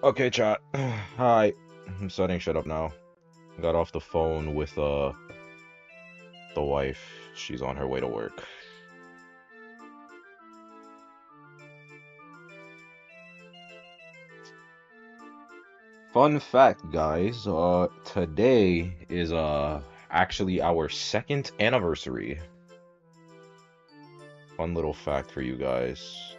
Okay, chat. Hi. I'm setting shit up now. Got off the phone with the wife. She's on her way to work. Fun fact, guys. Today is actually our second anniversary. Fun little fact for you guys.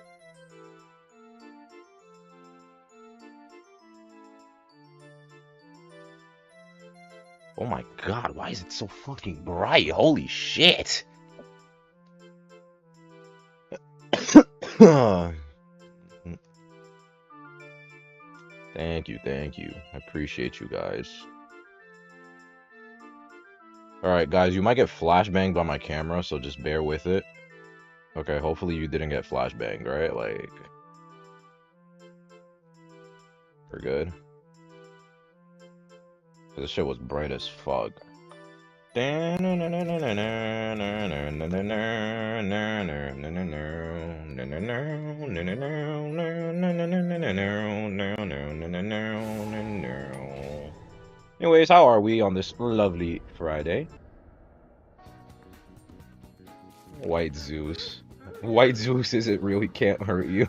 Oh my god, why is it so fucking bright? Holy shit! Thank you, thank you. I appreciate you guys. Alright, guys, you might get flashbanged by my camera, so just bear with it. Okay, hopefully you didn't get flashbanged, right? Like, we're good. This shit was bright as fuck. Anyways, how are we on this lovely Friday? White Zeus. White Zeus isn't real, he can't hurt you.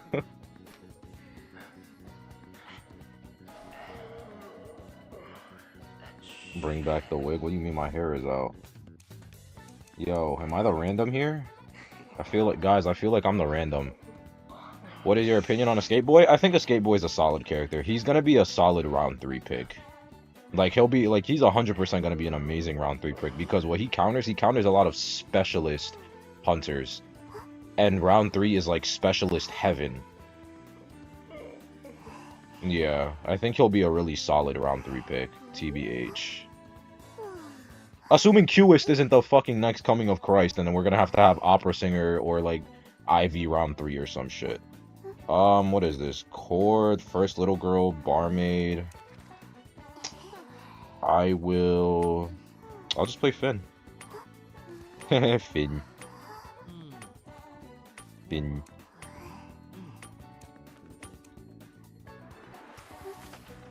Bring back the wig? What do you mean my hair is out? Yo, am I the random here? I feel like, guys, I feel like I'm the random. What is your opinion on Escape Boy? I think Escape Boy is a solid character. He's gonna be a solid round 3 pick. Like, he'll be, like, he's 100% gonna be an amazing round 3 pick because what he counters a lot of specialist hunters. And round 3 is, like, specialist heaven. Yeah, I think he'll be a really solid round 3 pick, TBH. Assuming Qist isn't the fucking next coming of Christ, and then we're gonna have to have Opera Singer or, like, Ivy round 3 or some shit. What is this? Cord, First Little Girl, Barmaid. I'll just play Finn. Finn. Finn.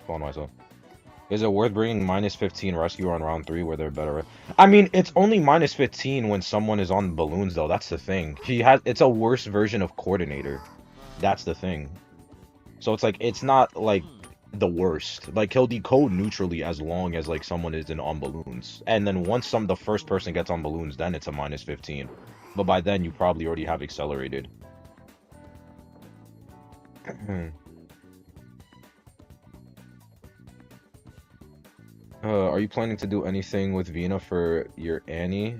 Phone myself. Is it worth bringing -15 rescue on round 3 where they're better? I mean, it's only -15 when someone is on balloons, though. That's the thing. It's a worse version of Coordinator. That's the thing. So it's like, it's not, like, the worst. Like, he'll decode neutrally as long as, like, someone isn't on balloons. And then once the first person gets on balloons, then it's a -15. But by then, you probably already have accelerated. Are you planning to do anything with Vina for your Annie?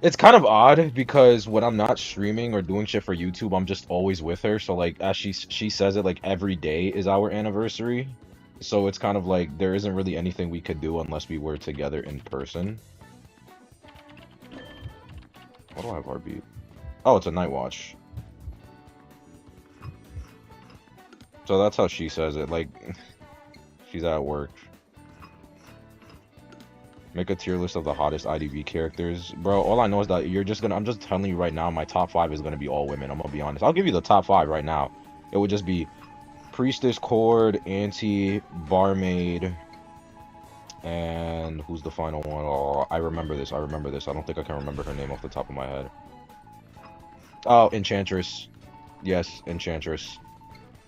It's kind of odd because when I'm not streaming or doing shit for YouTube, I'm just always with her. So like, as she says it, like every day is our anniversary. So it's kind of like there isn't really anything we could do unless we were together in person. What do I have RB? Oh, it's a night watch. So that's how she says it. Like, she's at work. Make a tier list of the hottest IDV characters. Bro, all I know is that I'm just telling you right now, my top 5 is going to be all women. I'm going to be honest. I'll give you the top 5 right now. It would just be Priestess, Cord, Auntie, Barmaid, and who's the final one? Oh, I remember this. I don't think I can remember her name off the top of my head. Oh, Enchantress. Yes, Enchantress.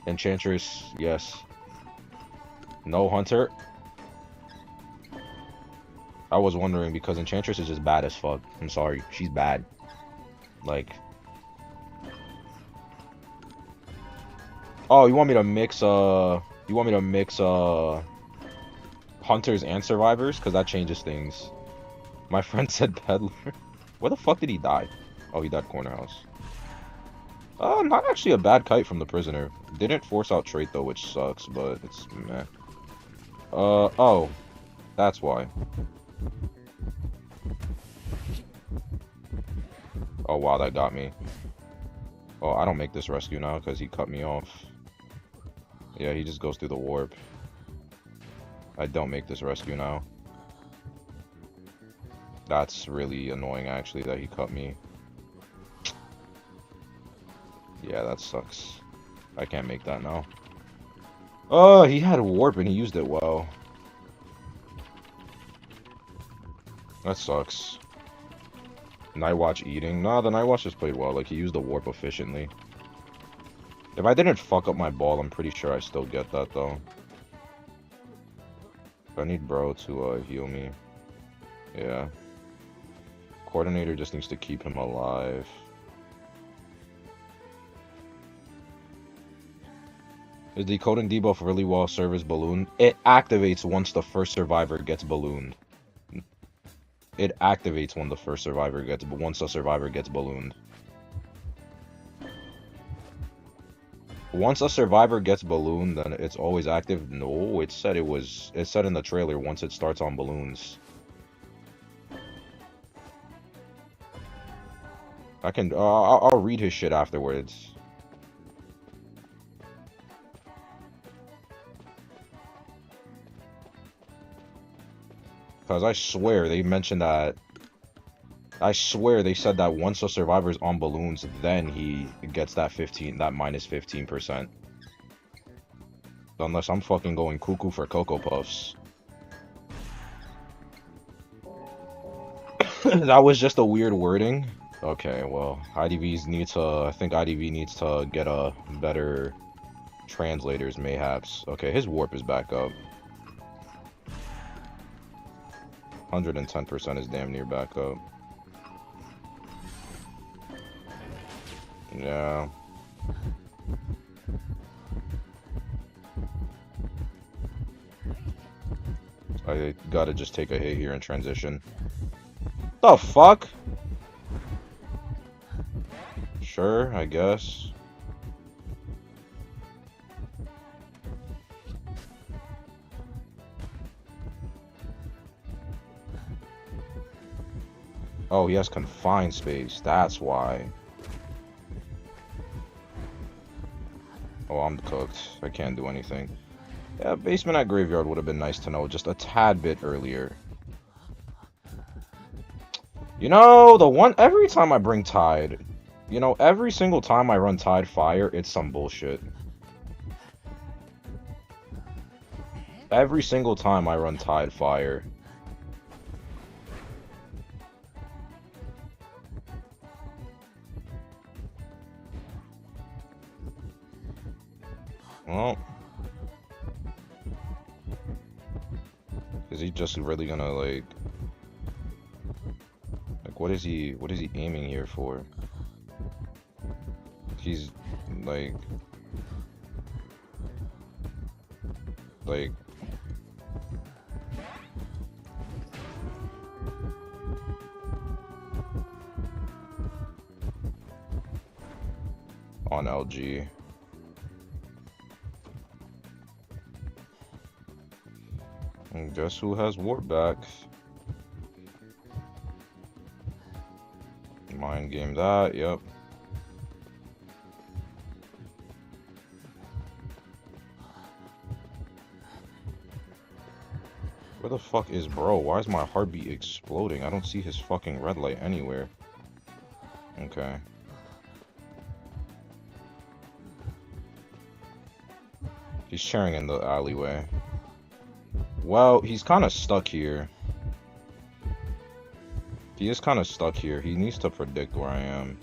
Enchantress, yes. No Hunter. I was wondering because Enchantress is just bad as fuck. I'm sorry, she's bad. Like, oh, you want me to mix hunters and survivors? Because that changes things. My friend said peddler. Where the fuck did he die? Oh, he died corner house. Not actually a bad kite from the prisoner. Didn't force out trait though, which sucks, but it's meh. Oh, that's why. Oh wow, that got me. Oh, I don't make this rescue now because he cut me off. Yeah, he just goes through the warp. I don't make this rescue now. That's really annoying actually that he cut me. Yeah, that sucks. I can't make that now. Oh, he had warp and he used it well. That sucks. Night Watch eating. Nah, the Night Watch just played well. Like, he used the warp efficiently. If I didn't fuck up my ball, I'm pretty sure I still get that, though. I need bro to heal me. Yeah. Coordinator just needs to keep him alive. Is decoding debuff really well service balloon? It activates once the first survivor gets ballooned. It activates when the first survivor gets, once the survivor gets ballooned. Once a survivor gets ballooned, then it's always active. No, it said it said in the trailer once it starts on balloons. I can, I'll read his shit afterwards. Because I swear they mentioned that. I swear they said that once a survivor's on balloons, then he gets that minus 15%. Unless I'm fucking going cuckoo for Cocoa Puffs. That was just a weird wording. Okay, well, IDVs need to, I think IDV needs to get a better translators, mayhaps. Okay, his warp is back up. 110% is damn near back up. Yeah. I gotta just take a hit here and transition. The fuck? Sure, I guess. Oh, he has confined space. That's why. Oh, I'm cooked. I can't do anything. Yeah, basement at graveyard would have been nice to know just a tad bit earlier. You know, every time I bring Tide, you know, every single time I run Tide Fire, it's some bullshit. Every single time I run Tide Fire. Well, is he just really gonna like what is he aiming here for? He's like on LG. And guess who has warp back? Mind game that, yep. Where the fuck is bro? Why is my heartbeat exploding? I don't see his fucking red light anywhere. Okay. He's sharing in the alleyway. Well, he's kind of stuck here. He is kind of stuck here. He needs to predict where I am.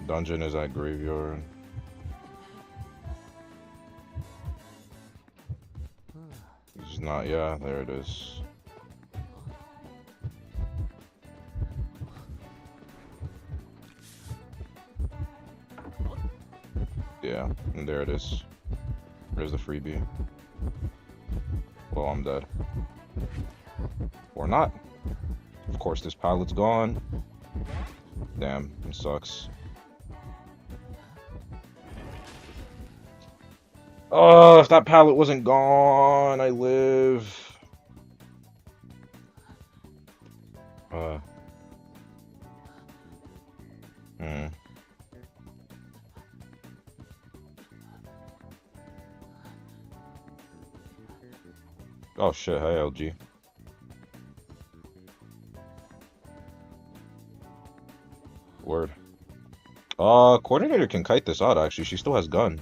Dungeon is at graveyard. He's not, yeah, there it is. Yeah, and there it is. There's the freebie. Well, I'm dead. Or not. Of course, this pallet's gone. Damn, it sucks. Oh, if that pallet wasn't gone, I live. Oh shit, hey LG. Word. Coordinator can kite this out, actually. She still has gun.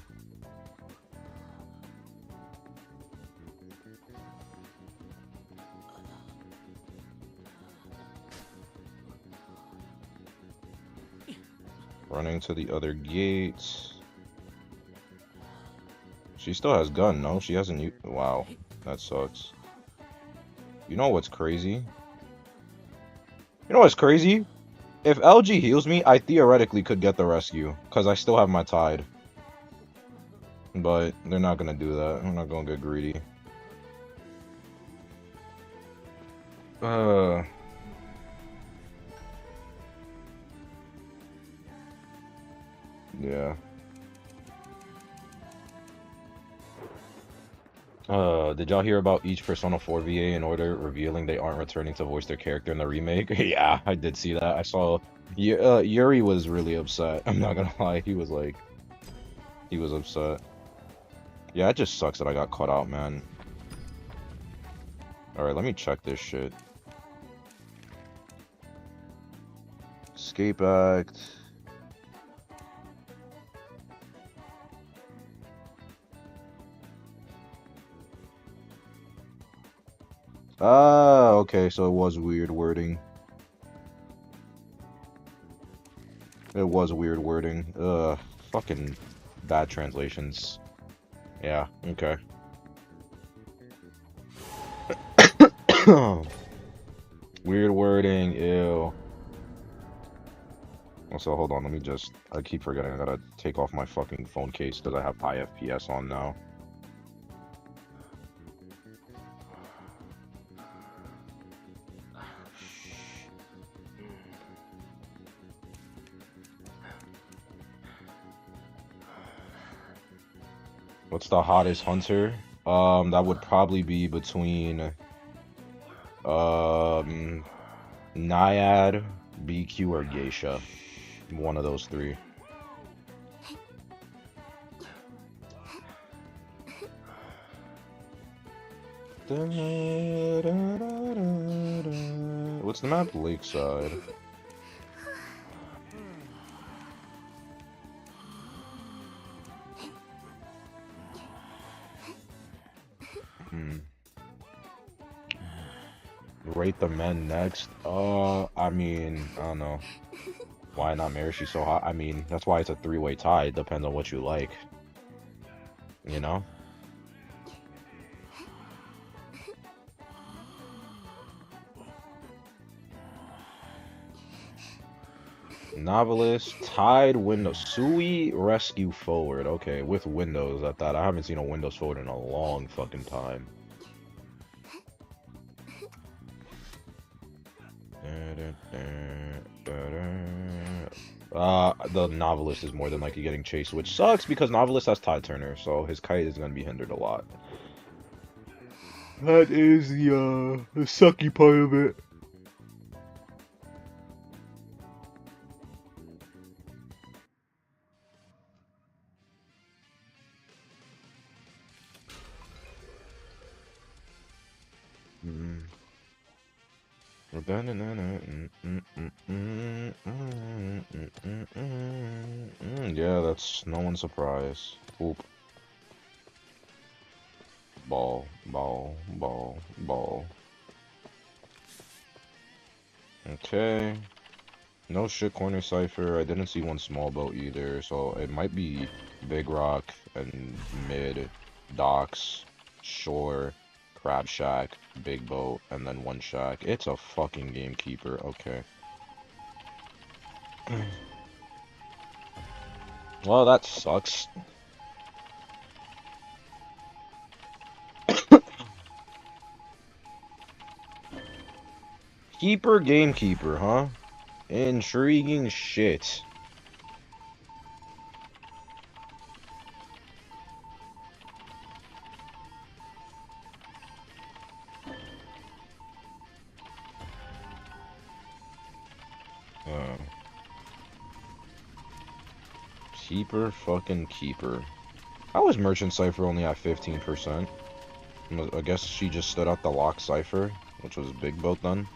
Running to the other gates. She still has gun, no? She hasn't used... Wow, that sucks. You know what's crazy? You know what's crazy? If LG heals me, I theoretically could get the rescue. Because I still have my tide. But they're not gonna do that. I'm not gonna get greedy. Yeah. Did y'all hear about each Persona 4 VA in order revealing they aren't returning to voice their character in the remake? Yeah, I did see that. I saw Yuri was really upset. I'm not gonna lie, he was upset. Yeah, it just sucks that I got caught out, man. Alright, let me check this shit. Escape Act. Ah, okay, so it was weird wording. It was weird wording. Fucking bad translations. Yeah, okay. Weird wording, ew. Also, hold on, let me just... I keep forgetting I gotta take off my fucking phone case because I have high FPS on now. What's the hottest hunter? That would probably be between Naiad, BQ, or Geisha. One of those three. What's the map? Lakeside. Rate the men next. I mean, I don't know. Why not marry? She's so hot. I mean, that's why it's a three-way tie. It depends on what you like. You know? Novelist, Tide, Windows, Sui, Rescue Forward. Okay, with Windows at that. I haven't seen a Windows Forward in a long fucking time. The Novelist is more than likely getting chased, which sucks because Novelist has Tide Turner, so his kite is going to be hindered a lot. That is the sucky part of it. Yeah, that's no one's surprise. Oop. Ball, ball, ball, ball. Okay. No shit corner cipher. I didn't see one small boat either, so it might be Big Rock and mid, docks, shore, crab shack, big boat, and then one shack. It's a fucking gamekeeper. Okay. Well, that sucks. Keeper, gamekeeper, huh? Intriguing shit. Keeper, fucking keeper. How is Merchant Cipher only at 15%? I guess she just stood out the lock cipher, which was Big Boat then.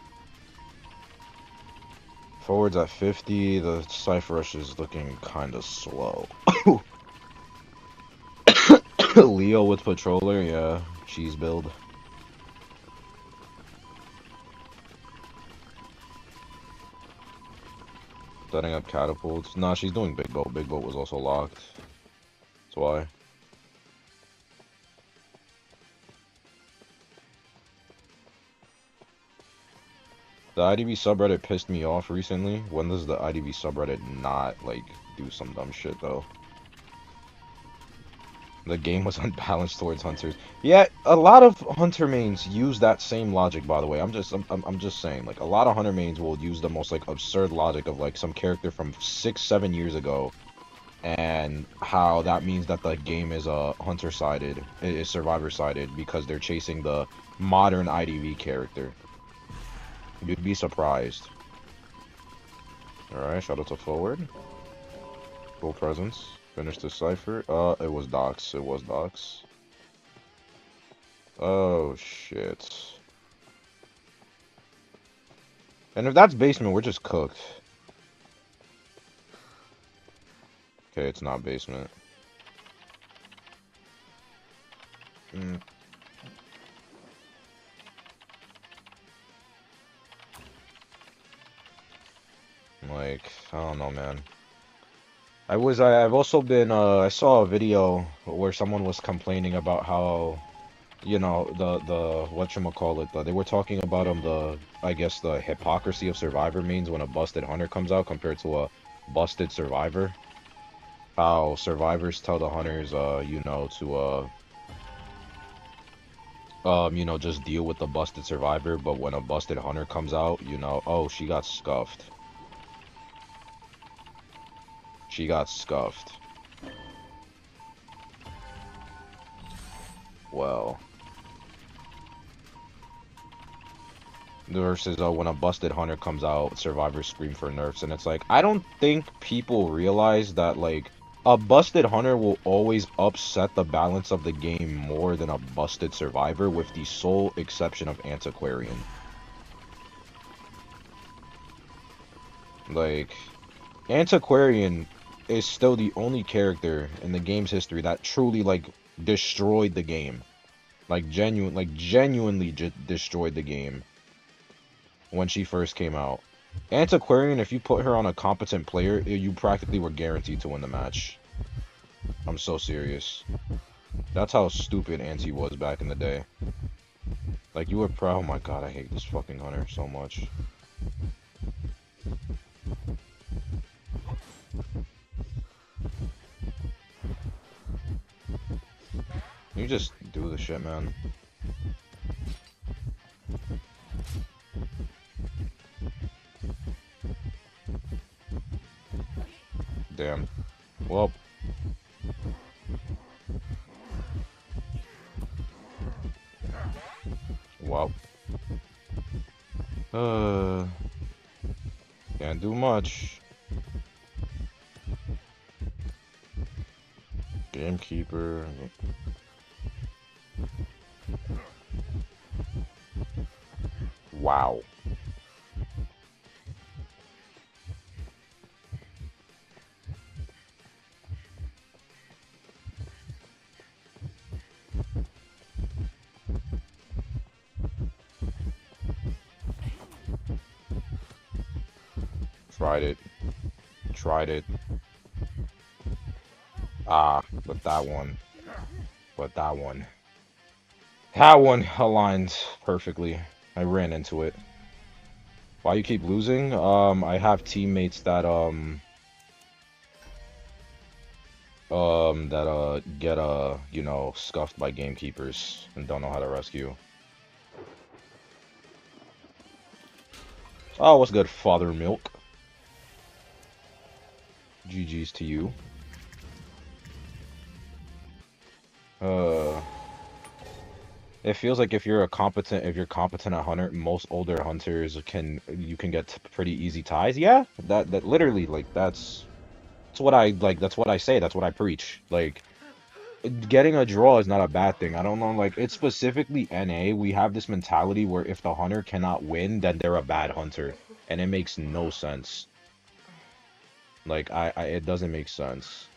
Forwards at 50. The Cypher Rush is looking kind of slow. Leo with Patroller, yeah. Cheese build. Setting up catapults. Nah, she's doing Big Boat. Big Boat was also locked. That's why. The IDV subreddit pissed me off recently. When does the IDV subreddit not, like, do some dumb shit, though? The game was unbalanced towards hunters. Yeah, a lot of hunter mains use that same logic, by the way. I'm just saying, like, a lot of hunter mains will use the most, like, absurd logic of, like, some character from 6, 7 years ago, and how that means that the game is hunter-sided, is survivor-sided, because they're chasing the modern IDV character. You'd be surprised. Alright, shout out to forward. Full presence. Finish the cipher. It was Docs. It was Docs. Oh, shit. And if that's basement, we're just cooked. Okay, it's not basement. Like, I don't know, man. I've also been, I saw a video where someone was complaining about how, you know, whatchamacallit, they were talking about I guess the hypocrisy of Survivor means when a busted hunter comes out compared to a busted Survivor. How Survivors tell the hunters, you know, to, you know, just deal with the busted Survivor, but when a busted hunter comes out, you know, oh, she got scuffed. She got scuffed. Well. Versus when a busted hunter comes out, survivors scream for nerfs, and it's like, I don't think people realize that, like, a busted hunter will always upset the balance of the game more than a busted survivor, with the sole exception of Antiquarian. Like, Antiquarian is still the only character in the game's history that truly, like, destroyed the game. Like, genuinely destroyed the game when she first came out. Antiquarian, if you put her on a competent player, you practically were guaranteed to win the match. I'm so serious. That's how stupid Anti was back in the day. Like, you were proud. Oh my god, I hate this fucking hunter so much. You just do the shit, man. Damn. Well. Well. Can't do much. Gamekeeper. Wow. Tried it. Tried it. Ah, but that one. But that one. That one aligned perfectly. I ran into it. Why you keep losing? I have teammates that, get, you know, scuffed by gamekeepers and don't know how to rescue. Oh, what's good, Father Milk? GG's to you. It feels like if you're competent at hunter, most older hunters you can get pretty easy ties. Yeah, that literally, like, that's what I like. That's what I say. That's what I preach. Like, getting a draw is not a bad thing. I don't know, like it's specifically NA. We have this mentality where if the hunter cannot win, then they're a bad hunter, and it makes no sense. Like it doesn't make sense.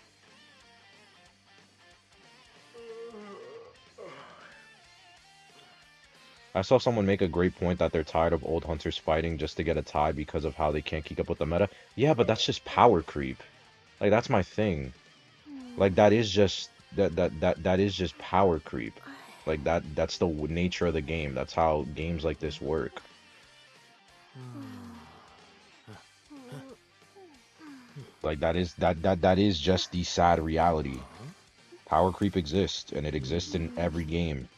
I saw someone make a great point that they're tired of old hunters fighting just to get a tie because of how they can't keep up with the meta. Yeah, but that's just power creep. Like that's my thing. Like that is just that is just power creep. Like that's the nature of the game. That's how games like this work. Like that is just the sad reality. Power creep exists, and it exists in every game.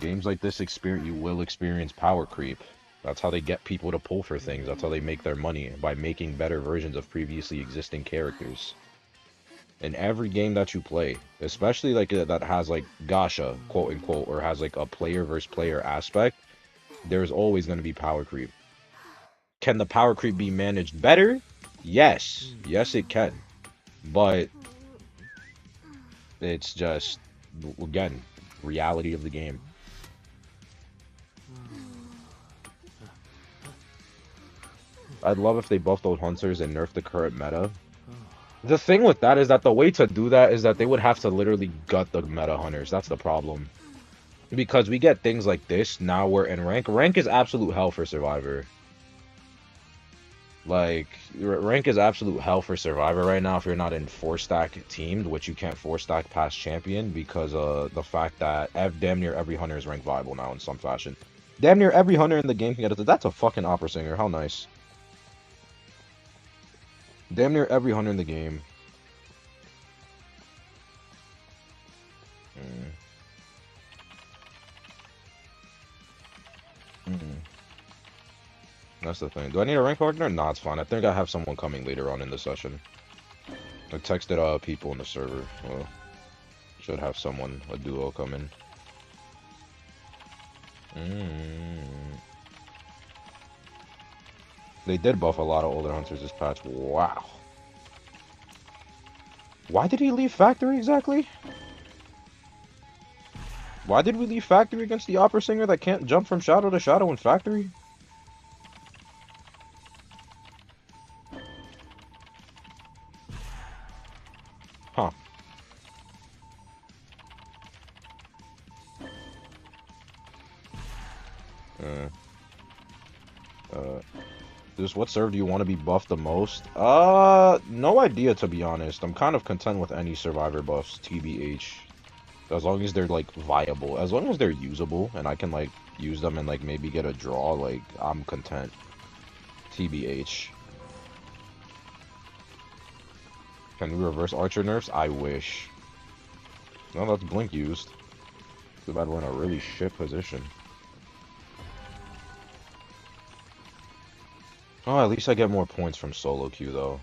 Games like this you will experience power creep. That's how they get people to pull for things. That's how they make their money, by making better versions of previously existing characters. In every game that you play, especially like that has like gacha, quote unquote, or has like a player versus player aspect, there's always going to be power creep. Can the power creep be managed better? Yes. Yes, it can. But it's just, again, reality of the game. I'd love if they buffed old hunters and nerfed the current meta. The thing with that is that the way to do that is that they would have to literally gut the meta hunters. That's the problem. Because we get things like this now we're in rank. Rank is absolute hell for Survivor. Like, rank is absolute hell for Survivor right now if you're not in 4-stack teamed, which you can't 4-stack past champion because of the fact that damn near every hunter is rank viable now in some fashion. Damn near every hunter in the game can get it. That's a fucking opera singer. How nice. Damn near every hunter in the game. That's the thing. Do I need a rank partner? Nah, it's fine. I think I have someone coming later on in the session. I texted people in the server. Well, should have someone, a duo, come in. They did buff a lot of older hunters this patch. Wow. Why did he leave factory exactly? Why did we leave factory against the opera singer that can't jump from shadow to shadow in factory? Huh. Just what server do you want to be buffed the most? No idea, to be honest. I'm kind of content with any Survivor buffs, TBH. As long as they're, like, viable. As long as they're usable, and I can, like, use them and, like, maybe get a draw, like, I'm content. TBH. Can we reverse Archer nerfs? I wish. No, that's Blink used. Too bad we're in a really shit position. Oh, at least I get more points from solo queue, though.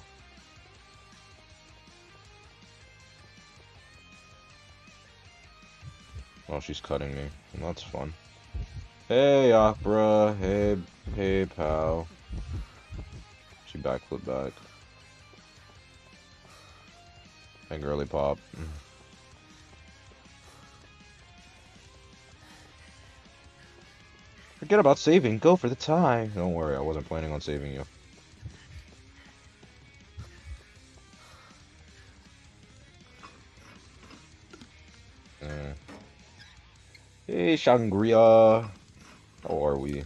Oh, she's cutting me. That's fun. Hey, Opera. Hey, pal. She backflip back. And girly pop. Forget about saving. Go for the tie. Don't worry, I wasn't planning on saving you. Hey, Shangria. How are we?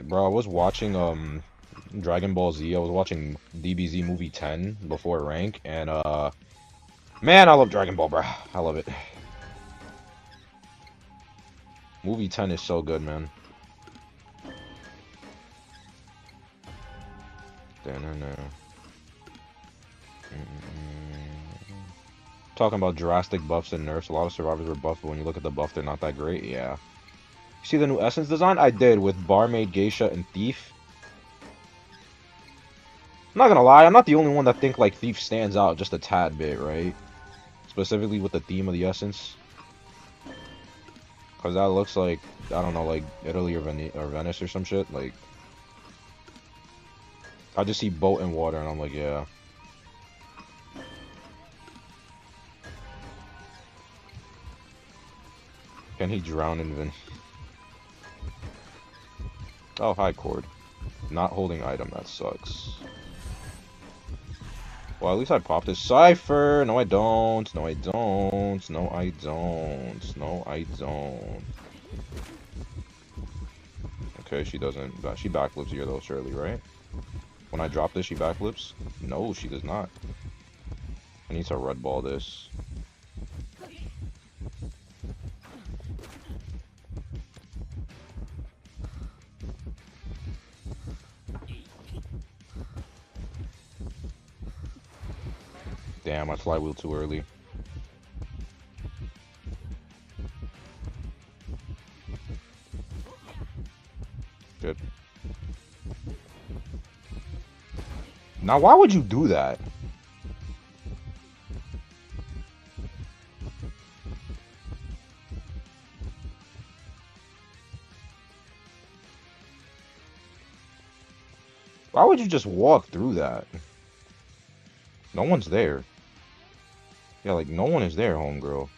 Bro, I was watching Dragon Ball Z. I was watching DBZ movie 10 before rank, and man, I love Dragon Ball, bro. I love it. Movie 10 is so good, man. Talking about drastic buffs and nerfs. A lot of survivors were buffed, but when you look at the buff, they're not that great. Yeah. You see the new Essence design? I did, with Barmaid, Geisha, and Thief. I'm not gonna lie, I'm not the only one that think like Thief stands out just a tad bit, right? Specifically with the theme of the Essence. Cause that looks like, I don't know, like Italy or Venice or some shit. Like, I just see boat and water, and I'm like, yeah. Can he drown in Vin? Oh, hi, Cord. Not holding item, that sucks. Well, at least I popped this cipher. No, I don't. No, I don't. No, I don't. No, I don't. Okay, she doesn't. She backflips here, though, surely, right? When I drop this, she backflips? No, she does not. I need to red ball this. Damn, I flywheel too early. Good. Now, why would you do that? Why would you just walk through that? No one's there. Yeah, like, no one is there, homegirl.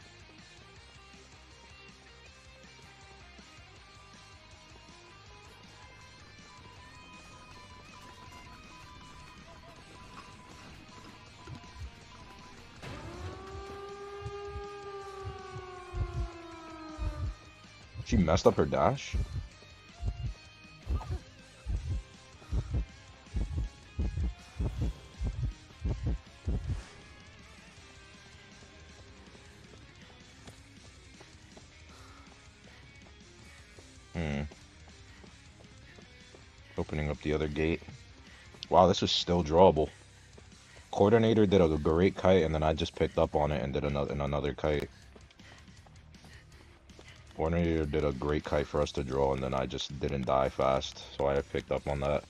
She messed up her dash? Opening up the other gate. Wow, this was still drawable. Coordinator did a great kite, and then I just picked up on it and did another kite. Coordinator did a great kite for us to draw, and then I just didn't die fast, so I picked up on that.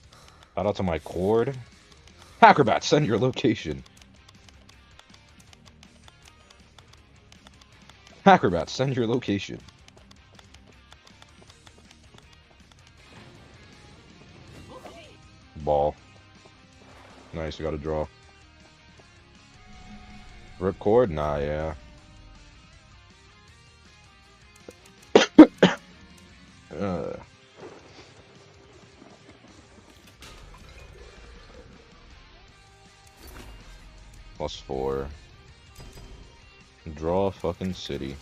Shout out to my cord. Acrobat, send your location. Acrobat, send your location. Ball. Nice, we got a draw. Rip cord? Nah, yeah. +4. Draw a fucking city.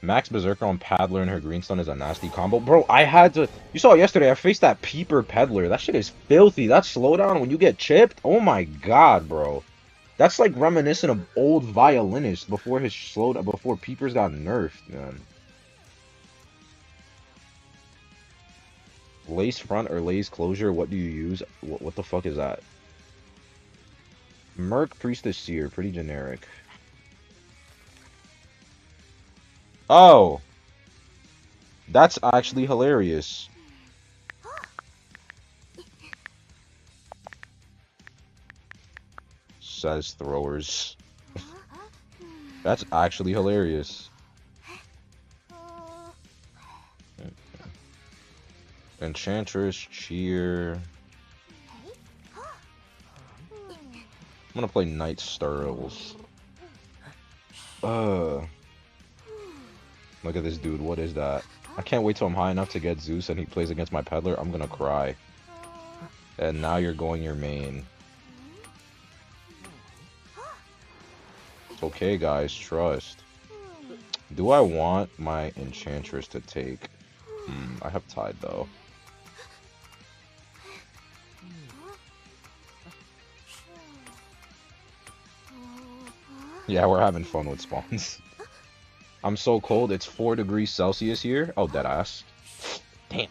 Max Berserker on Paddler and her Greenstone is a nasty combo. Bro, I had to... You saw it yesterday, I faced that Peeper Peddler. That shit is filthy. That slowdown when you get chipped? Oh my god, bro. That's like reminiscent of old violinists before his slowdown, before Peepers got nerfed, man. Lace front or lace closure, what do you use? What the fuck is that? Merc, Priestess, Seer, pretty generic. Oh! That's actually hilarious. Says throwers. That's actually hilarious. Enchantress, Cheer. I'm gonna play Knight Stirls. Look at this dude, what is that? I can't wait till I'm high enough to get Zeus and he plays against my peddler. I'm gonna cry. And now you're going your main. It's okay, guys, trust. Do I want my Enchantress to take? I have Tide, though. Yeah, we're having fun with spawns. I'm so cold, it's 4 degrees Celsius here. Oh, deadass. Damn.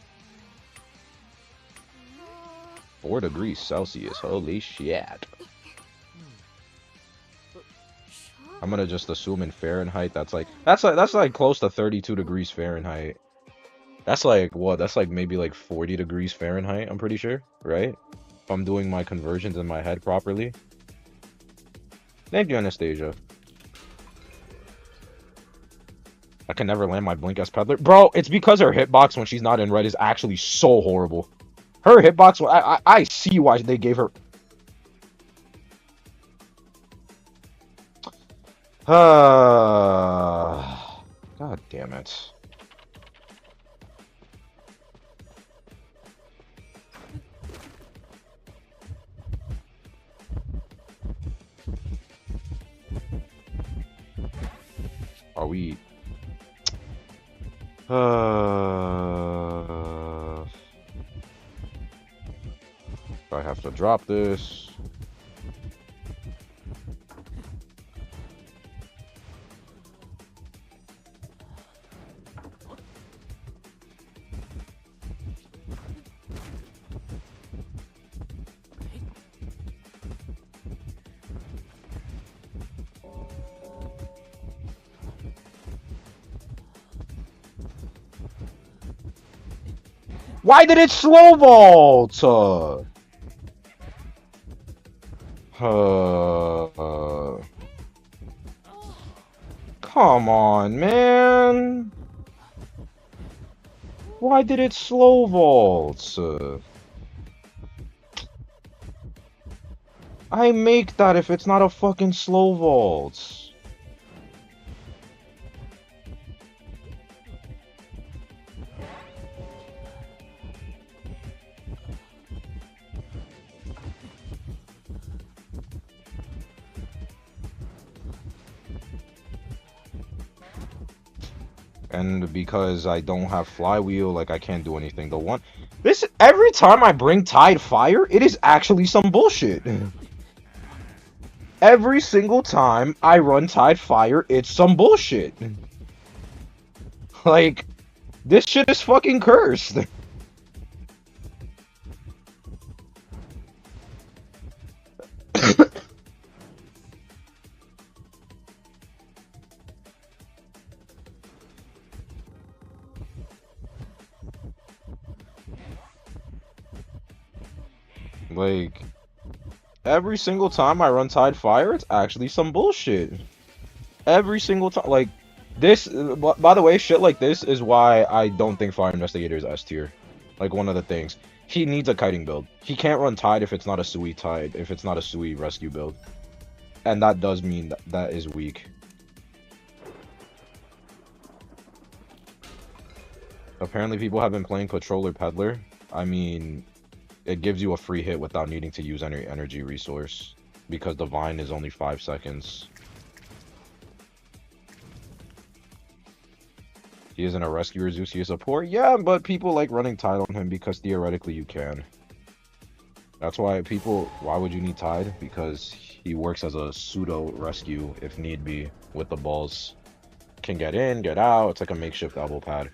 4 degrees Celsius, holy shit. I'm gonna just assume in Fahrenheit that's like close to 32 degrees Fahrenheit. That's like what? That's like maybe like 40 degrees Fahrenheit, I'm pretty sure, right? If I'm doing my conversions in my head properly. Thank you, Anastasia. I can never land my blink as peddler. Bro, it's because her hitbox when she's not in red is actually so horrible. Her hitbox, I see why they gave her... God damn it. Are we... I have to drop this. Why did it slow vault? Come on, man. Why did it slow vault? I make that if it's not a fucking slow vault. And because I don't have flywheel, like, I can't do anything. Every time I bring Tide Fire, it is actually some bullshit. Every single time I run Tide Fire, it's some bullshit. Like, this shit is fucking cursed. Like, every single time I run Tide Fire, it's actually some bullshit. Every single time. Like, this, by the way, shit like this is why I don't think Fire Investigator is S tier. Like, one of the things. He needs a kiting build. He can't run Tide if it's not a Sui Tide, if it's not a Sui rescue build. And that does mean that is weak. Apparently people have been playing Patroller Peddler. I mean, it gives you a free hit without needing to use any energy resource. Because the Vine is only 5 seconds. He isn't a rescuer, Zeus, he is a support. Yeah, but people like running Tide on him because theoretically you can. That's why why would you need Tide? Because he works as a pseudo rescue if need be with the balls. Can get in, get out, it's like a makeshift elbow pad.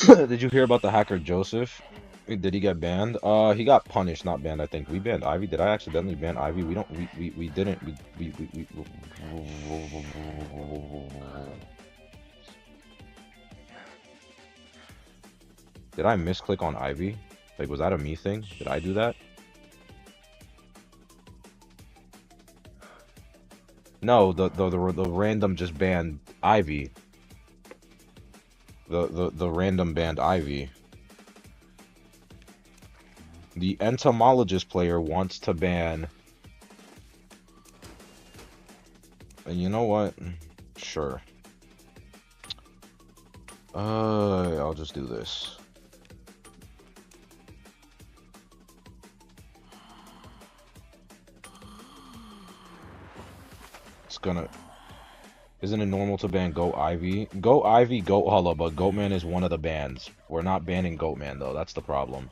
Did you hear about the hacker Joseph? Did he get banned? He got punished, not banned, I think. We banned Ivy. Did I accidentally ban Ivy? We didn't. Did I misclick on Ivy? Like, was that a me thing? Did I do that? No, the random just banned Ivy. The random banned Ivy. The entomologist player wants to ban. And you know what? Sure. I'll just do this. It's gonna... Isn't it normal to ban Goat Ivy? Goat Ivy, Goat Hulla, but Goatman is one of the bans. We're not banning Goatman, though. That's the problem.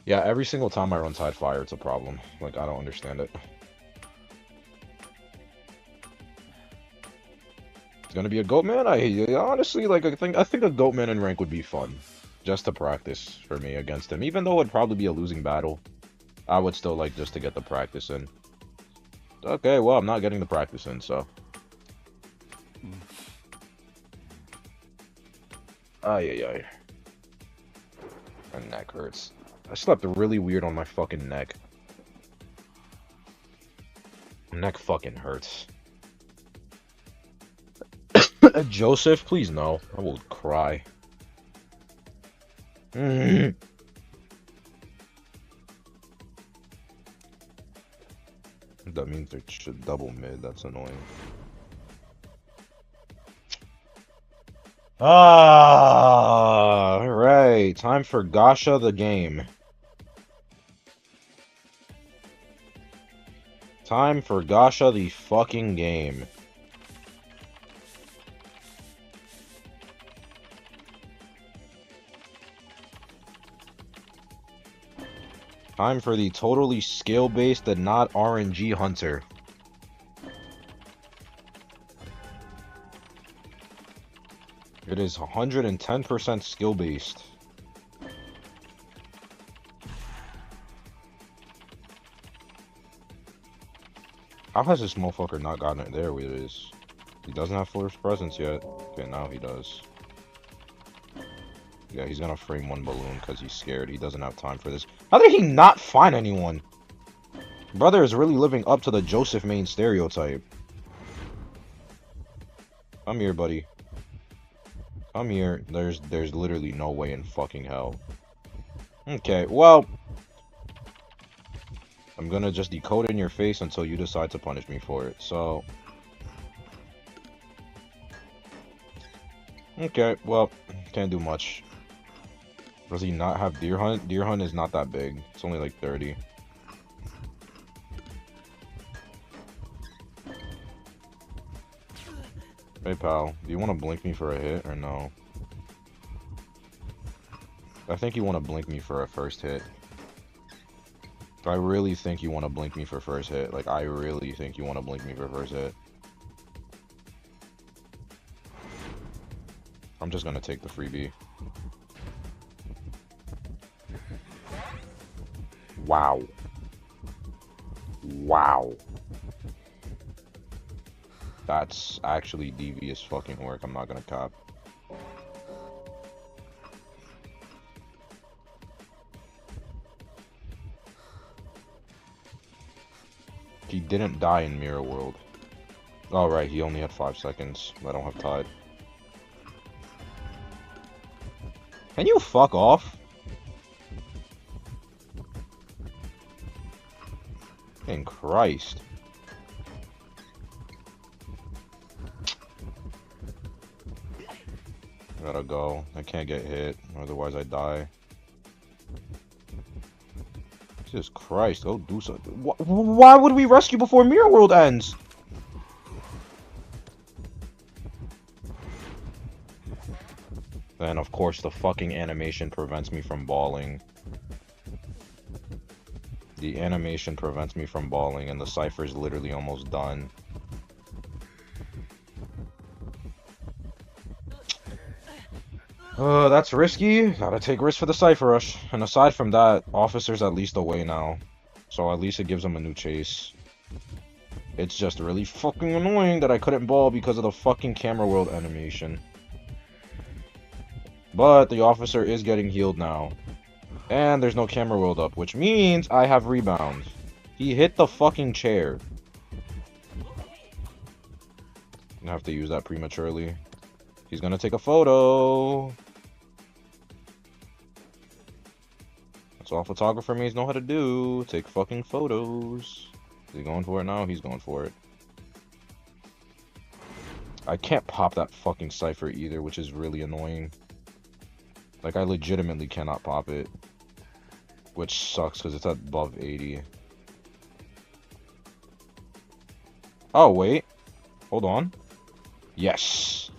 Yeah, every single time I run Tide Fire, it's a problem. Like, I don't understand it. It's gonna be a Goatman? Honestly, like, I think a Goatman in rank would be fun. Just to practice for me against him. Even though it'd probably be a losing battle, I would still like just to get the practice in. Okay, well, I'm not getting the practice in, so... Ay. My neck hurts. I slept really weird on my fucking neck. Neck fucking hurts. Joseph, please no. I will cry. That means they should double mid. That's annoying. Ah, alright. Time for Gasha the game. Time for Gasha the fucking game. Time for the totally skill-based and not RNG hunter. It is 110% skill-based. How has this motherfucker not gotten it? There it is. He doesn't have force presence yet. Okay, now he does. Yeah, he's gonna frame one balloon because he's scared. He doesn't have time for this. How did he not find anyone? Brother is really living up to the Joseph main stereotype. Come here, buddy. Come here. There's literally no way in fucking hell. Okay, well, I'm gonna just decode it in your face until you decide to punish me for it. So, okay, well, can't do much. Does he not have Deer Hunt? Deer Hunt is not that big. It's only like 30. Hey, pal. Do you want to blink me for a hit or no? I think you want to blink me for a first hit. I really think you want to blink me for first hit. Like, I really think you want to blink me for first hit. I'm just gonna take the freebie. Wow. Wow. That's actually devious fucking work. I'm not gonna cop. He didn't die in Mirror World. Oh, right, he only had 5 seconds. I don't have Tide. Can you fuck off? In Christ. Gotta go. I can't get hit, otherwise I die. Jesus Christ, go do something. Why would we rescue before Mirror World ends? Then, of course, the fucking animation prevents me from balling. The animation prevents me from balling, and the cipher's literally almost done. That's risky. Gotta take risks for the cipher rush. And aside from that, Officer's at least away now. So at least it gives him a new chase. It's just really fucking annoying that I couldn't ball because of the fucking camera world animation. But the Officer is getting healed now. And there's no camera world up, which means I have rebound. He hit the fucking chair. I have to use that prematurely. He's gonna take a photo. That's all photographer means know how to do. Take fucking photos. Is he going for it now? He's going for it. I can't pop that fucking cipher either, which is really annoying. Like, I legitimately cannot pop it. Which sucks, because it's at above 80. Oh, wait. Hold on. Yes.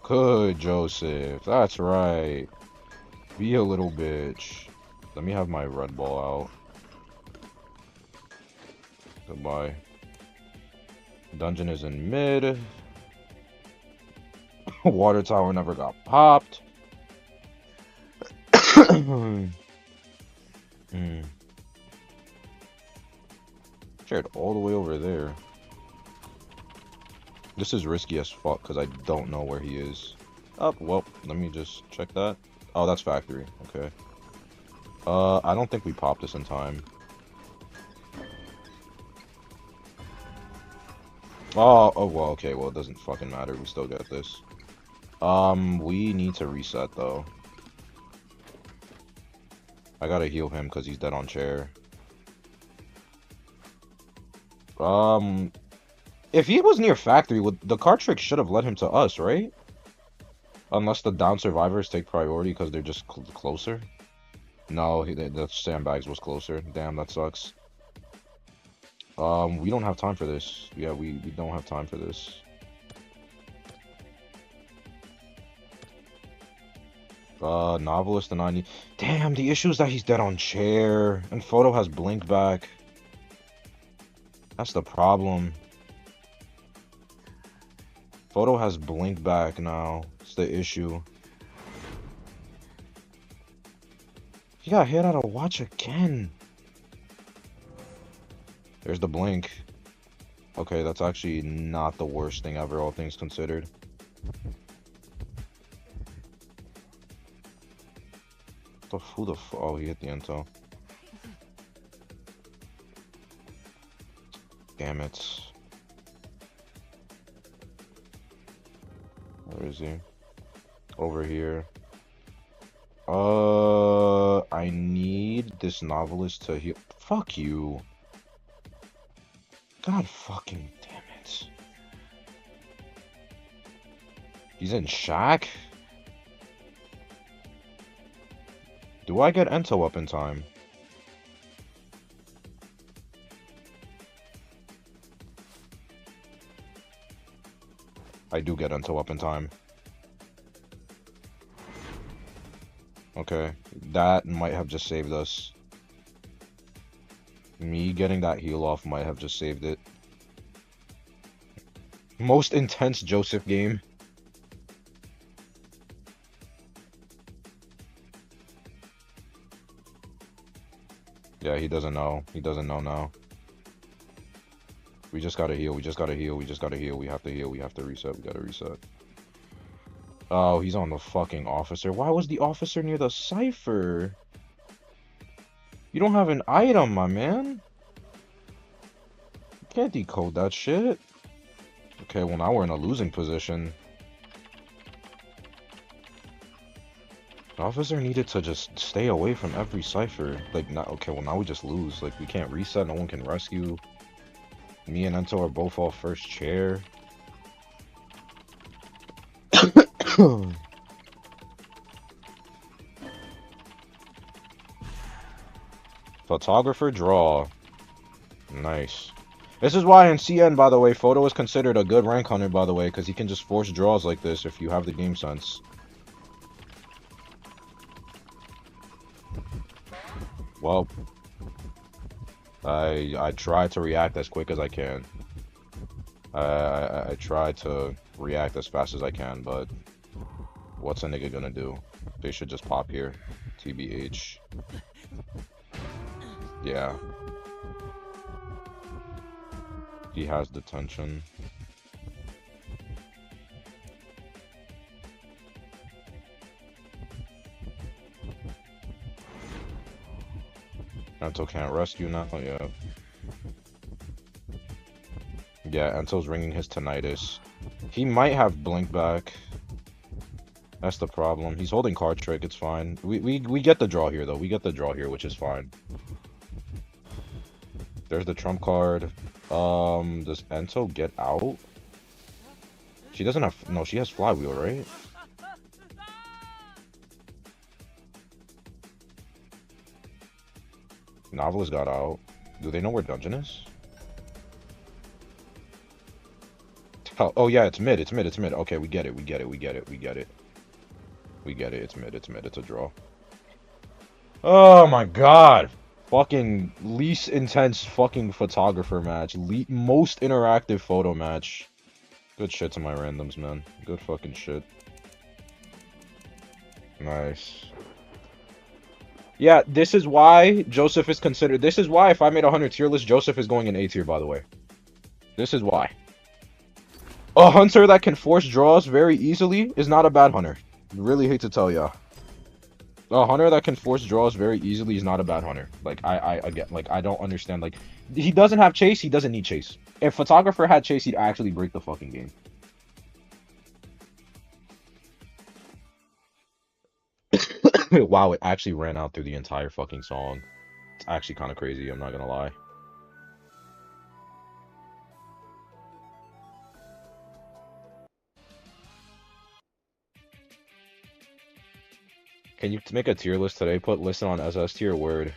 Good, Joseph. That's right. Be a little bitch. Let me have my red ball out. Goodbye. Dungeon is in mid. Water tower never got popped. Shared all the way over there. This is risky as fuck because I don't know where he is. Oh, well, let me just check that. Oh, that's factory. Okay. I don't think we popped this in time. Oh, well, okay, well, it doesn't fucking matter. We still get this. We need to reset, though. I gotta heal him because he's dead on chair. If he was near factory, the card trick should have led him to us, right? Unless the down survivors take priority because they're just closer. No, the sandbags was closer. Damn, that sucks. We don't have time for this. Yeah, we don't have time for this. Novelist and 90. Damn, the issue is that he's dead on chair. And Photo has blink back. That's the problem. Photo has blink back now. It's the issue. He got hit out of watch again. There's the blink. Okay, that's actually not the worst thing ever, all things considered. Oh, he hit the ento. Damn it. Where is he? Over here. I need this novelist to heal. Fuck you. God fucking damn it. He's in shack? Do I get ento up in time? I do get ento up in time. Okay, that might have just saved us. Me getting that heal off might have just saved it. Most intense Joseph game. Yeah, he doesn't know. He doesn't know now. We just gotta heal. We just gotta heal. We just gotta heal. We have to heal. We have to reset. We gotta reset. Oh, he's on the fucking officer. Why was the officer near the cipher? You don't have an item, my man. You can't decode that shit. Okay, well now we're in a losing position. The officer needed to just stay away from every cipher. Like, not okay, well now we just lose. Like, we can't reset, no one can rescue. Me and Ento are both off first chair. Photographer draw. Nice. This is why in CN, by the way, Photo is considered a good rank hunter, by the way, because he can just force draws like this if you have the game sense. Well, I try to react as quick as I can. I try to react as fast as I can, but what's a nigga gonna do? They should just pop here. TBH. Yeah. He has detention. Ento can't rescue now, yeah. Yeah, Ento's ringing his tinnitus. He might have blink back. That's the problem. He's holding card trick, it's fine. We get the draw here though. We get the draw here, which is fine. There's the trump card. Does Ento get out? She doesn't have no, she has flywheel, right? Novelist got out. Do they know where dungeon is? Oh yeah, it's mid, it's mid, it's mid. Okay, we get it, we get it, we get it, we get it. We get it, it's mid, it's mid, it's a draw. Oh my god! Fucking least intense fucking photographer match. Most interactive photo match. Good shit to my randoms, man. Good fucking shit. Nice. Yeah, this is why Joseph is considered... This is why if I made a 100 tier list, Joseph is going in A tier, by the way. This is why. A hunter that can force draws very easily is not a bad hunter. Really hate to tell ya. A hunter that can force draws very easily is not a bad hunter. Like, I get, like, I don't understand. Like, he doesn't have chase, he doesn't need chase. If Photographer had Chase, he'd actually break the fucking game. Wow, it actually ran out through the entire fucking song. It's actually kind of crazy, I'm not gonna lie. Can you make a tier list today? Put listen on SS tier word.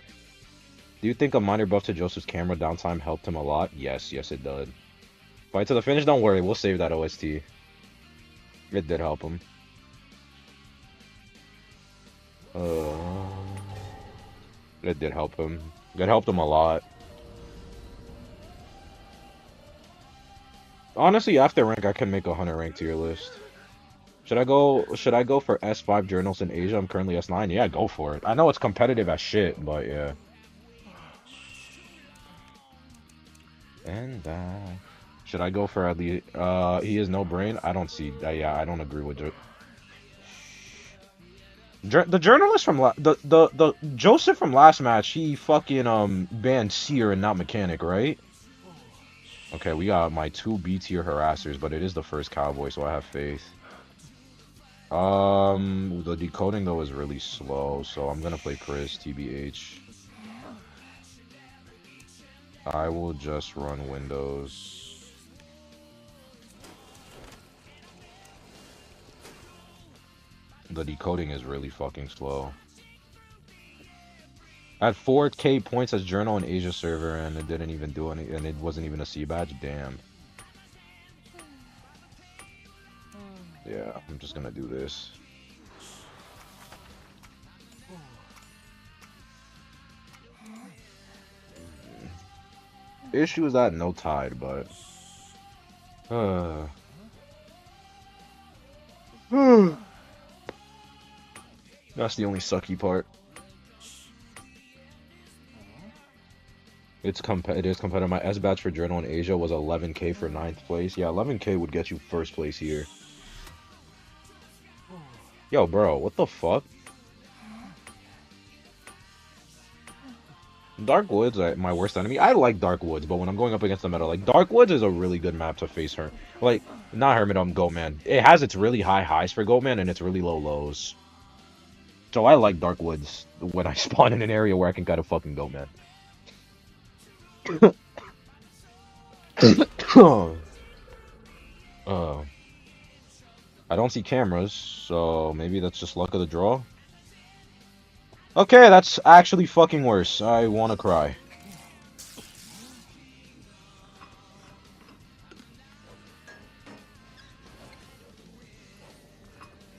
Do you think a minor buff to Joseph's camera downtime helped him a lot? Yes, yes it did. Fight to the finish, don't worry, we'll save that OST. It did help him. Uh, it did help him. It helped him a lot. Honestly, after rank, I can make a 100 rank tier list. Should I go for S5 journals in Asia? I'm currently S9. Yeah, go for it. I know it's competitive as shit, but yeah. And should I go for at least he has no brain? I don't see yeah, I don't agree with the journalist from the Joseph from last match, he fucking banned Seer and not Mechanic, right? Okay, we got my 2 B tier harassers, but it is the first cowboy, so I have faith. The decoding though is really slow, so I'm gonna play Chris, TBH. I will just run Windows. The decoding is really fucking slow. I had 4K points as journal in Asia server, and it didn't even do any, and it wasn't even a C badge. Damn. Yeah, I'm just gonna do this. Issue is that no tide, but that's the only sucky part. It is competitive. My S badge for journal in Asia was 11K for 9th place. Yeah, 11K would get you first place here. Yo, bro, what the fuck? Dark Woods are my worst enemy. I like Dark Woods, but when I'm going up against the meta, like Dark Woods is a really good map to face her. Like, not Hermit, Goatman. It has its really high highs for Goatman and its really low lows. So I like Dark Woods when I spawn in an area where I can kind of fucking Goatman. I don't see cameras, so maybe that's just luck of the draw. Okay, that's actually fucking worse. I wanna cry.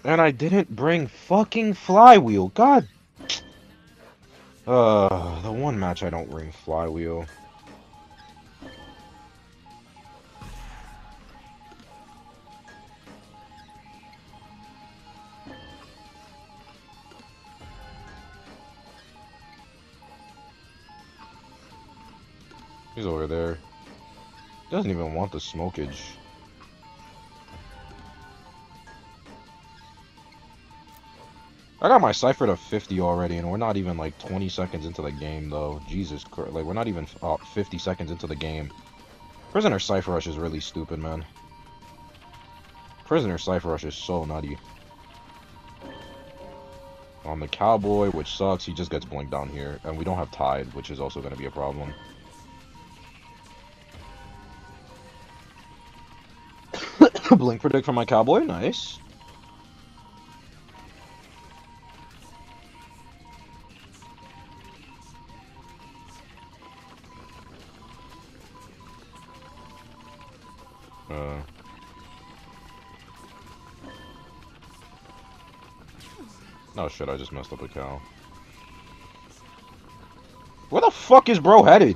And I didn't bring fucking Flywheel. God. The one match I don't bring Flywheel. He's over there. Doesn't even want the smokage. I got my Cypher to 50 already, and we're not even like 20 seconds into the game, though. Jesus Christ. Like, we're not even 50 seconds into the game. Prisoner Cypher Rush is really stupid, man. Prisoner Cypher Rush is so nutty. On the Cowboy, which sucks, he just gets blinked down here. And we don't have Tide, which is also going to be a problem. Blink predict from my Cowboy, nice. Oh shit, I just messed up a cow. Where the fuck is bro headed?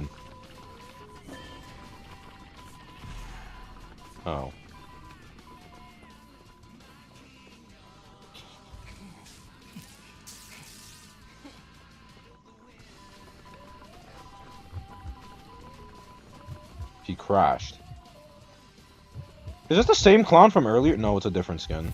Oh. He crashed. Is this the same clown from earlier? No, it's a different skin.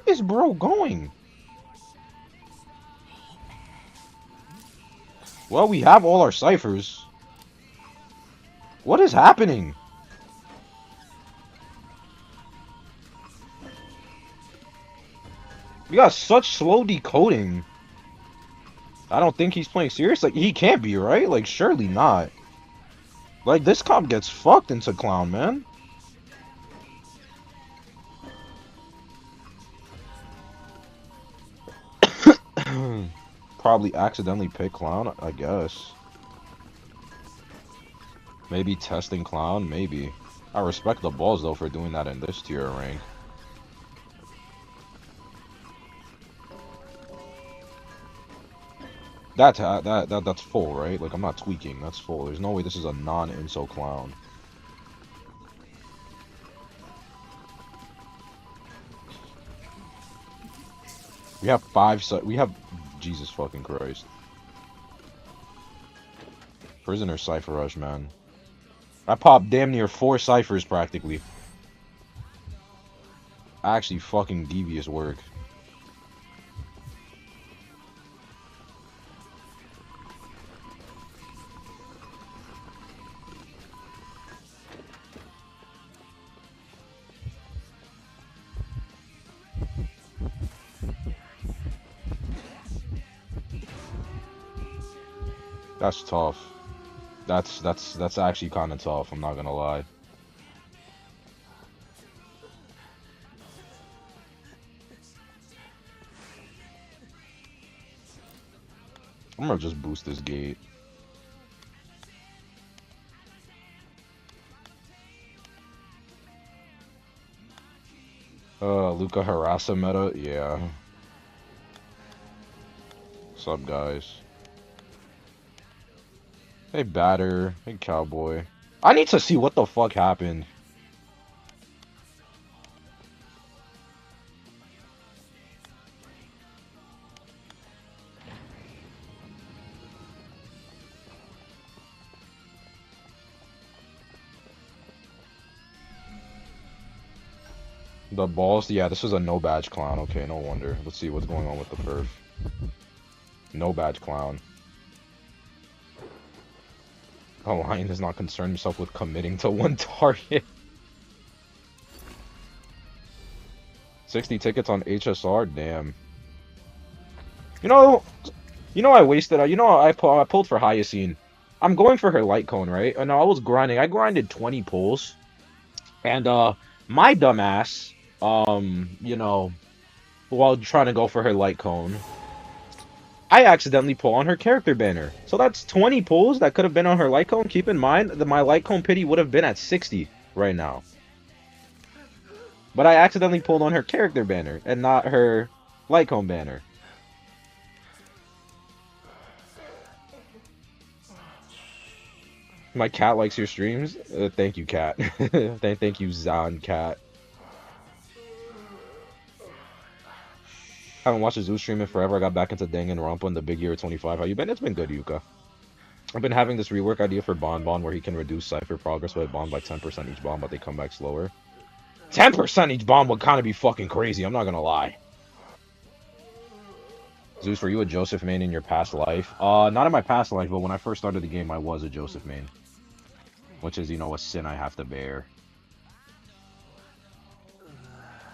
is bro going? Well, we have all our ciphers. What is happening? We got such slow decoding. I don't think he's playing serious. Like, he can't be, right? Like, surely not. Like, this comp gets fucked into clown, man. Probably accidentally pick clown, I guess. Maybe testing clown, maybe. I respect the balls though for doing that in this tier rank. That's full, right? Like I'm not tweaking. That's full. There's no way this is a non-inso clown. We have we have Jesus fucking Christ. Prisoner Cypher Rush, man. I popped damn near 4 ciphers practically. Actually fucking devious work. That's tough. That's actually kind of tough. I'm not gonna lie. I'm gonna just boost this gate. Luca Harasa meta, yeah. What's up, guys? Hey, batter. Hey, cowboy. I need to see what the fuck happened. The balls, yeah, this was a no badge clown. Okay, no wonder. Let's see what's going on with the perf. No badge clown. A lion does not concern himself with committing to one target. 60 tickets on HSR? Damn. You know, I wasted. I pulled for Hyacine. I'm going for her light cone, right? And I was grinding. I grinded 20 pulls, and my dumbass, while trying to go for her light cone, I accidentally pull on her character banner. So that's 20 pulls that could have been on her light cone. Keep in mind that my light cone pity would have been at 60 right now. But I accidentally pulled on her character banner and not her light cone banner. My cat likes your streams. Thank you, cat. Thank you, Zan cat. Haven't watched a Zeus stream in forever. I got back into Danganronpa in the big year of 25. How you been? It's been good, Yuka. I've been having this rework idea for Bon where he can reduce Cypher progress by Bon by 10% each bomb, but they come back slower. 10% each bomb would kind of be fucking crazy, I'm not gonna lie. Zeus, were you a Joseph main in your past life? Not in my past life, but when I first started the game, I was a Joseph main. Which is, a sin I have to bear.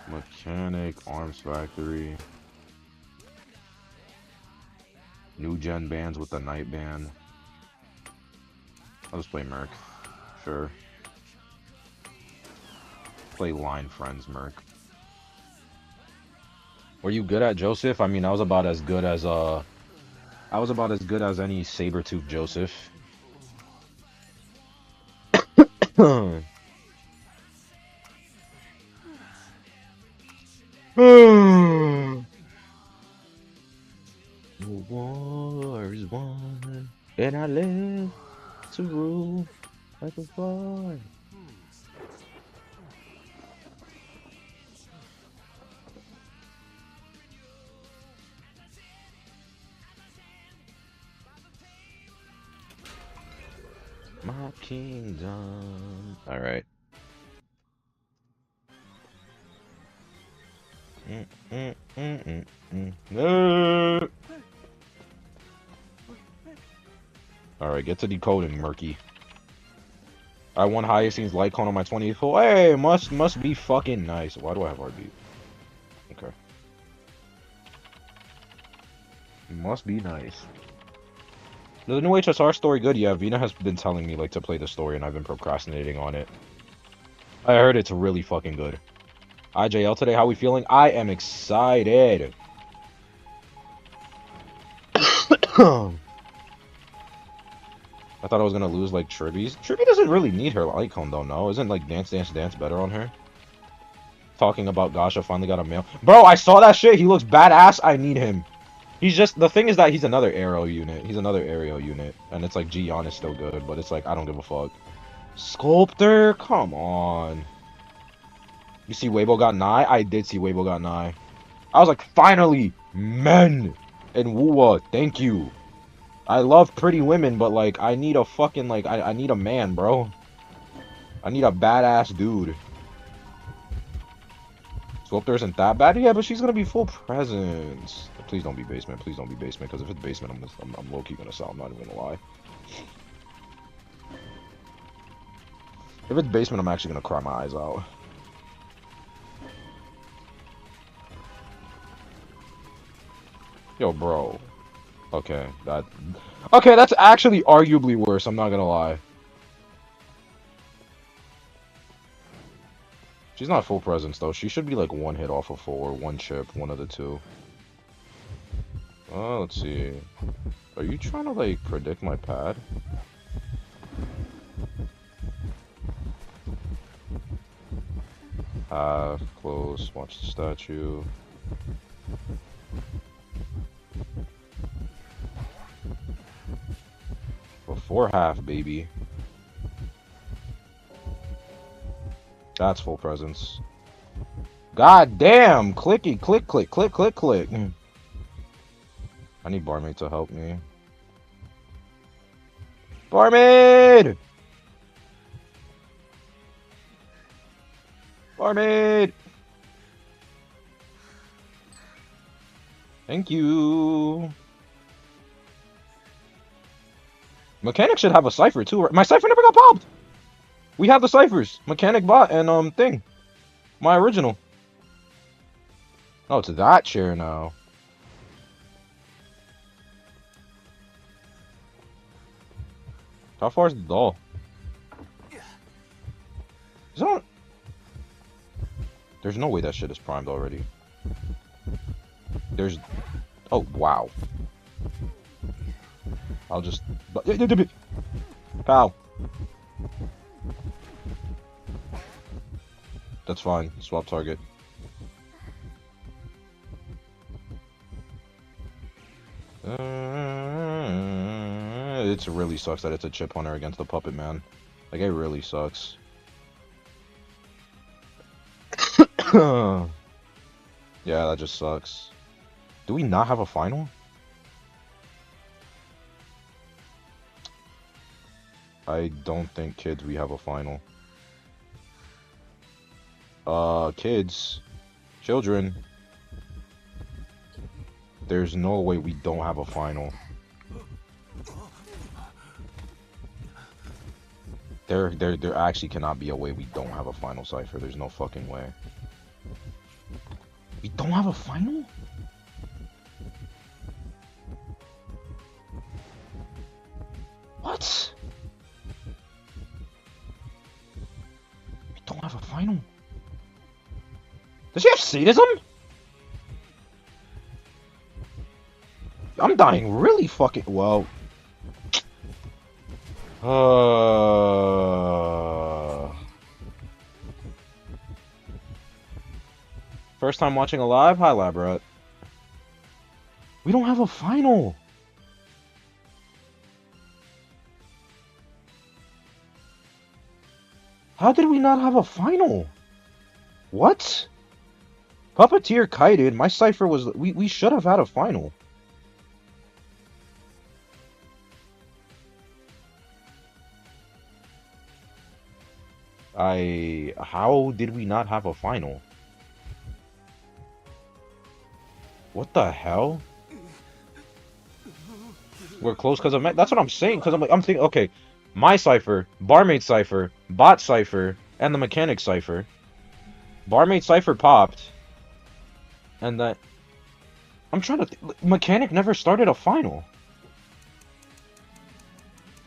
Mechanic, Arms Factory. New gen bands with the night band. I'll just play Merc. Sure. Play Line Friends Merc. Were you good at Joseph? I mean, I was about as good as any saber-tooth Joseph. The war is won, and I live to rule like a boy. My kingdom. All right. No. Alright, get to decoding, Murky. I won Hyacinth's light cone on my 20th hole. Hey, must be fucking nice. Why do I have RB? Okay. Must be nice. Is the new HSR story good? Yeah, Vina has been telling me like to play the story and I've been procrastinating on it. I heard it's really fucking good. IJL today, how we feeling? I am excited. I thought I was gonna lose like Tribby's. Tribby doesn't really need her icon though, no? Isn't like Dance Dance Dance better on her? Talking about Gasha finally got a male. Bro, I saw that shit. He looks badass. I need him. He's just, the thing is that he's another arrow unit. He's another aerial unit. And it's like Gion is still good, but it's like, I don't give a fuck. Sculptor? Come on. You see Weibo got Nai? I did see Weibo got Nai. I was like, finally, men and Wuwa, thank you. I love pretty women, but like, I need a fucking, like, I need a man, bro. I need a badass dude. Sculptor isn't that bad? Yeah, but she's gonna be full presence. Please don't be basement. Please don't be basement, because if it's basement, I'm low-key gonna sell. I'm not even gonna lie. If it's basement, I'm actually gonna cry my eyes out. Yo, bro. Okay, that's actually arguably worse. I'm not gonna lie. She's not full presence though. She should be like one hit off of full or one chip, one of the two. Let's see. Are you trying to like predict my pad? Half, close, watch the statue. Before half, baby. That's full presence. God damn! Clicky, click, click, click, click, click. I need Barmaid to help me. Barmaid! Barmaid! Thank you. Mechanic should have a cipher too. My cipher never got popped. We have the ciphers. Mechanic bot and thing. My original. Oh, it's that chair now. How far is the doll? There's no way that shit is primed already. There's... Oh, wow. I'll just... Pow. That's fine. Swap target. It really sucks that it's a chip hunter against the puppet man. Like, it really sucks. Yeah, that just sucks. Do we not have a final? I don't think kids we have a final. Kids. Children. There's no way we don't have a final. There actually cannot be a way we don't have a final cipher. There's no fucking way. We don't have a final? What? We don't have a final? Does she have sadism? I'm dying really fucking well. First time watching a live? Hi, Labrat. We don't have a final. How did we not have a final? What? Puppeteer kited. My cipher was... We should have had a final. How did we not have a final? What the hell? We're close because of that's what I'm saying. Because I'm thinking, okay, my cipher, barmaid cipher, bot cipher, and the mechanic cipher. Barmaid cipher popped, and that I'm trying to. Mechanic never started a final.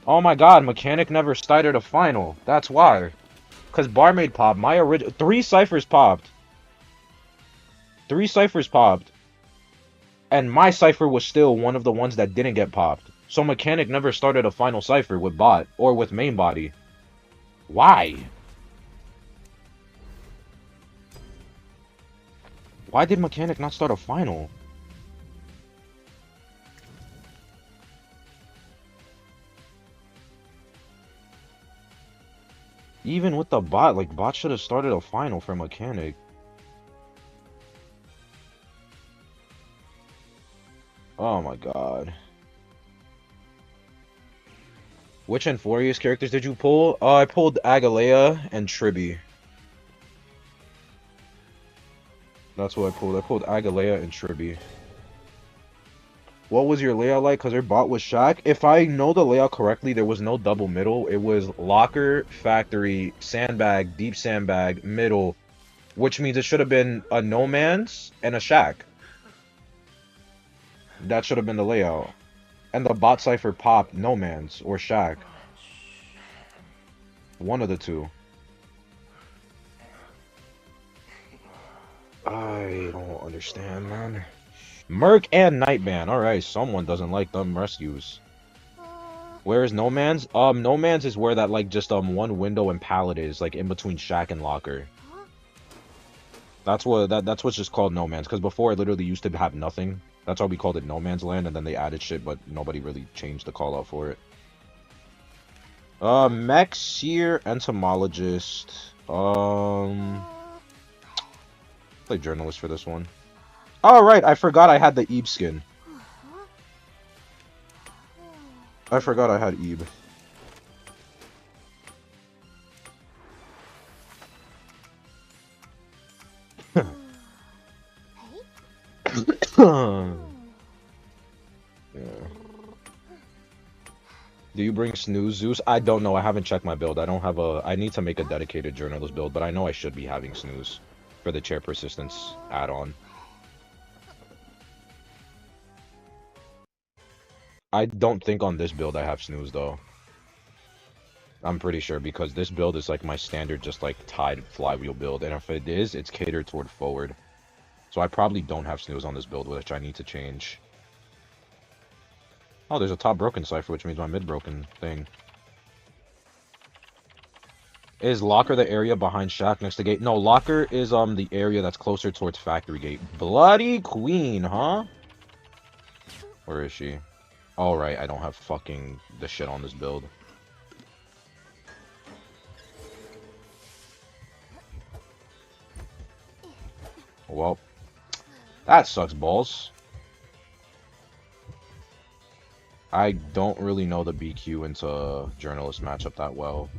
Oh my God, mechanic never started a final. That's why. Because barmaid popped. My original three ciphers popped. Three ciphers popped, and my cipher was still one of the ones that didn't get popped. So mechanic never started a final cipher with bot or with main body. Why? Why did mechanic not start a final? Even with the bot, like bot should have started a final for mechanic. Oh my God. Which Infurious characters did you pull? I pulled Agalea and Tribby. That's what I pulled. I pulled Agalea and Tribby. What was your layout like? Because her bot was Shaq. If I know the layout correctly, there was no double middle. It was locker, factory, sandbag, deep sandbag, middle, which means it should have been a no man's and a Shack. That should have been the layout. And the bot cipher popped no man's or Shack. One of the two. I don't understand, man. Merc and Nightban. Alright, someone doesn't like them rescues. Where is No Man's? No Man's is where that, like, just, one window and pallet is, like, in between Shack and Locker. That's what's just called No Man's, because before it literally used to have nothing. That's why we called it No Man's Land, and then they added shit, but nobody really changed the call out for it. Mech, Seer, Entomologist. Play Journalist for this one. Oh, right, I forgot I had the Ebe skin. I forgot I had Ebe. Yeah. Do you bring Snooze, Zeus? I don't know. I haven't checked my build. I don't have a... I need to make a dedicated Journalist build, but I know I should be having Snooze for the Chair Persistence add-on. I don't think on this build I have Snooze, though. I'm pretty sure, because this build is, like, my standard, just, like, tied flywheel build, and if it is, it's catered toward forward. So I probably don't have Snooze on this build, which I need to change. Oh, there's a top broken cipher, which means my mid broken thing. Is Locker the area behind Shack next to gate? No, Locker is the area that's closer towards factory gate. Bloody Queen, huh? Where is she? Alright, I don't have fucking the shit on this build. Well, that sucks balls. I don't really know the BQ into Journalist matchup that well.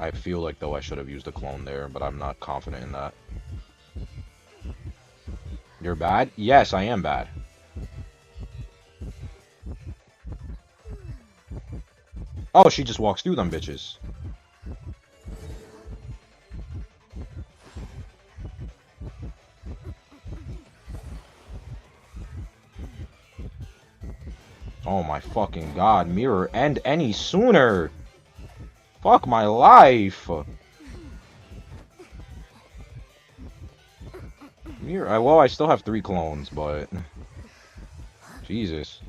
I feel like, though, I should have used a clone there, but I'm not confident in that. You're bad? Yes, I am bad. Oh, she just walks through them bitches. Oh my fucking god, mirror end any sooner! Fuck my life! Mirror, well, I still have 3 clones, but... Jesus.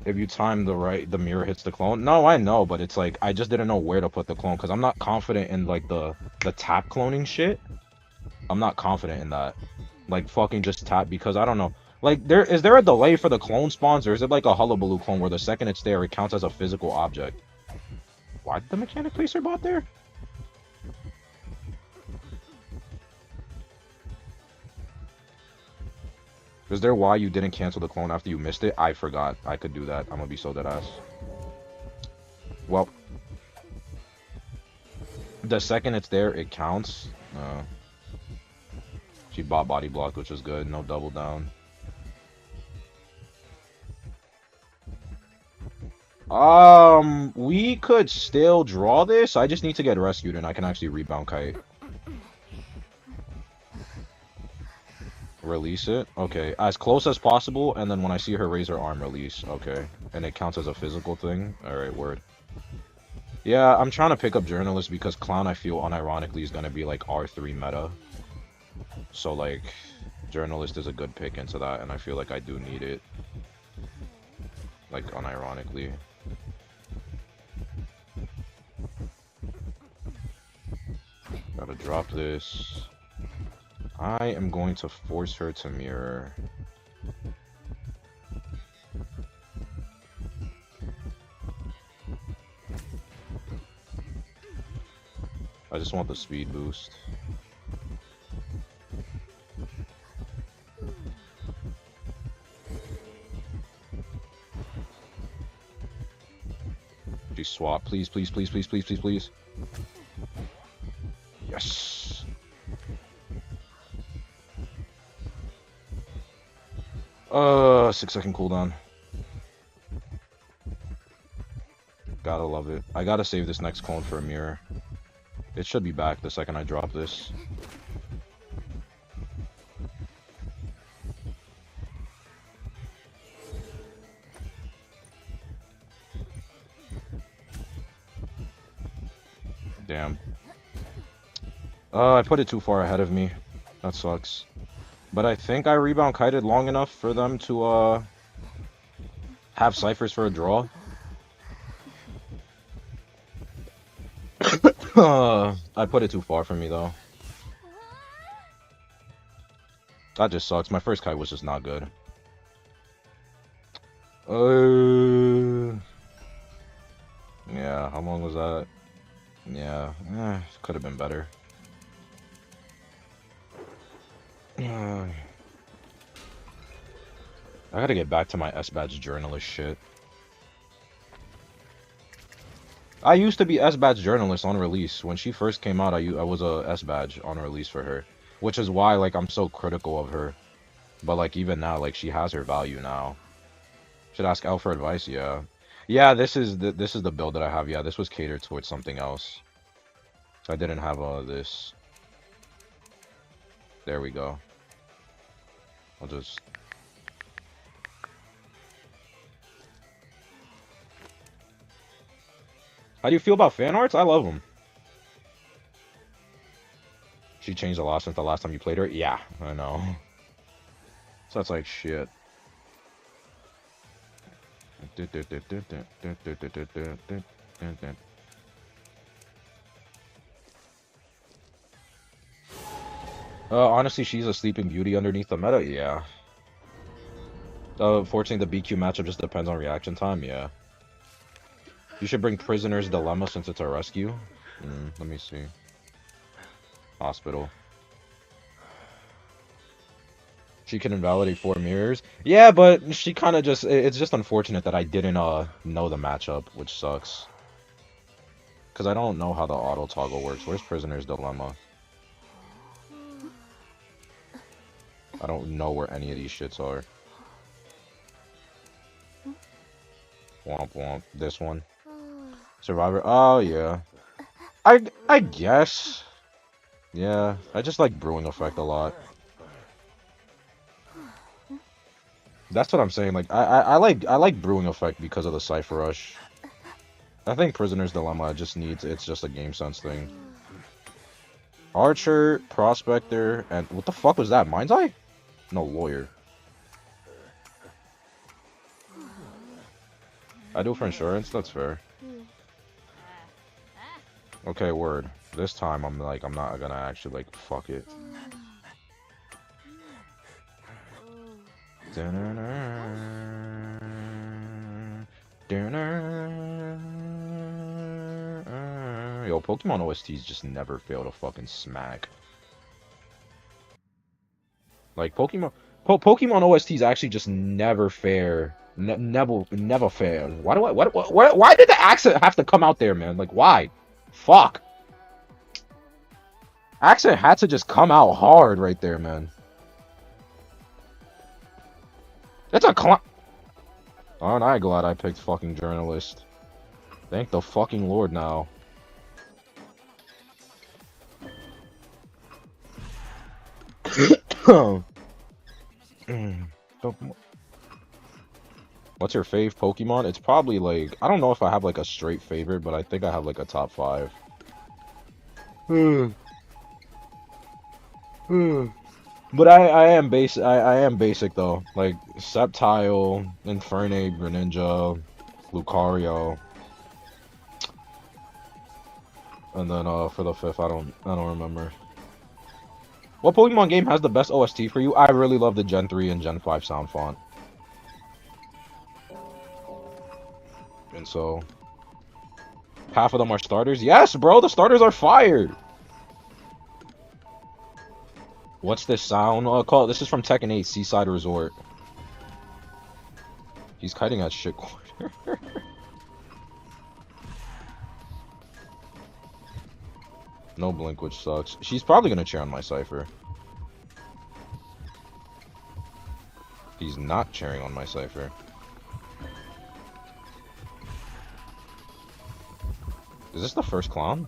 If you time the mirror hits the clone. No, I know, but it's like, I just didn't know where to put the clone, because I'm not confident in, like, the tap cloning shit. I'm not confident in that. Like, fucking just tap, because I don't know. Like, is there a delay for the clone spawns, or is it like a Hullabaloo clone where the second it's there, it counts as a physical object? Why did the mechanic place her bot there? Is there why you didn't cancel the clone after you missed it? I forgot. I could do that. I'm gonna be so deadass. Well, the second it's there, it counts. She bought body block, which was good. No double down. We could still draw this. I just need to get rescued and I can actually rebound kite. Release it. Okay, as close as possible, and then when I see her raise her arm, release. Okay, and it counts as a physical thing. Alright, word. Yeah, I'm trying to pick up Journalist because Clown, I feel, unironically, is gonna be, like, R3 meta. So, like, Journalist is a good pick into that, and I feel like I do need it. Like, unironically. Gotta drop this. I am going to force her to mirror. I just want the speed boost. She swap. Please, please, please, please, please, please, please. Yes. Uh, 6-second cooldown. Gotta love it. I gotta save this next clone for a mirror. It should be back the second I drop this. Damn. I put it too far ahead of me. That sucks. But I think I rebound kited long enough for them to, have ciphers for a draw. I put it too far for me, though. That just sucks. My first kite was just not good. Yeah, how long was that? Yeah, could have been better. I gotta get back to my S-Badge journalist shit. I used to be S-Badge journalist on release. When she first came out, I was a S-Badge on release for her. Which is why, like, I'm so critical of her. But, like, even now, like, she has her value now. Should ask Elle for advice, yeah. Yeah, this is the build that I have. Yeah, this was catered towards something else. So I didn't have this. There we go. I'll just... How do you feel about fan arts? I love them. She changed a lot since the last time you played her? Yeah, I know. So that's like shit. Honestly, she's a sleeping beauty underneath the meta, yeah. Fortunately, the BQ matchup just depends on reaction time, yeah. You should bring Prisoner's Dilemma since it's a rescue. Let me see. Hospital. She can invalidate 4 mirrors. Yeah, but she kind of just... It's just unfortunate that I didn't know the matchup, which sucks. Because I don't know how the auto toggle works. Where's Prisoner's Dilemma? I don't know where any of these shits are. Womp womp. This one. Survivor. Oh, yeah. I guess. Yeah. I just like Brewing Effect a lot. That's what I'm saying. Like, I like Brewing Effect because of the Cypher Rush. I think Prisoner's Dilemma just needs... It's just a game sense thing. Archer, Prospector, and... What the fuck was that? Mind's Eye? No, Lawyer. I do it for insurance? That's fair. Okay, word. This time I'm not gonna actually, like, fuck it. Yo, Pokemon OSTs just never fail to fucking smack. Like, Pokemon OSTs actually just never fair. Never fair. Why did the accent have to come out there, man? Like, why? Fuck. Accent had to just come out hard right there, man. It's a clown. Aren't I glad I picked fucking journalist? Thank the fucking Lord now. What's your fave Pokemon? It's probably like, I don't know if I have like a straight favorite, but I think I have like a top 5. But I am basic though. Like Sceptile, Infernape, Greninja, Lucario. And then for the 5th, I don't remember. What Pokemon game has the best OST for you? I really love the Gen 3 and Gen 5 sound font. And so half of them are starters? Yes, bro, the starters are fired. What's this sound? Call this is from Tekken 8 Seaside Resort. He's kiting at shit quarter. No blink, which sucks. She's probably gonna cheer on my Cypher. He's not cheering on my Cypher. Is this the first clown?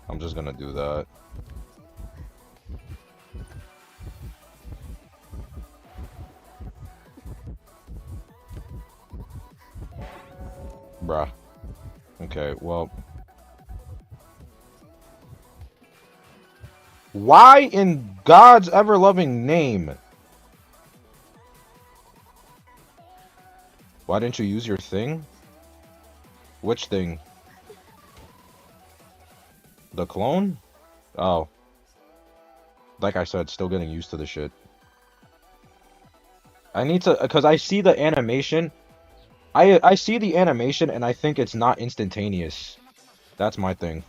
I'm just gonna do that. Bruh. Okay, well. Why in God's ever-loving name? Why didn't you use your thing? Which thing? The clone? Oh. Like I said, still getting used to the shit. I need to, because I see the animation. I see the animation and I think it's not instantaneous. That's my thing.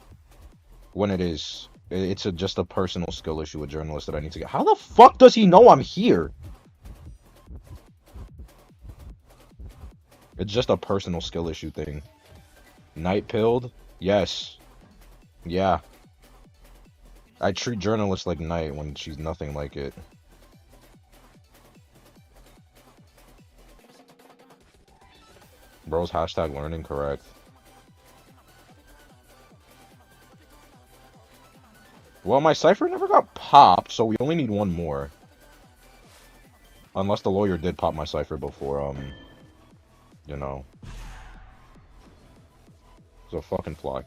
When it is. It's just a personal skill issue with journalists that I need to get. How the fuck does he know I'm here? It's just a personal skill issue thing. Night pilled? Yes. Yeah. I treat journalists like Night when she's nothing like it. Bro's hashtag learning correct. Well, my Cypher never got popped, so we only need one more. Unless the lawyer did pop my Cypher before, you know. So fucking fly.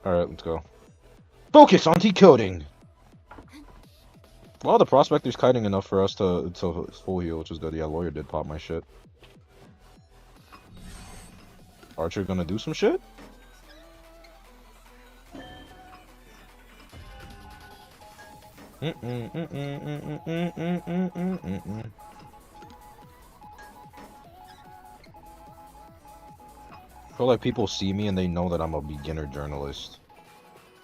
Alright, let's go. Focus on decoding! Well, the Prospector's kiting enough for us to full heal, which is good. Yeah, lawyer did pop my shit. Archer gonna do some shit? I feel like people see me and they know that I'm a beginner journalist.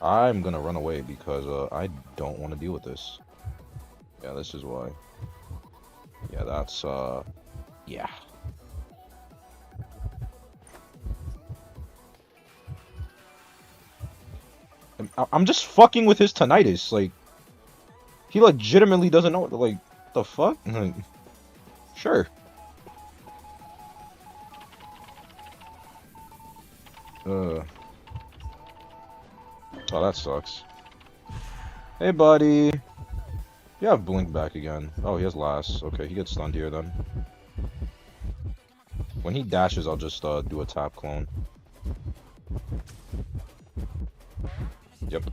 I'm gonna run away because I don't want to deal with this. Yeah, this is why. Yeah, that's yeah. I'm just fucking with his tinnitus, like he legitimately doesn't know, like, the fuck? Like, sure. Oh, that sucks. Hey, buddy. You have Blink back again. Oh, he has Last. Okay, he gets stunned here then. When he dashes, I'll just do a tap clone. Yep.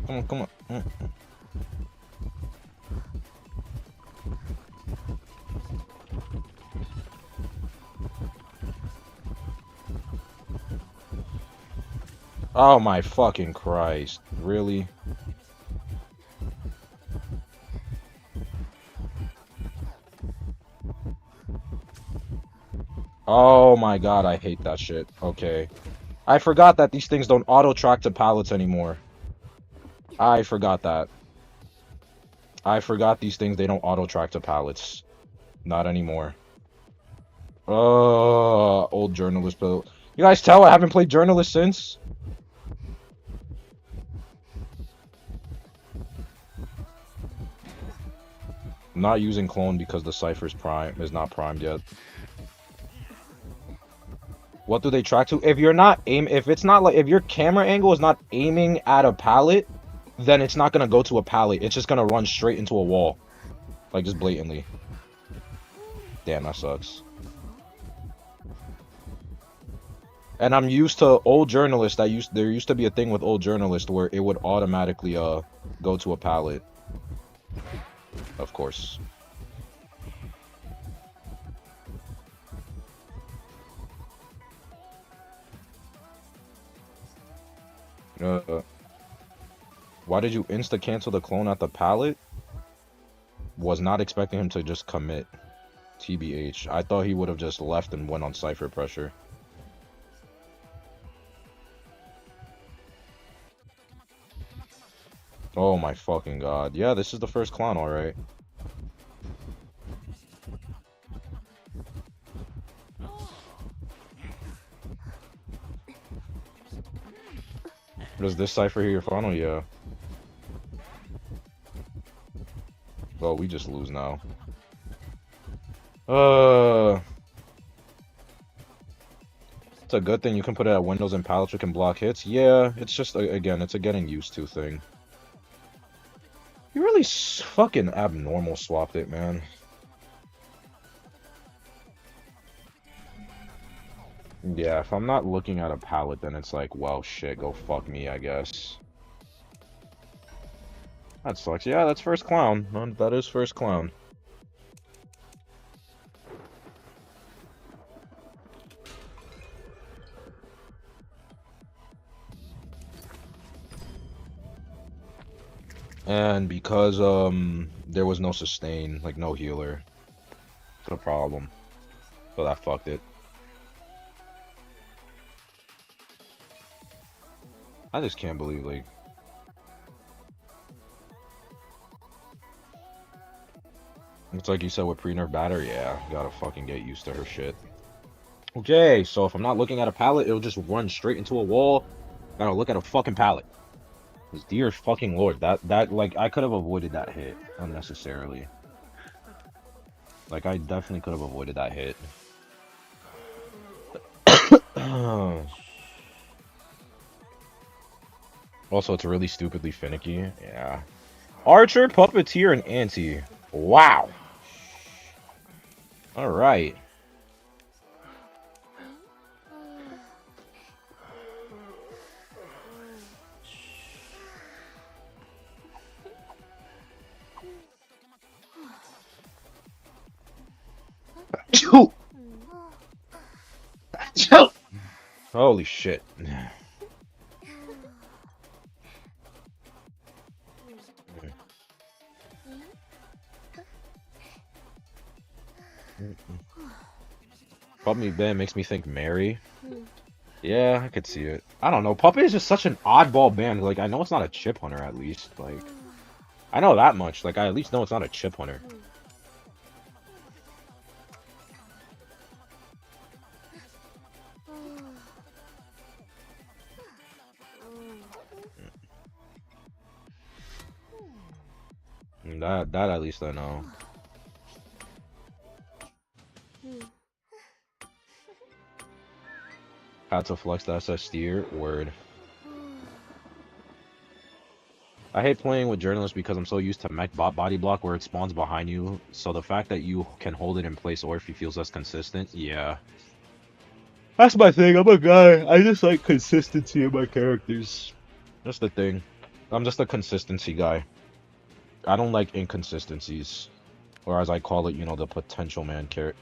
Come on, come on. Oh my fucking Christ. Really? Oh my god, I hate that shit. Okay. I forgot that these things don't auto-track to pallets anymore. I forgot that. I forgot these things, they don't auto-track to pallets. Not anymore. Old journalist build. You guys tell I haven't played journalist since? I'm not using clone because the cipher's prime is not primed yet. What do they track to? If it's not like, if your camera angle is not aiming at a pallet, then it's not gonna go to a pallet. It's just gonna run straight into a wall. Like, just blatantly. Damn, that sucks. And I'm used to old journalists there used to be a thing with old journalists where it would automatically go to a pallet. Of course. Uh, why did you insta cancel the clone at the pallet? Was not expecting him to just commit. TBH. I thought he would have just left and went on cipher pressure. Oh my fucking god. Yeah, this is the first clown, alright. Does this cipher here your final? Yeah. Well, we just lose now. It's a good thing you can put it at windows and pallets, you can block hits. Yeah, it's just, again, it's a getting used to thing. You really fucking abnormal swapped it, man. Yeah, if I'm not looking at a pallet, then it's like, well, shit, go fuck me, I guess. That sucks. Yeah, that's first clown. That is first clown. And because, there was no sustain, like, no healer. That's the problem. So that fucked it. I just can't believe, like... It's like you said with pre-nerf batter, yeah, gotta fucking get used to her shit. Okay, so if I'm not looking at a pallet, it'll just run straight into a wall. Gotta look at a fucking pallet. Dear fucking lord, like, I could have avoided that hit unnecessarily. Like, I definitely could have avoided that hit. Also, it's really stupidly finicky. Yeah. Archer, Puppeteer, and Anti. Wow. Alright. Holy shit. Puppy Ben makes me think Mary. Yeah, I could see it. I don't know. Puppet is just such an oddball band. Like, I know it's not a chip hunter, at least. Like, I know that much. Like, I at least know it's not a chip hunter. That at least I know. Had to flex the SS steer. Word. I hate playing with journalists because I'm so used to mech bot body block where it spawns behind you. So the fact that you can hold it in place or if he feels less consistent, yeah. That's my thing. I'm a guy. I just like consistency in my characters. That's the thing. I'm just a consistency guy. I don't like inconsistencies. Or as I call it, you know, the potential man carrot.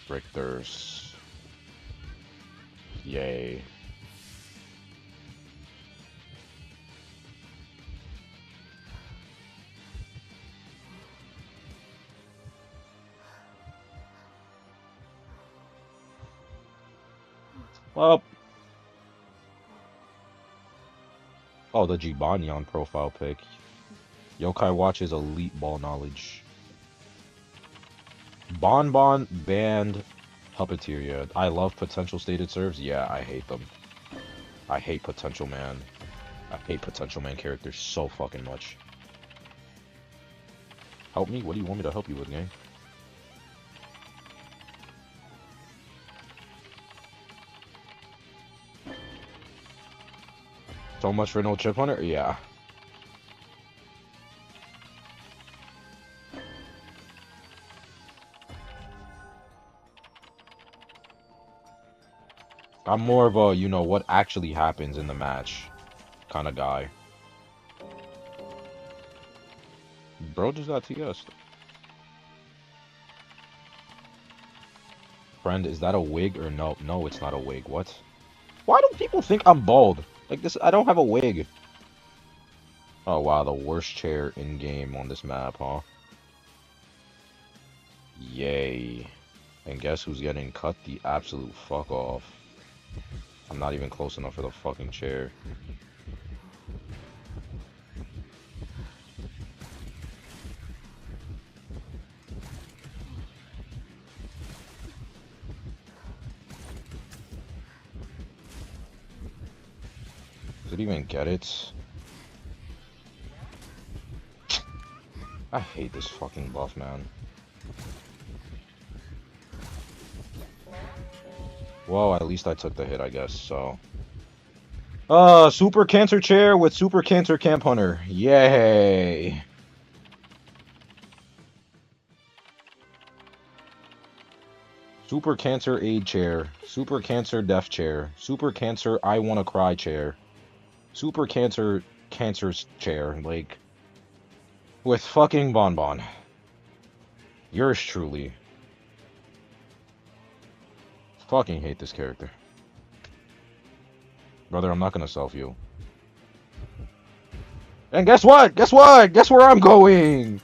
Richters. Yay. Up. Oh, the Jibanyan profile pic. Yokai watches elite ball knowledge. Bonbon banned Puppeteer. I love potential stated serves. Yeah, I hate them. I hate potential man. I hate potential man characters so fucking much. Help me? What do you want me to help you with, gang? So much for no chip hunter? Yeah. I'm more of a, you know, what actually happens in the match kind of guy. Bro just got TS. Friend, is that a wig or no? No, it's not a wig. What? Why do people think I'm bald? Like this, I don't have a wig. Oh wow, the worst chair in game on this map, huh? Yay. And guess who's getting cut the absolute fuck off? I'm not even close enough for the fucking chair. Does it even get it? I hate this fucking buff, man. Well, at least I took the hit, I guess, so. Super Cancer Chair with Super Cancer Camp Hunter. Yay! Super Cancer Aid Chair. Super Cancer Death Chair. Super Cancer I Wanna Cry Chair. Super Cancer Cancer's Chair. Like, with fucking Bonbon. Yours truly. Fucking hate this character. Brother, I'm not gonna self you. And guess what? Guess what? Guess where I'm going?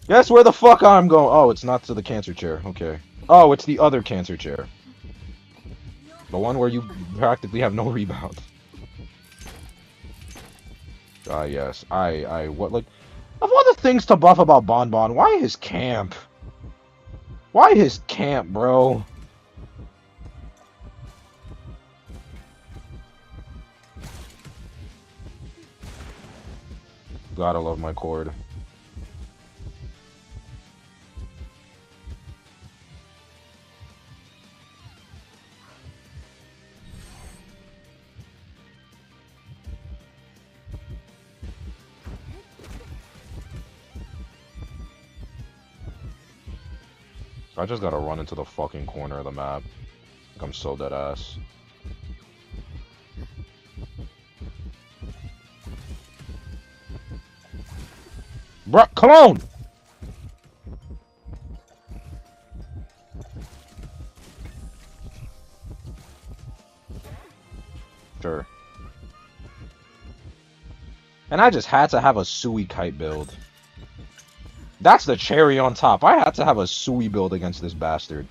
Guess where the fuck I'm going? Oh, it's not to the cancer chair. Okay. Oh, it's the other cancer chair. The one where you practically have no rebound. Ah, yes. What, like, of all the things to buff about Bonbon, why his camp? Why his camp, bro? Gotta love my cord. I just gotta run into the fucking corner of the map. Like I'm so dead ass. Bruh, come on! Sure. And I just had to have a Sui Kite build. That's the cherry on top. I had to have a Sui build against this bastard.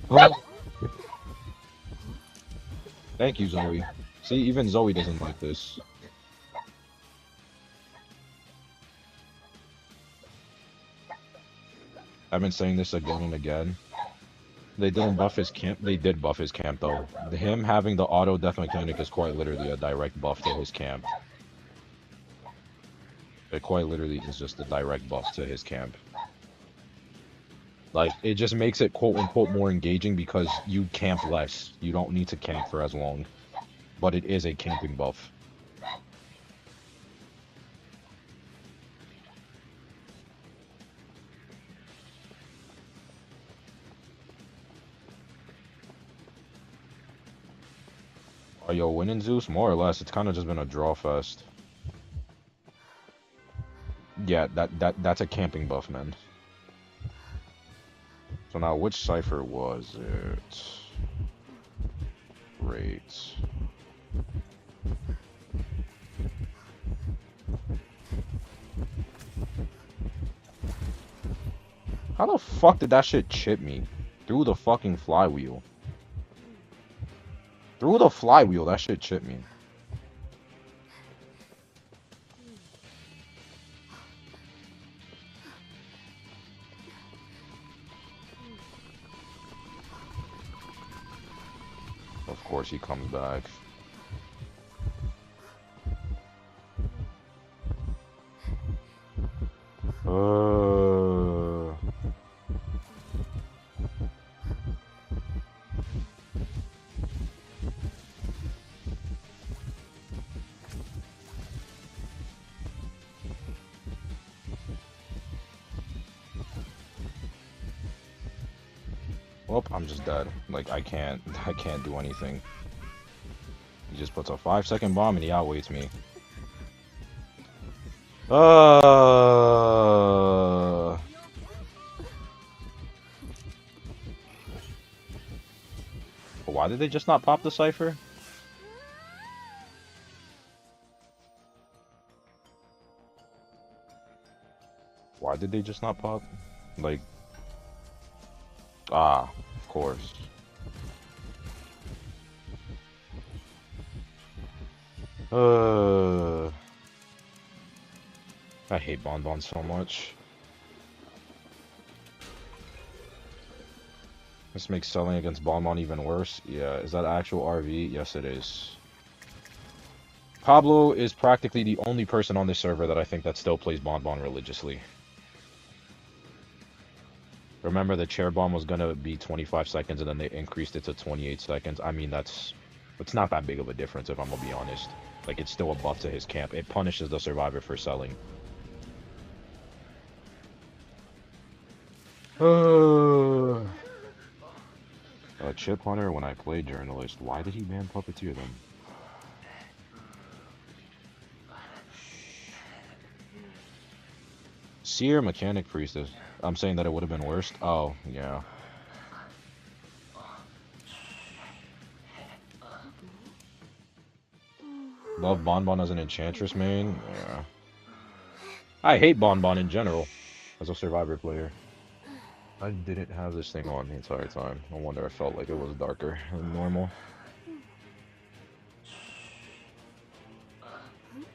Oh. Thank you, Zoe. See, even Zoe doesn't like this. I've been saying this again and again. They didn't buff his camp. They did buff his camp, though. Him having the auto death mechanic is quite literally a direct buff to his camp. It quite literally is just a direct buff to his camp. Like, it just makes it quote-unquote more engaging because you camp less. You don't need to camp for as long. But it is a camping buff. Are you winning, Zeus? More or less. It's kind of just been a draw fest. Yeah, that's a camping buff, man. So now, which cipher was it? Great. How the fuck did that shit chip me? Through the fucking flywheel. Through the flywheel, that shit chipped me. Of course he comes back. Well, I'm just dead. Like, I can't do anything. He just puts a 5-second bomb and he outweights me. Why did they just not pop the cipher? Why did they just not pop? Like, of course. I hate Bonbon so much. This makes selling against Bonbon even worse. Yeah, is that actual RV? Yes, it is. Pablo is practically the only person on this server that I think that still plays Bonbon religiously. Remember, the chair bomb was gonna be 25 seconds and then they increased it to 28 seconds. I mean, it's not that big of a difference if I'm gonna be honest. Like, it's still a buff to his camp. It punishes the survivor for selling. Chip Hunter, when I played Journalist, why did he ban Puppeteer then? Seer, Mechanic, Priestess. I'm saying that it would have been worse. Oh, yeah. Love Bonbon as an Enchantress main? Yeah. I hate Bonbon in general, as a Survivor player. I didn't have this thing on the entire time. No wonder I felt like it was darker than normal.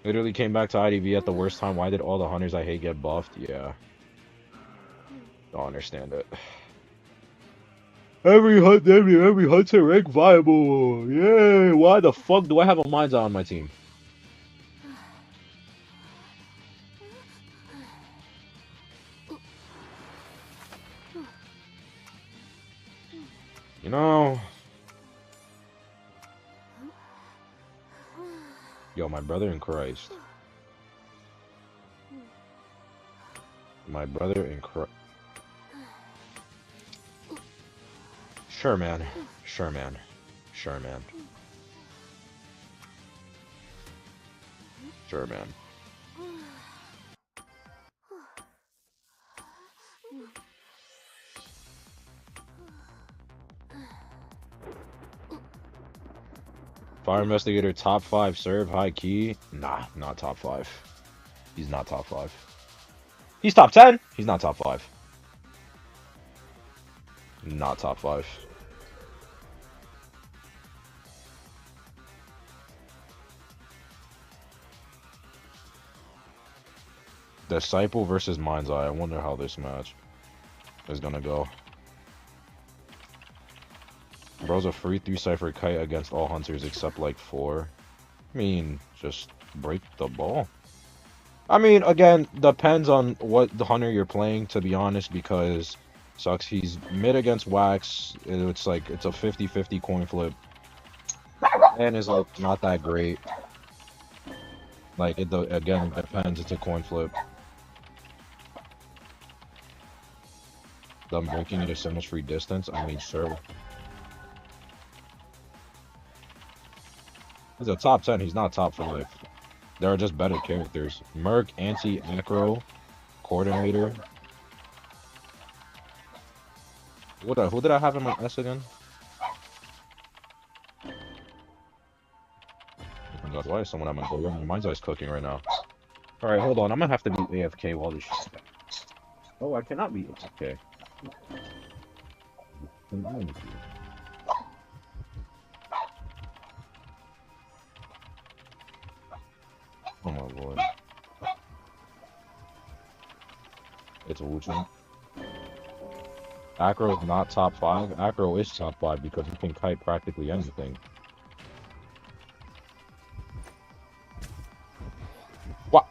Literally came back to IDV at the worst time. Why did all the hunters I hate get buffed? Yeah. Don't understand it. Every hunter rank viable. Yay! Why the fuck do I have a Mind's Eye on my team? You know... Yo, my brother in Christ. My brother in Christ. Sure, man. Sure, man. Sure, man. Sure, man. Fire Investigator top 5 serve high key. Nah, not top 5. He's not top 5. He's top 10. He's not top 5. Not top 5. Disciple versus Mind's Eye. I wonder how this match is gonna go. Bro's a free 3-cipher kite against all hunters except like 4. I mean, just break the ball. I mean, again, depends on what the hunter you're playing, to be honest, because sucks. He's mid against Wax. It's like, it's a 50-50 coin flip. And is like not that great. Like, again, it depends. It's a coin flip. Them breaking it is so much free distance. I mean, sure. He's a top 10. He's not top 5. There are just better characters. Merc, Anti-Acro, Coordinator. Who did I have in my S again? Oh my god, why is someone at my door? My mind's eyes cooking right now. Alright, hold on. I'm gonna have to be AFK while this shit's back. Oh, I cannot be AFK. It's Wuchang. Acro is not top 5. Acro is top 5 because he can kite practically anything. What?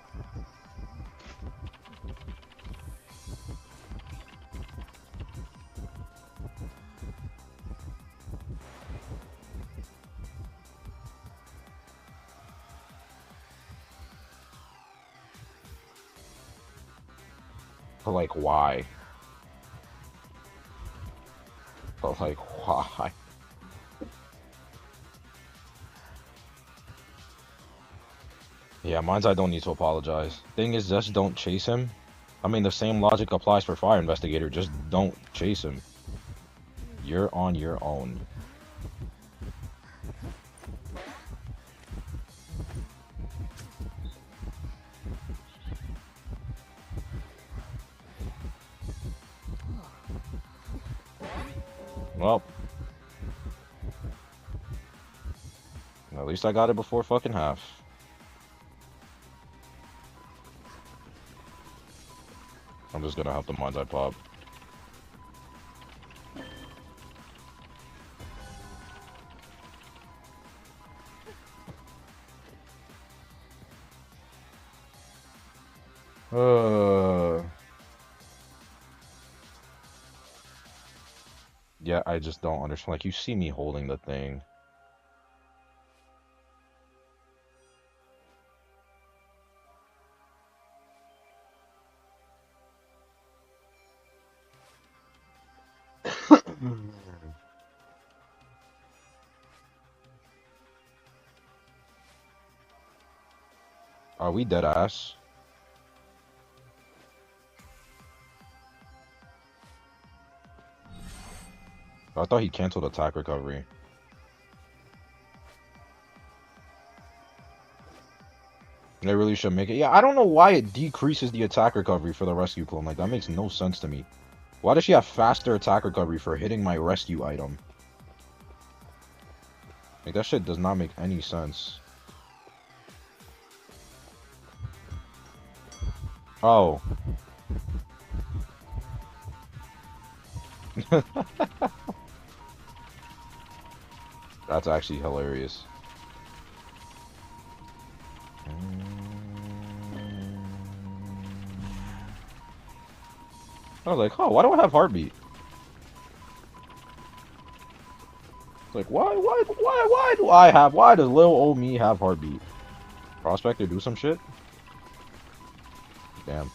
Like, why? But like, why? Yeah, mine's I don't need to apologize. Thing is, just don't chase him. I mean, the same logic applies for Fire Investigator. Just don't chase him. You're on your own. Well, at least I got it before fucking half. I'm just gonna have the mines I pop. Yeah, I just don't understand. Like, you see me holding the thing. Are we dead ass? I thought he canceled attack recovery. They really should make it. Yeah, I don't know why it decreases the attack recovery for the rescue clone. Like, that makes no sense to me. Why does she have faster attack recovery for hitting my rescue item? Like, that shit does not make any sense. Oh. That's actually hilarious. I was like, oh, why do I have heartbeat? It's like, why do I have, why does little old me have heartbeat? Prospector do some shit? Damn.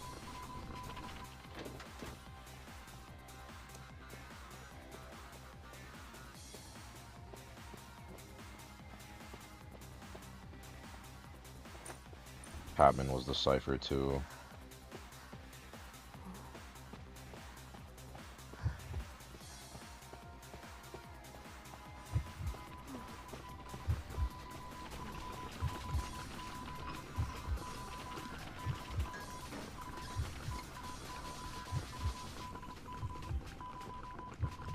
Patman was the cipher too.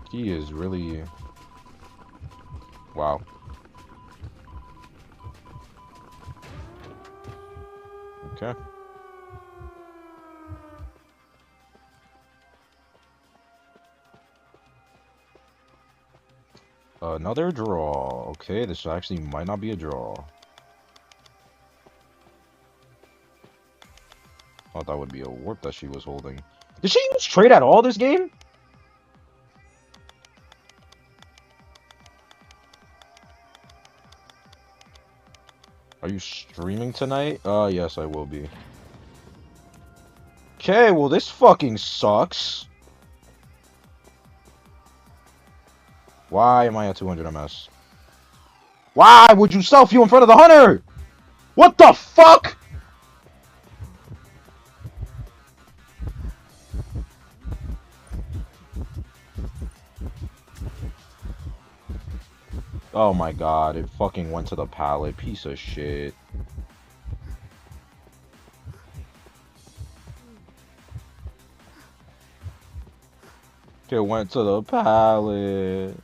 He is really... Wow. Okay. Another draw. Okay, this actually might not be a draw. Thought that would be a warp that she was holding. Did she use trade at all this game? Are you streaming tonight? Yes, I will be. Okay, well, this fucking sucks. Why am I at 200 MS? Why would you self-you in front of the hunter? What the fuck? Oh my god, it fucking went to the pallet. Piece of shit. It went to the pallet.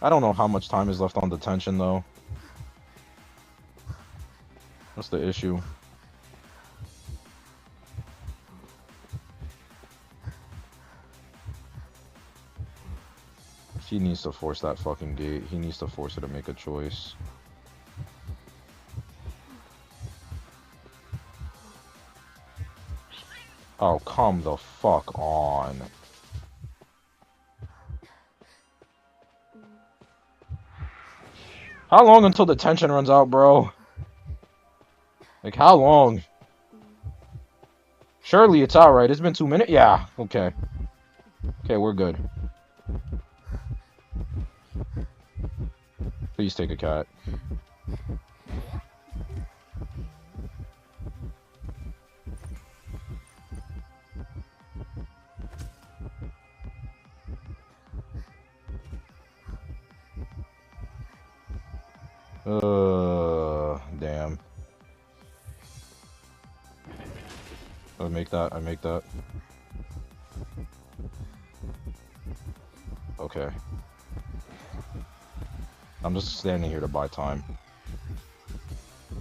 I don't know how much time is left on detention, though. That's the issue. He needs to force that fucking gate. He needs to force her to make a choice. Oh, come the fuck on. How long until the tension runs out, bro? Like, how long? Surely it's alright. It's been 2 minutes? Yeah, okay. Okay, we're good. Please take a cat. Damn. I make that, I make that. Okay. I'm just standing here to buy time.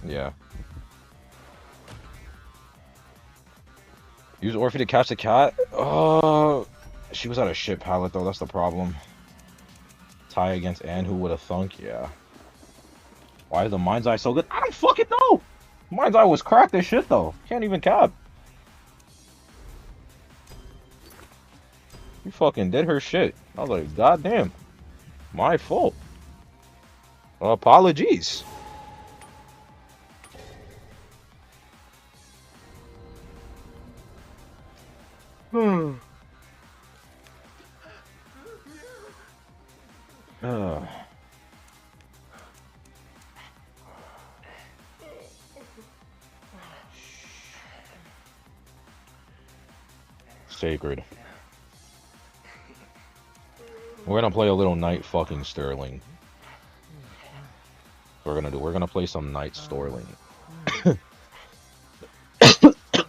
Yeah. Use Orphe to catch the cat? She was at a shit pallet though, that's the problem. Tie against Anne, who would have thunk? Yeah. Why is the Mind's Eye so good? I don't fucking know! Mind's Eye was cracked as shit though. Can't even cap. You fucking did her shit. I was like, goddamn. My fault. Apologies. Sacred. We're gonna play a little Knight fucking Sterling. We're gonna play some Knight Sterling.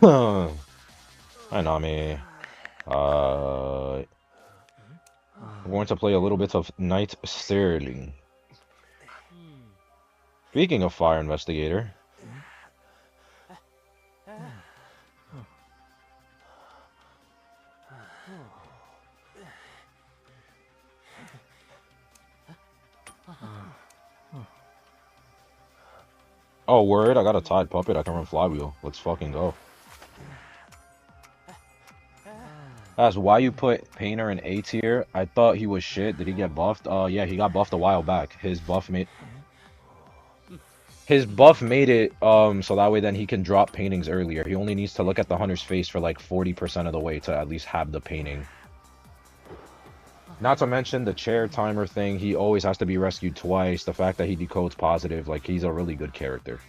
Hi Nami. We're going to play a little bit of Knight Sterling. Speaking of Fire Investigator. Oh, word, I got a Tide Puppet, I can run Flywheel. Let's fucking go. That's why you put Painter in A tier. I thought he was shit. Did he get buffed? Yeah, he got buffed a while back. His buff made it so that way then he can drop paintings earlier. He only needs to look at the hunter's face for like 40% of the way to at least have the painting. Not to mention the chair timer thing, he always has to be rescued twice. The fact that he decodes positive, like, he's a really good character.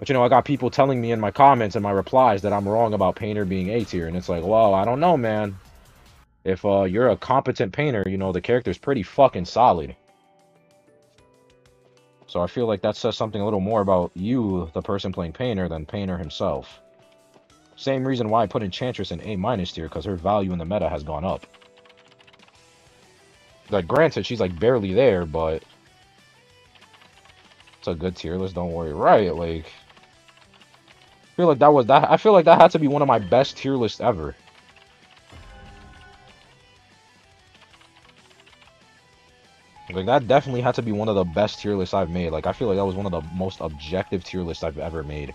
But, you know, I got people telling me in my comments and my replies that I'm wrong about Painter being A tier. And it's like, well, I don't know, man. If you're a competent painter, you know, the character's pretty fucking solid. So I feel like that says something a little more about you, the person playing Painter, than Painter himself. Same reason why I put Enchantress in A- tier, because her value in the meta has gone up. Like, granted, she's like barely there, but it's a good tier list, don't worry. Right, like, I feel like I feel like that had to be one of my best tier lists ever. Like, that definitely had to be one of the best tier lists I've made. Like, I feel like that was one of the most objective tier lists I've ever made.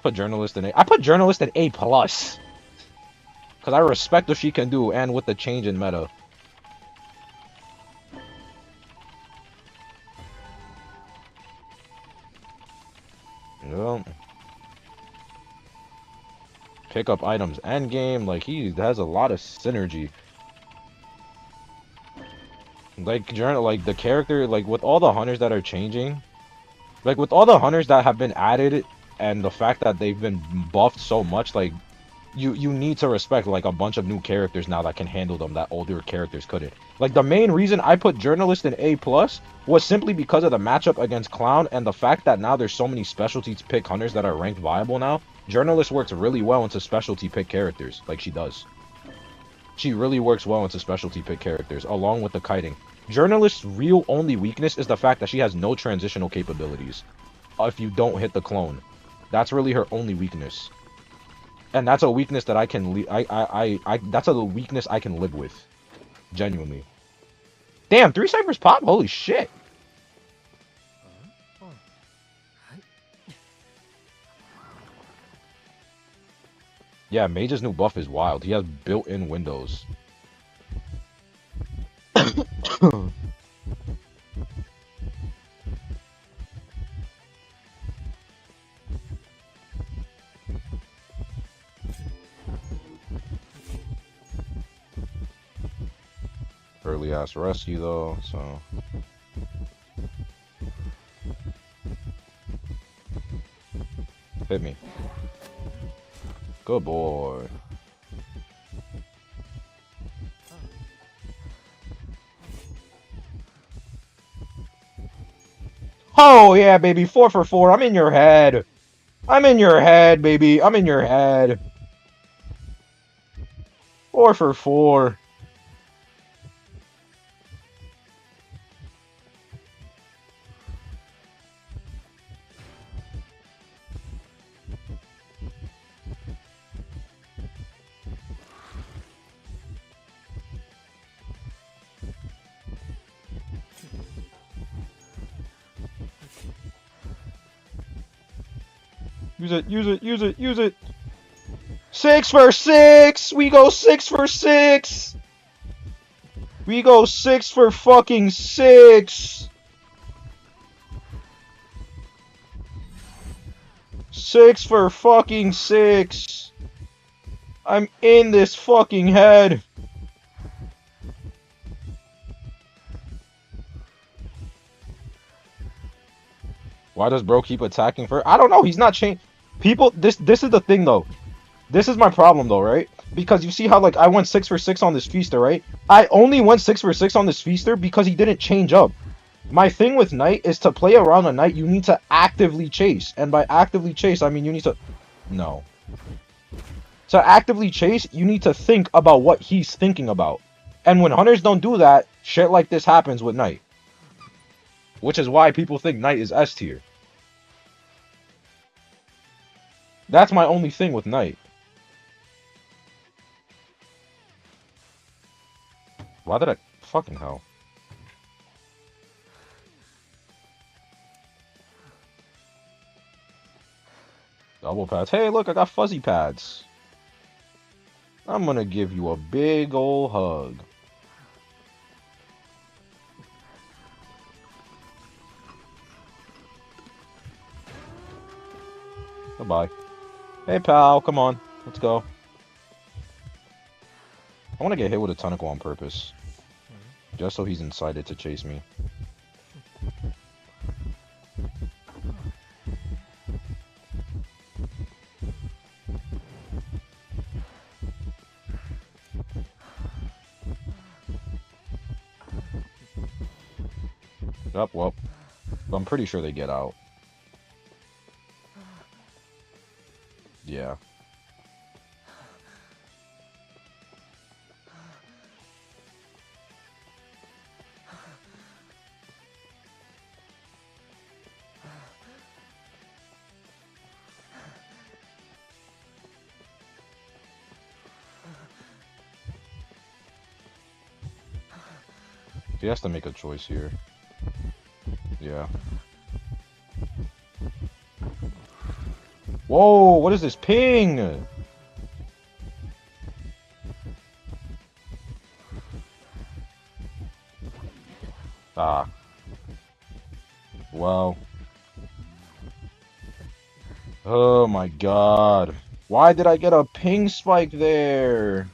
Put Journalist in A. I put Journalist in A+. Because I respect what she can do, and with the change in meta. Well, pick up items endgame, like, he has a lot of synergy. Like, the character, like, with all the hunters that are changing, like, with all the hunters that have been added, and the fact that they've been buffed so much, like, you need to respect, like, a bunch of new characters now that can handle them that older characters couldn't. Like, the main reason I put Journalist in A+ was simply because of the matchup against Clown and the fact that now there's so many specialty pick hunters that are ranked viable now. Journalist works really well into specialty pick characters, like she does. She really works well into specialty pick characters, along with the kiting. Journalist's real only weakness is the fact that she has no transitional capabilities. If you don't hit the clone, that's really her only weakness, and that's a weakness that I can that's a weakness I can live with, genuinely. Damn, 3 ciphers pop. Holy shit. Yeah, Mage's new buff is wild. He has built-in windows. Early ass rescue though, so hit me. Good boy. Oh yeah, baby, 4 for 4. I'm in your head. I'm in your head, baby. I'm in your head. 4 for 4. Use it, use it, use it, use it. 6 for 6. We go 6 for 6. We go 6 for fucking 6. 6 for fucking 6. I'm in this fucking head. Why does bro keep attacking first? I don't know. He's not changed. People, this is the thing though. This is my problem though, right? Because you see how like I went 6 for 6 on this feaster, right? I only went 6 for 6 on this feaster because he didn't change up. My thing with Knight is to play around a Knight, you need to actively chase. And by actively chase, I mean you need to... No. To actively chase, you need to think about what he's thinking about. And when hunters don't do that, shit like this happens with Knight. Which is why people think Knight is S tier. That's my only thing with Knight. Why did I... Fucking hell. Double pads. Hey, look, I got fuzzy pads. I'm gonna give you a big ol' hug. Goodbye. Hey, pal, come on. Let's go. I want to get hit with a tentacle on purpose. Just so he's incited to chase me. Yep, well, I'm pretty sure they get out. Yeah. He has to make a choice here. Yeah. Whoa, what is this ping? Ah. Well. Oh my god. Why did I get a ping spike there?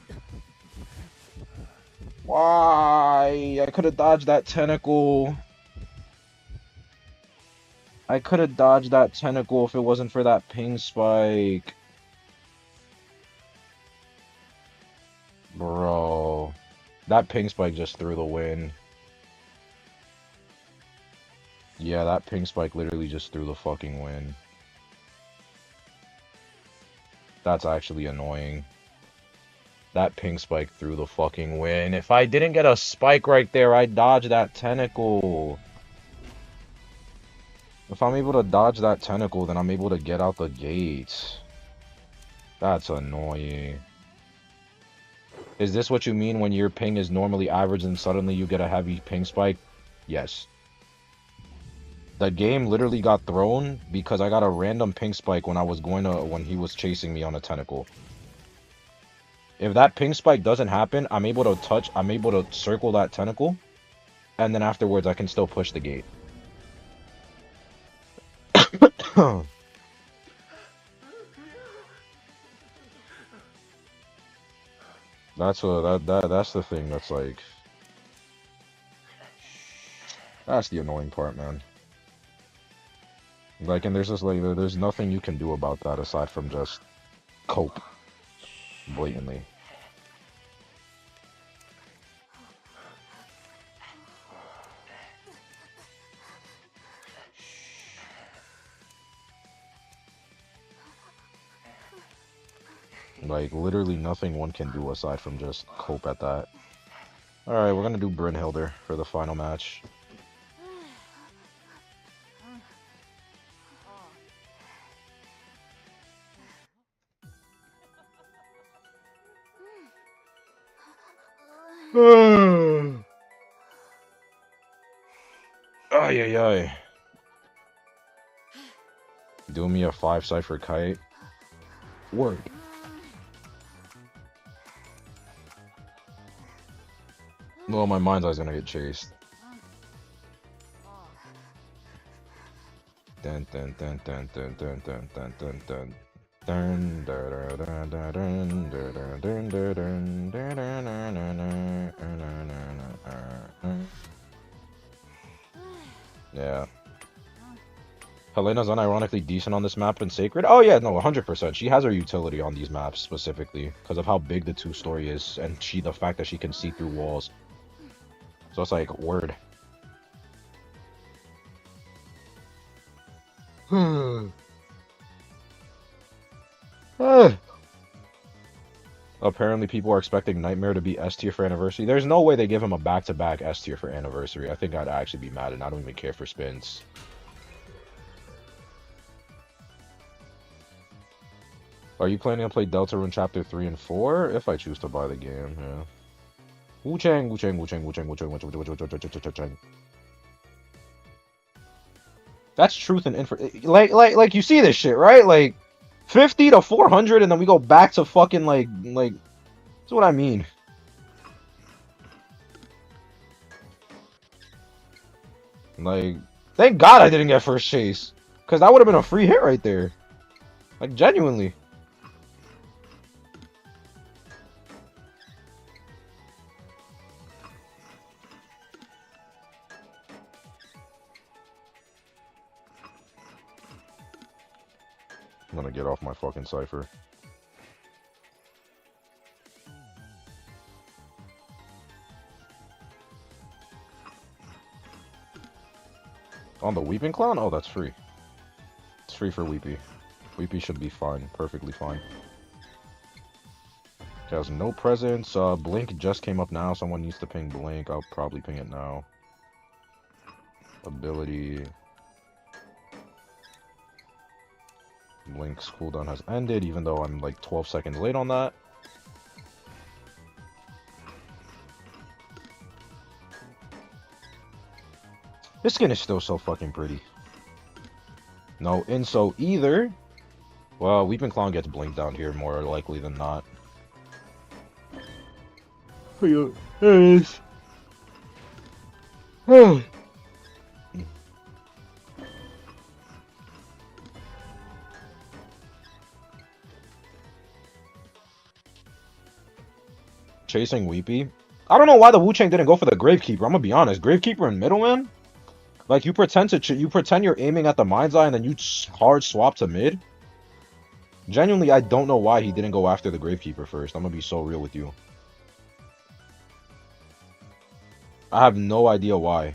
Why? I could have dodged that tentacle. I could have dodged that tentacle if it wasn't for that ping spike. Bro. That ping spike just threw the win. Yeah, that ping spike literally just threw the fucking win. That's actually annoying. That ping spike threw the fucking win. If I didn't get a spike right there, I'd dodge that tentacle. If I'm able to dodge that tentacle, then I'm able to get out the gates. That's annoying. Is this what you mean when your ping is normally average and suddenly you get a heavy ping spike? Yes. The game literally got thrown because I got a random ping spike when he was chasing me on a tentacle. If that ping spike doesn't happen, I'm able to circle that tentacle, and then afterwards I can still push the gate. That's the thing that's like, that's the annoying part, man. Like, and there's just like, there's nothing you can do about that aside from just cope blatantly. Like, literally nothing one can do aside from just cope at that. Alright, we're gonna do Brynhilder for the final match. Ay, ay, ay. Do me a 5 cipher kite. Word. Well, my mind's eye's gonna get chased. Dun dun dun dun dun dun dun dun dun dun. Dun dun dun dun dun dun dun dun. Yeah. Helena's unironically decent on this map in Sacred. Oh yeah, no, 100%. She has her utility on these maps specifically because of how big the 2-story is, and the fact that she can see through walls. So it's like, word. Apparently people are expecting Nightmare to be S tier for Anniversary. There's no way they give him a back-to-back S tier for Anniversary. I think I'd actually be mad, and I don't even care for spins. Are you planning to play Deltarune Chapter 3 and 4? If I choose to buy the game, yeah. Wu-Chang, Wu-Chang, Wu-Chang, Wu-Chang, Wu-Chang, Wu-Chang, Wu-Chang. That's truth and info. Like you see this shit, right? Like 50 to 400, and then we go back to fucking like that's what I mean. Like, thank God I didn't get first chase, because that would have been a free hit right there. Like, genuinely. I'm gonna get off my fucking cipher. On the Weeping Clown? Oh, that's free. It's free for Weepy. Weepy should be fine. Perfectly fine. It has no presence. Blink just came up now. Someone needs to ping Blink. I'll probably ping it now. Ability. Blink's cooldown has ended, even though I'm like 12 seconds late on that. This skin is still so fucking pretty. No Inso either. Well, Weeping Clown gets blinked down here more likely than not. There it is. Chasing Weepy. I don't know why the Wu-Chang didn't go for the Gravekeeper. I'm gonna be honest. Gravekeeper and Middleman? Like, you pretend you're aiming at the Mind's Eye and then you hard swap to mid? Genuinely, I don't know why he didn't go after the Gravekeeper first. I'm gonna be so real with you. I have no idea why.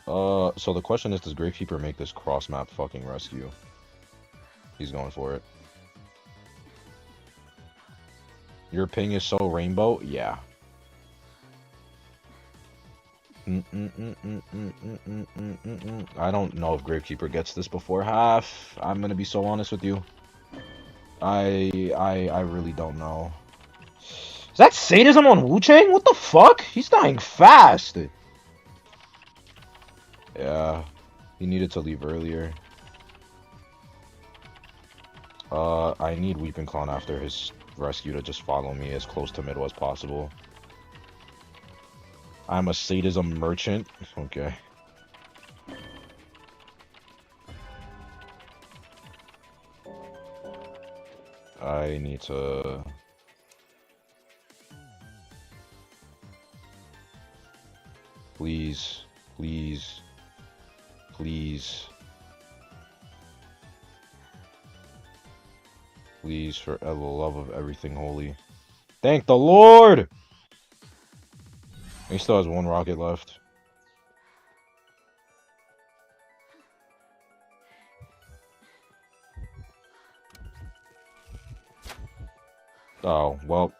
So the question is, does Gravekeeper make this cross-map fucking rescue? He's going for it. Your ping is so rainbow? Yeah. I don't know if Gravekeeper gets this before half. I'm gonna be so honest with you. I really don't know. Is that sadism on Wu-Chang? What the fuck? He's dying fast. Yeah. He needed to leave earlier. I need Weeping Clown after his rescue to just follow me as close to middle as possible. I'm a sadism merchant. Okay. I need to... Please. Please. Please. Please, for the love of everything holy. Thank the Lord! He still has one rocket left. Oh, well.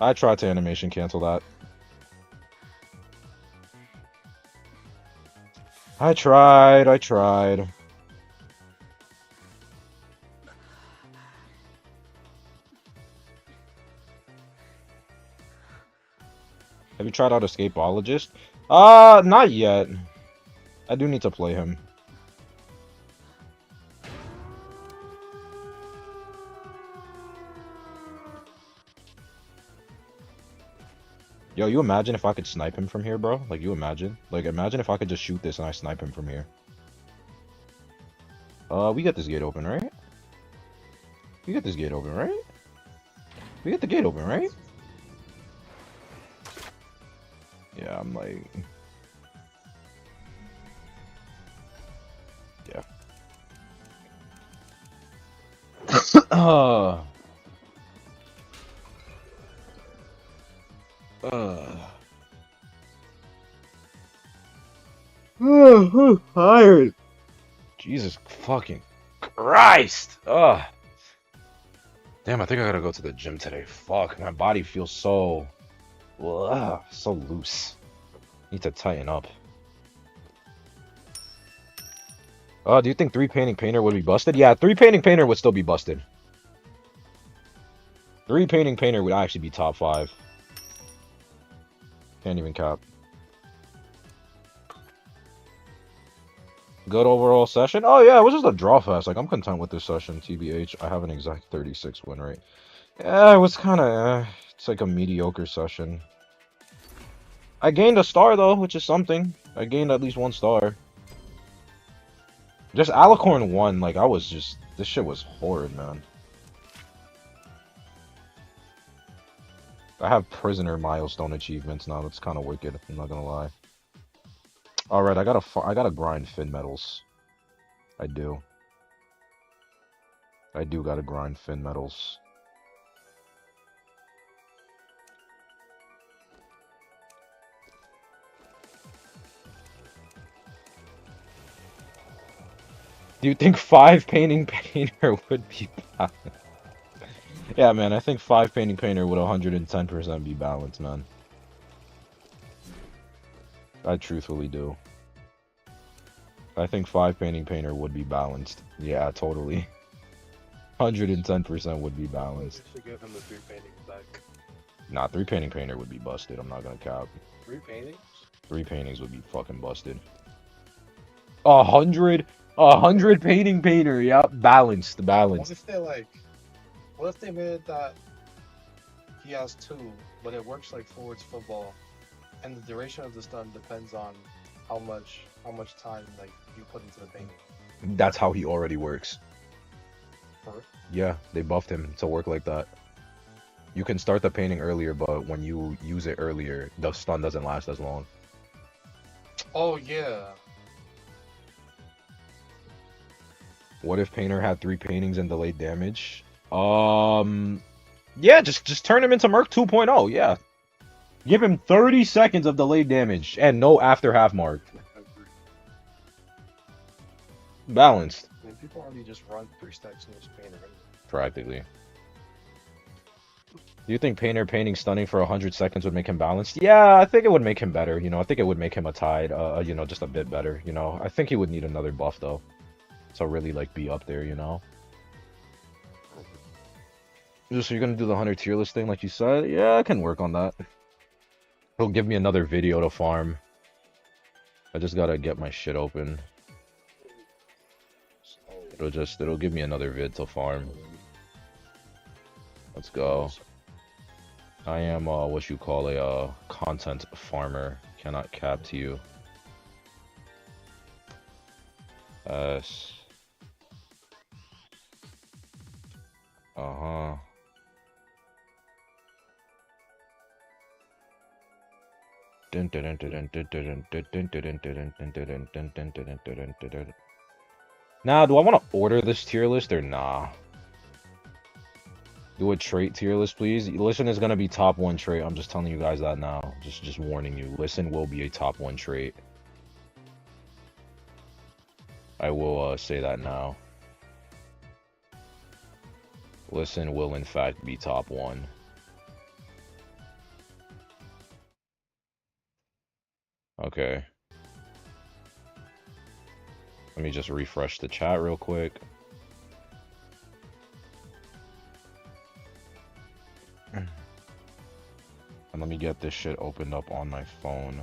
I tried to animation cancel that. I tried. Have you tried out Escapologist? Not yet. I do need to play him. Yo, you imagine if I could snipe him from here, bro? Like, you imagine? Like, imagine if I could just shoot this and I snipe him from here. We got this gate open, right? We got this gate open, right? We got the gate open, right? Yeah, I'm like... Yeah. I'm tired. Jesus fucking Christ! Ugh. Damn, I think I gotta go to the gym today. Fuck, my body feels so... so loose. Need to tighten up. Do you think 3 painting painter would be busted? Yeah, 3 painting painter would still be busted. 3 painting painter would actually be top 5. Can't even cap. Good overall session? Oh yeah, it was just a draw fest. Like, I'm content with this session, TBH. I have an exact 36 win rate. Yeah, it was kind of, it's like a mediocre session. I gained a star, though, which is something. I gained at least 1 star. Just Alicorn 1, like, I was just, this shit was horrid, man. I have prisoner milestone achievements now. That's kind of wicked, I'm not gonna lie. Alright, I gotta grind fin medals. I do. I do gotta grind fin medals. Do you think 5 painting painter would be balanced? Yeah, man, I think 5 painting painter would 110% be balanced, man. I truthfully do. I think 5 painting painter would be balanced. Yeah, totally. 110% would be balanced. We should give him the 3 paintings back. Nah, 3 painting painter would be busted. I'm not gonna cap. 3 paintings? 3 paintings would be fucking busted. 100 painting painter. Yep, balanced. What if they what if they made it that he has 2, but it works like forwards football, and the duration of the stun depends on how much time like you put into the painting? That's how he already works. Huh? Yeah, they buffed him to work like that. You can start the painting earlier, but when you use it earlier, the stun doesn't last as long. Oh yeah. What if Painter had 3 paintings and delayed damage? Yeah, just turn him into Merc 2.0, yeah. Give him 30 seconds of delayed damage and no after half mark. Balanced. people already just run 3 stacks in this painter. Practically. Do you think Painter painting stunning for 100 seconds would make him balanced? Yeah, I think it would make him better. You know, I think it would make him a tide. You know, just a bit better. You know, I think he would need another buff though, to really like be up there. You know. Just so you're gonna do the 100 tier list thing, like you said? Yeah, I can work on that. It'll give me another video to farm. I just gotta get my shit open. It'll give me another vid to farm. Let's go. I am what you call a content farmer. Cannot cap to you. S. Uh-huh. Now, do I want to order this tier list or nah? Do a trait tier list, please. Listen is gonna be top 1 trait. I'm just telling you guys that now. Just warning you. Listen will be a top 1 trait. I will say that now. Listen will in fact be top 1. Okay. Let me just refresh the chat real quick. And let me get this shit opened up on my phone.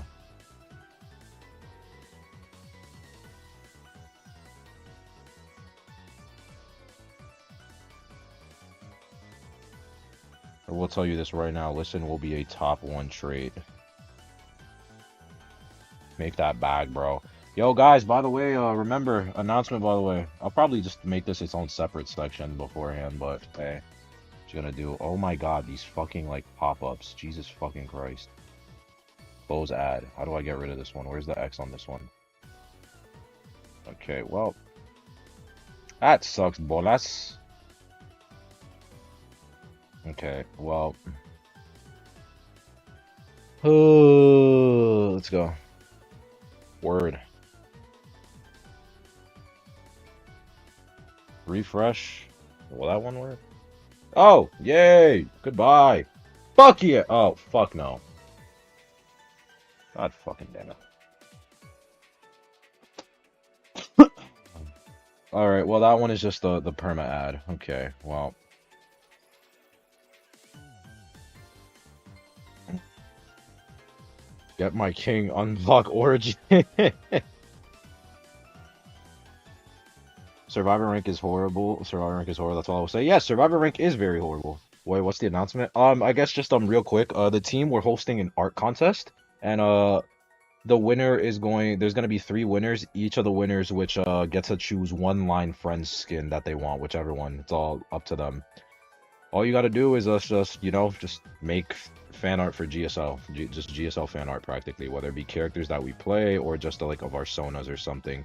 I will tell you this right now. Listen will be a top 1 trait. Make that bag, bro. Yo, guys, by the way, remember, announcement, by the way. I'll probably just make this its own separate section beforehand, but, hey. What you gonna do? Oh my god, these fucking, like, pop-ups. Jesus fucking Christ. Close ad. How do I get rid of this one? Where's the X on this one? Okay, well. That sucks, bolas. Okay, well. Let's go. Word. Refresh. Will that one work? Oh, yay! Goodbye. Fuck yeah! Oh, fuck no. God fucking damn it. Alright, well that one is just the perma ad. Okay, well. Get my king, unlock origin. Survivor rank is horrible. Survivor rank is horrible. That's all I will say. Yes, Survivor rank is very horrible. Wait, what's the announcement? I guess just real quick. The team, we're hosting an art contest, and the winner is going. There's gonna be 3 winners. Each of the winners, which gets to choose one line friend skin that they want, whichever one. It's all up to them. All you gotta do is just you know just make fan art for GSL, just GSL fan art practically, whether it be characters that we play or just like of our sonas or something.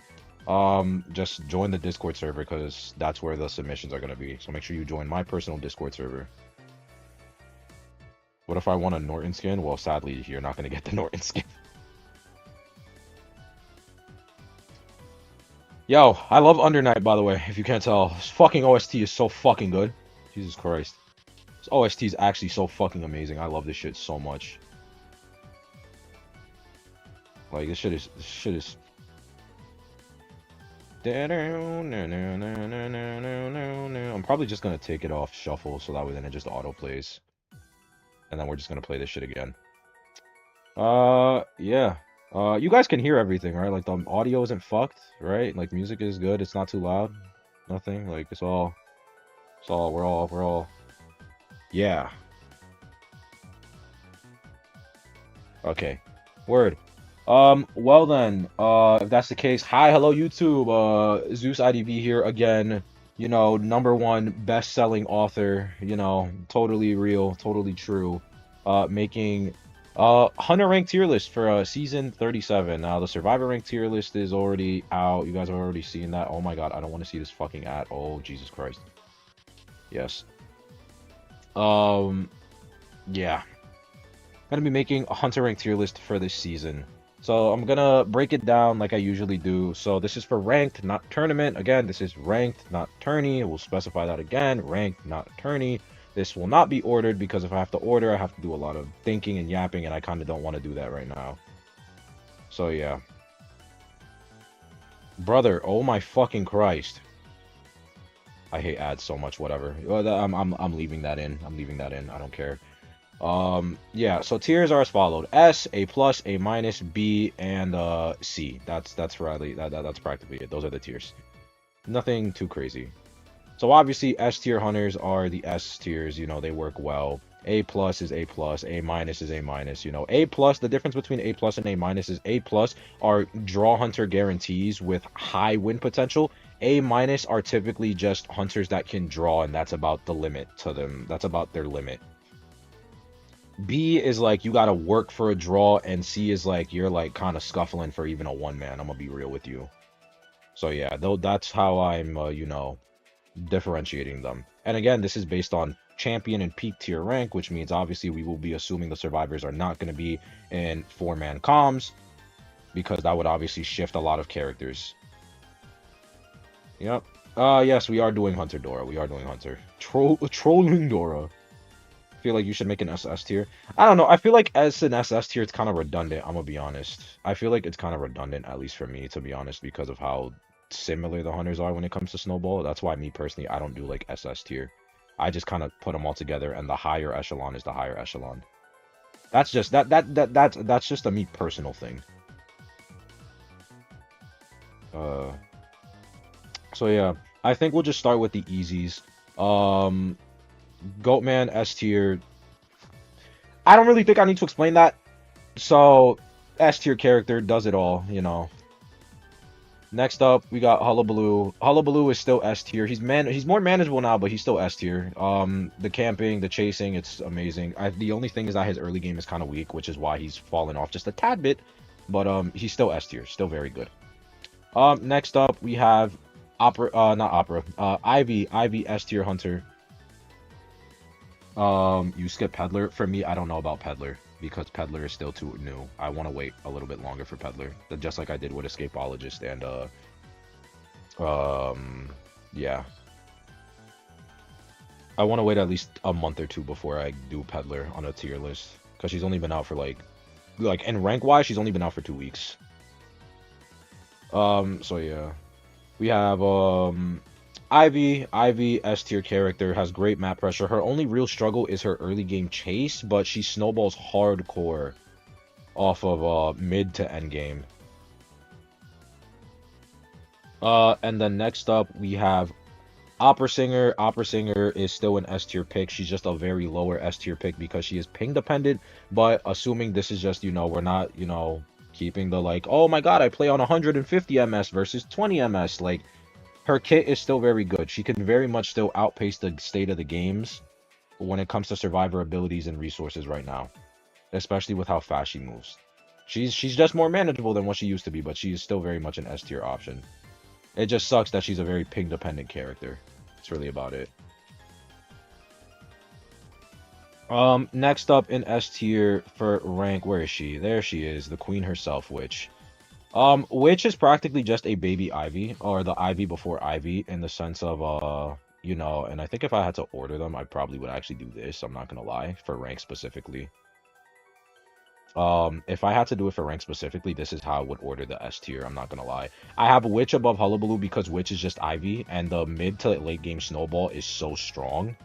Just join the Discord server because that's where the submissions are gonna be. So make sure you join my personal Discord server. What if I want a Norton skin? Well, sadly, you're not gonna get the Norton skin. Yo, I love Undernight, by the way, if you can't tell. This fucking OST is so fucking good. Jesus Christ. This OST is actually so fucking amazing. I love this shit so much. Like, this shit is... I'm probably just gonna take it off shuffle so that way then it just auto plays. And then we're just gonna play this shit again. Yeah. You guys can hear everything, right? Like, the audio isn't fucked, right? Like, music is good. It's not too loud. Nothing. Like, we're all... Yeah. Okay. Word. Well then, if that's the case, hi, hello YouTube, Zeus IDV here again, you know, #1 best-selling author, you know, totally real, totally true, making, Hunter rank tier list for, season 37. Now, the Survivor rank tier list is already out, you guys have already seen that. Oh my god, I don't want to see this fucking ad. Oh, Jesus Christ. Yes. Yeah. Gonna be making a Hunter rank tier list for this season. So I'm gonna break it down like I usually do. So this is for ranked, not tournament. Again, this is ranked, not tourney. We'll specify that again. Ranked, not tourney. This will not be ordered because if I have to order, I have to do a lot of thinking and yapping, and I kind of don't want to do that right now. So yeah. Brother, oh my fucking Christ. I hate ads so much, whatever. Well, I'm leaving that in. I'm leaving that in. I don't care. Yeah, so tiers are as followed: S, A plus, A minus, B, and C. That's really that's practically it. Those are the tiers. Nothing too crazy. So obviously S tier hunters are the S tiers, you know, they work well. A plus is A plus, A minus is A minus, you know. A plus, the difference between A plus and A minus is A plus are draw hunter guarantees with high win potential. A minus are typically just hunters that can draw, and that's about the limit to them. That's about their limit. B is like you gotta work for a draw, and C is like you're like kind of scuffling for even a one man. I'm gonna be real with you. So yeah, though that's how I'm you know, differentiating them. And again, this is based on champion and peak tier rank, which means obviously we will be assuming the survivors are not going to be in four-man comms because that would obviously shift a lot of characters. Yep. Yes, we are doing Hunter Dora. We are doing Hunter. Trolling Dora. I feel like you should make an SS tier. I don't know. I feel like as an SS tier, it's kind of redundant. I'm gonna be honest. I feel like it's kind of redundant, at least for me, to be honest, because of how similar the hunters are when it comes to Snowball. That's why me personally, I don't do like SS tier. I just kind of put them all together, and the higher echelon is the higher echelon. That's just that's just a me personal thing. Uh, so yeah, I think we'll just start with the easies. Um, Goatman S tier. I don't really think I need to explain that. So, S tier character does it all, you know. Next up, we got Hullabaloo. Hullabaloo is still S tier. He's more manageable now, but he's still S tier. The camping, the chasing, it's amazing. The only thing is that his early game is kind of weak, which is why he's fallen off just a tad bit. But he's still S tier, still very good. Next up we have not Opera. Ivy S tier hunter. You skip Peddler. For me, I don't know about Peddler because Peddler is still too new. I want to wait a little bit longer for Peddler, just like I did with Escapologist and yeah. I want to wait at least a month or two before I do Peddler on a tier list because she's only been out for like and rank wise, she's only been out for 2 weeks. So yeah, we have Ivy S tier character, has great map pressure. Her only real struggle is her early game chase, but she snowballs hardcore off of mid to end game. And then next up we have Opera Singer. Opera Singer is still an S tier pick. She's just a very lower S tier pick because she is ping dependent. But assuming this is just, you know, we're not, you know, keeping the like, oh my god, I play on 150 MS versus 20 MS. Like, her kit is still very good. She can very much still outpace the state of the games when it comes to survivor abilities and resources right now, especially with how fast she moves. She's just more manageable than what she used to be, but she is still very much an S tier option. It just sucks that she's a very ping dependent character. That's really about it. Next up in S tier for rank, where is she? There she is, the queen herself, Witch. Witch is practically just a baby Ivy, or the Ivy before Ivy, in the sense of, you know, and I think if I had to order them, I probably would actually do this, I'm not gonna lie, for rank specifically. If I had to do it for rank specifically, this is how I would order the S tier, I'm not gonna lie. I have Witch above Hullabaloo because Witch is just Ivy, and the mid to late game Snowball is so strong.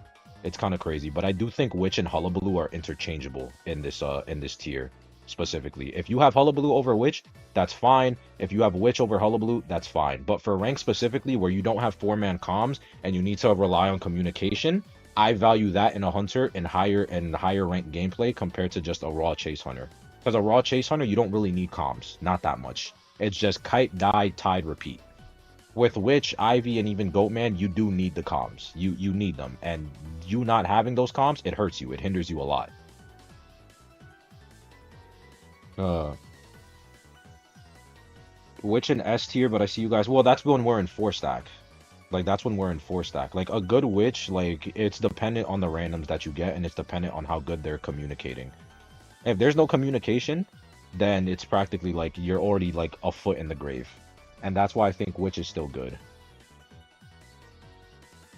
It's kind of crazy, but I do think Witch and Hullabaloo are interchangeable in this tier specifically. If you have Hullabaloo over Witch, that's fine. If you have Witch over Hullabaloo, that's fine. But for rank specifically, where you don't have four-man comms and you need to rely on communication, I value that in a hunter in higher rank gameplay compared to just a raw chase hunter. Because a raw chase hunter, you don't really need comms, not that much. It's just kite, die, tide, repeat. With Witch, Ivy, and even Goatman, you do need the comms. You need them, and you not having those comms, it hurts you. It hinders you a lot. Witch and S tier, but I see you guys. Well, that's when we're in 4-stack. Like, that's when we're in 4-stack. Like, a good Witch, like, it's dependent on the randoms that you get, and it's dependent on how good they're communicating. If there's no communication, then it's practically like you're already like a foot in the grave. And that's why I think Witch is still good.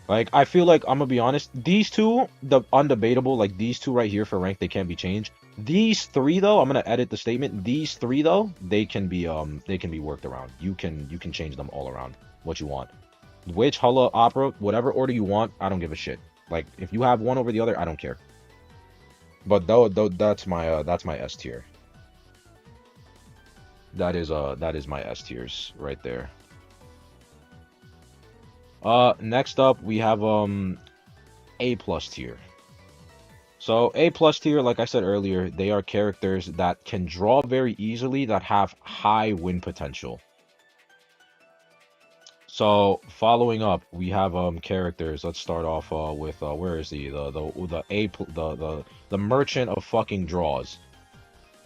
Like, I feel like, I'm gonna be honest, these two, the undebatable, like, these two right here for rank, they can't be changed. These three, though, I'm gonna edit the statement. These three, though, they can be worked around. You can change them all around, what you want. Witch, Hulla, Opera, whatever order you want, I don't give a shit. Like, if you have one over the other, I don't care. But though that's my S tier. That is my S tiers right there. Next up we have A plus tier. So A plus tier, like I said earlier, they are characters that can draw very easily, that have high win potential. So following up, we have characters. Let's start off with where is he? The merchant of fucking draws.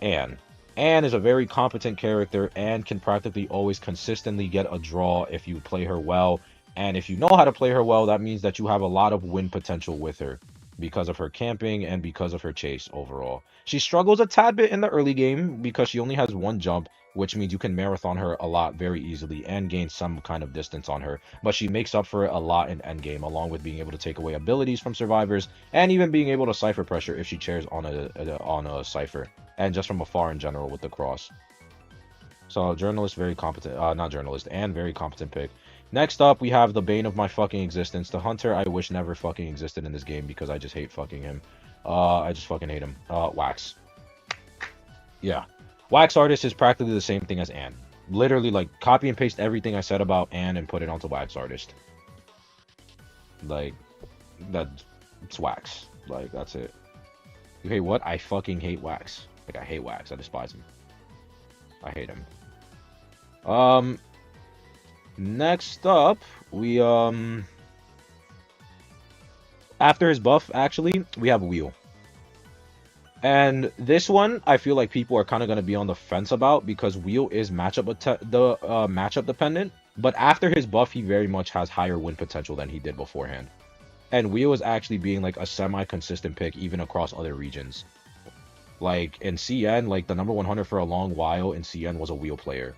Anne. Anne is a very competent character and can practically always consistently get a draw if you play her well. And if you know how to play her well, that means that you have a lot of win potential with her because of her camping and because of her chase overall. She struggles a tad bit in the early game because she only has one jump, which means you can marathon her a lot very easily and gain some kind of distance on her. But she makes up for it a lot in endgame, along with being able to take away abilities from survivors and even being able to cipher pressure if she chairs on a cipher, and just from afar in general with the cross. So journalist, very competent, not journalist, and very competent pick. Next up, we have the bane of my fucking existence, the hunter I wish never fucking existed in this game because I just hate fucking him. I just fucking hate him. Wax. Yeah. Wax artist is practically the same thing as Anne. Literally, like, copy and paste everything I said about Anne and put it onto Wax artist. Like, it's Wax. Like, that's it. You hate what? I fucking hate Wax. Like, I hate Wax. I despise him. I hate him. Next up, we, after his buff, actually, we have Wheel. And this one, I feel like people are kind of going to be on the fence about because Wheel is matchup dependent. But after his buff, he very much has higher win potential than he did beforehand. And Wheel is actually being like a semi-consistent pick even across other regions. Like in CN, like the number 1 hunter for a long while in CN was a Wheel player.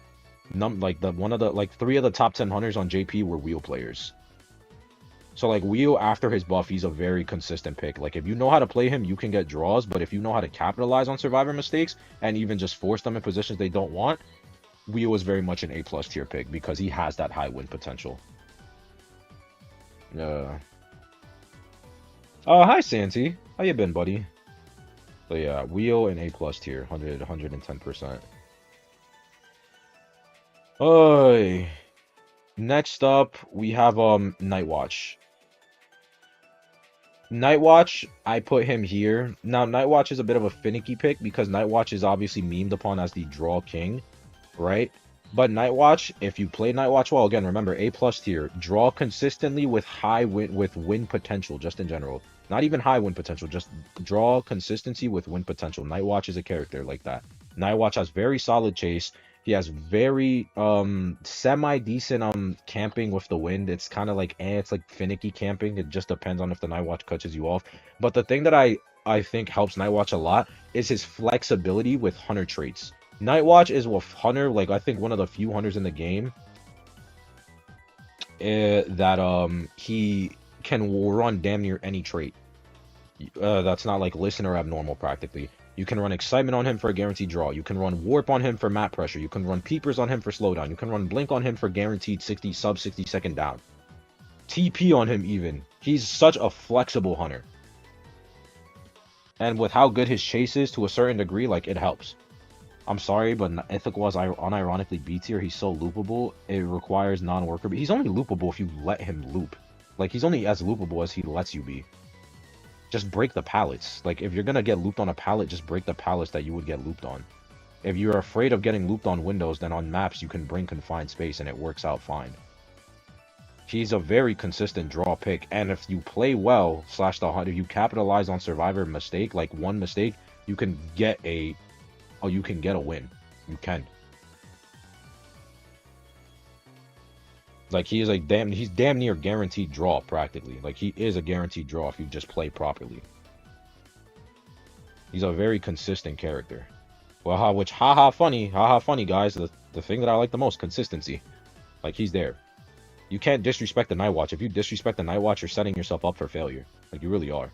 Three of the top 10 hunters on JP were Wheel players. So like Wheel, after his buff, he's a very consistent pick. Like if you know how to play him, you can get draws, but if you know how to capitalize on survivor mistakes and even just force them in positions they don't want, Wheel is very much an A plus tier pick because he has that high win potential. Hi Santi. How you been, buddy? So yeah, Wheel and A plus tier, 110%. Oh, next up we have Nightwatch. Nightwatch, I put him here. Now, Nightwatch is a bit of a finicky pick because Nightwatch is obviously memed upon as the draw king, right? But Nightwatch, if you play Nightwatch well, again, remember, A plus tier, draw consistently with high win potential, just in general. Not even high win potential, just draw consistency with win potential. Nightwatch is a character like that. Nightwatch has very solid chase. He has very semi-decent camping with the wind. It's kind of like it's like finicky camping. It just depends on if the Nightwatch catches you off. But the thing that I think helps Nightwatch a lot is his flexibility with hunter traits. Nightwatch is with hunter, like I think one of the few hunters in the game that he can run damn near any trait. That's not like listen or abnormal practically. You can run excitement on him for a guaranteed draw. You can run warp on him for map pressure. You can run peepers on him for slowdown. You can run blink on him for guaranteed sub 60 second down. TP on him even. He's such a flexible hunter. And with how good his chase is to a certain degree, like it helps. I'm sorry, but Ithaca was unironically B tier. He's so loopable. It requires non-worker. But he's only loopable if you let him loop. Like he's only as loopable as he lets you be. Just break the pallets. Like, if you're gonna get looped on a pallet, just break the pallets that you would get looped on. If you're afraid of getting looped on windows, then on maps you can bring confined space and it works out fine. He's a very consistent draw pick, and if you play well, if you capitalize on survivor mistake, like one mistake, you can get a win. You can. Like he's damn near guaranteed draw practically. Like he is a guaranteed draw if you just play properly. He's a very consistent character. Well, which haha funny, guys. The thing that I like the most, consistency. Like he's there. You can't disrespect the Night Watch. If you disrespect the Night Watch, you're setting yourself up for failure. Like you really are.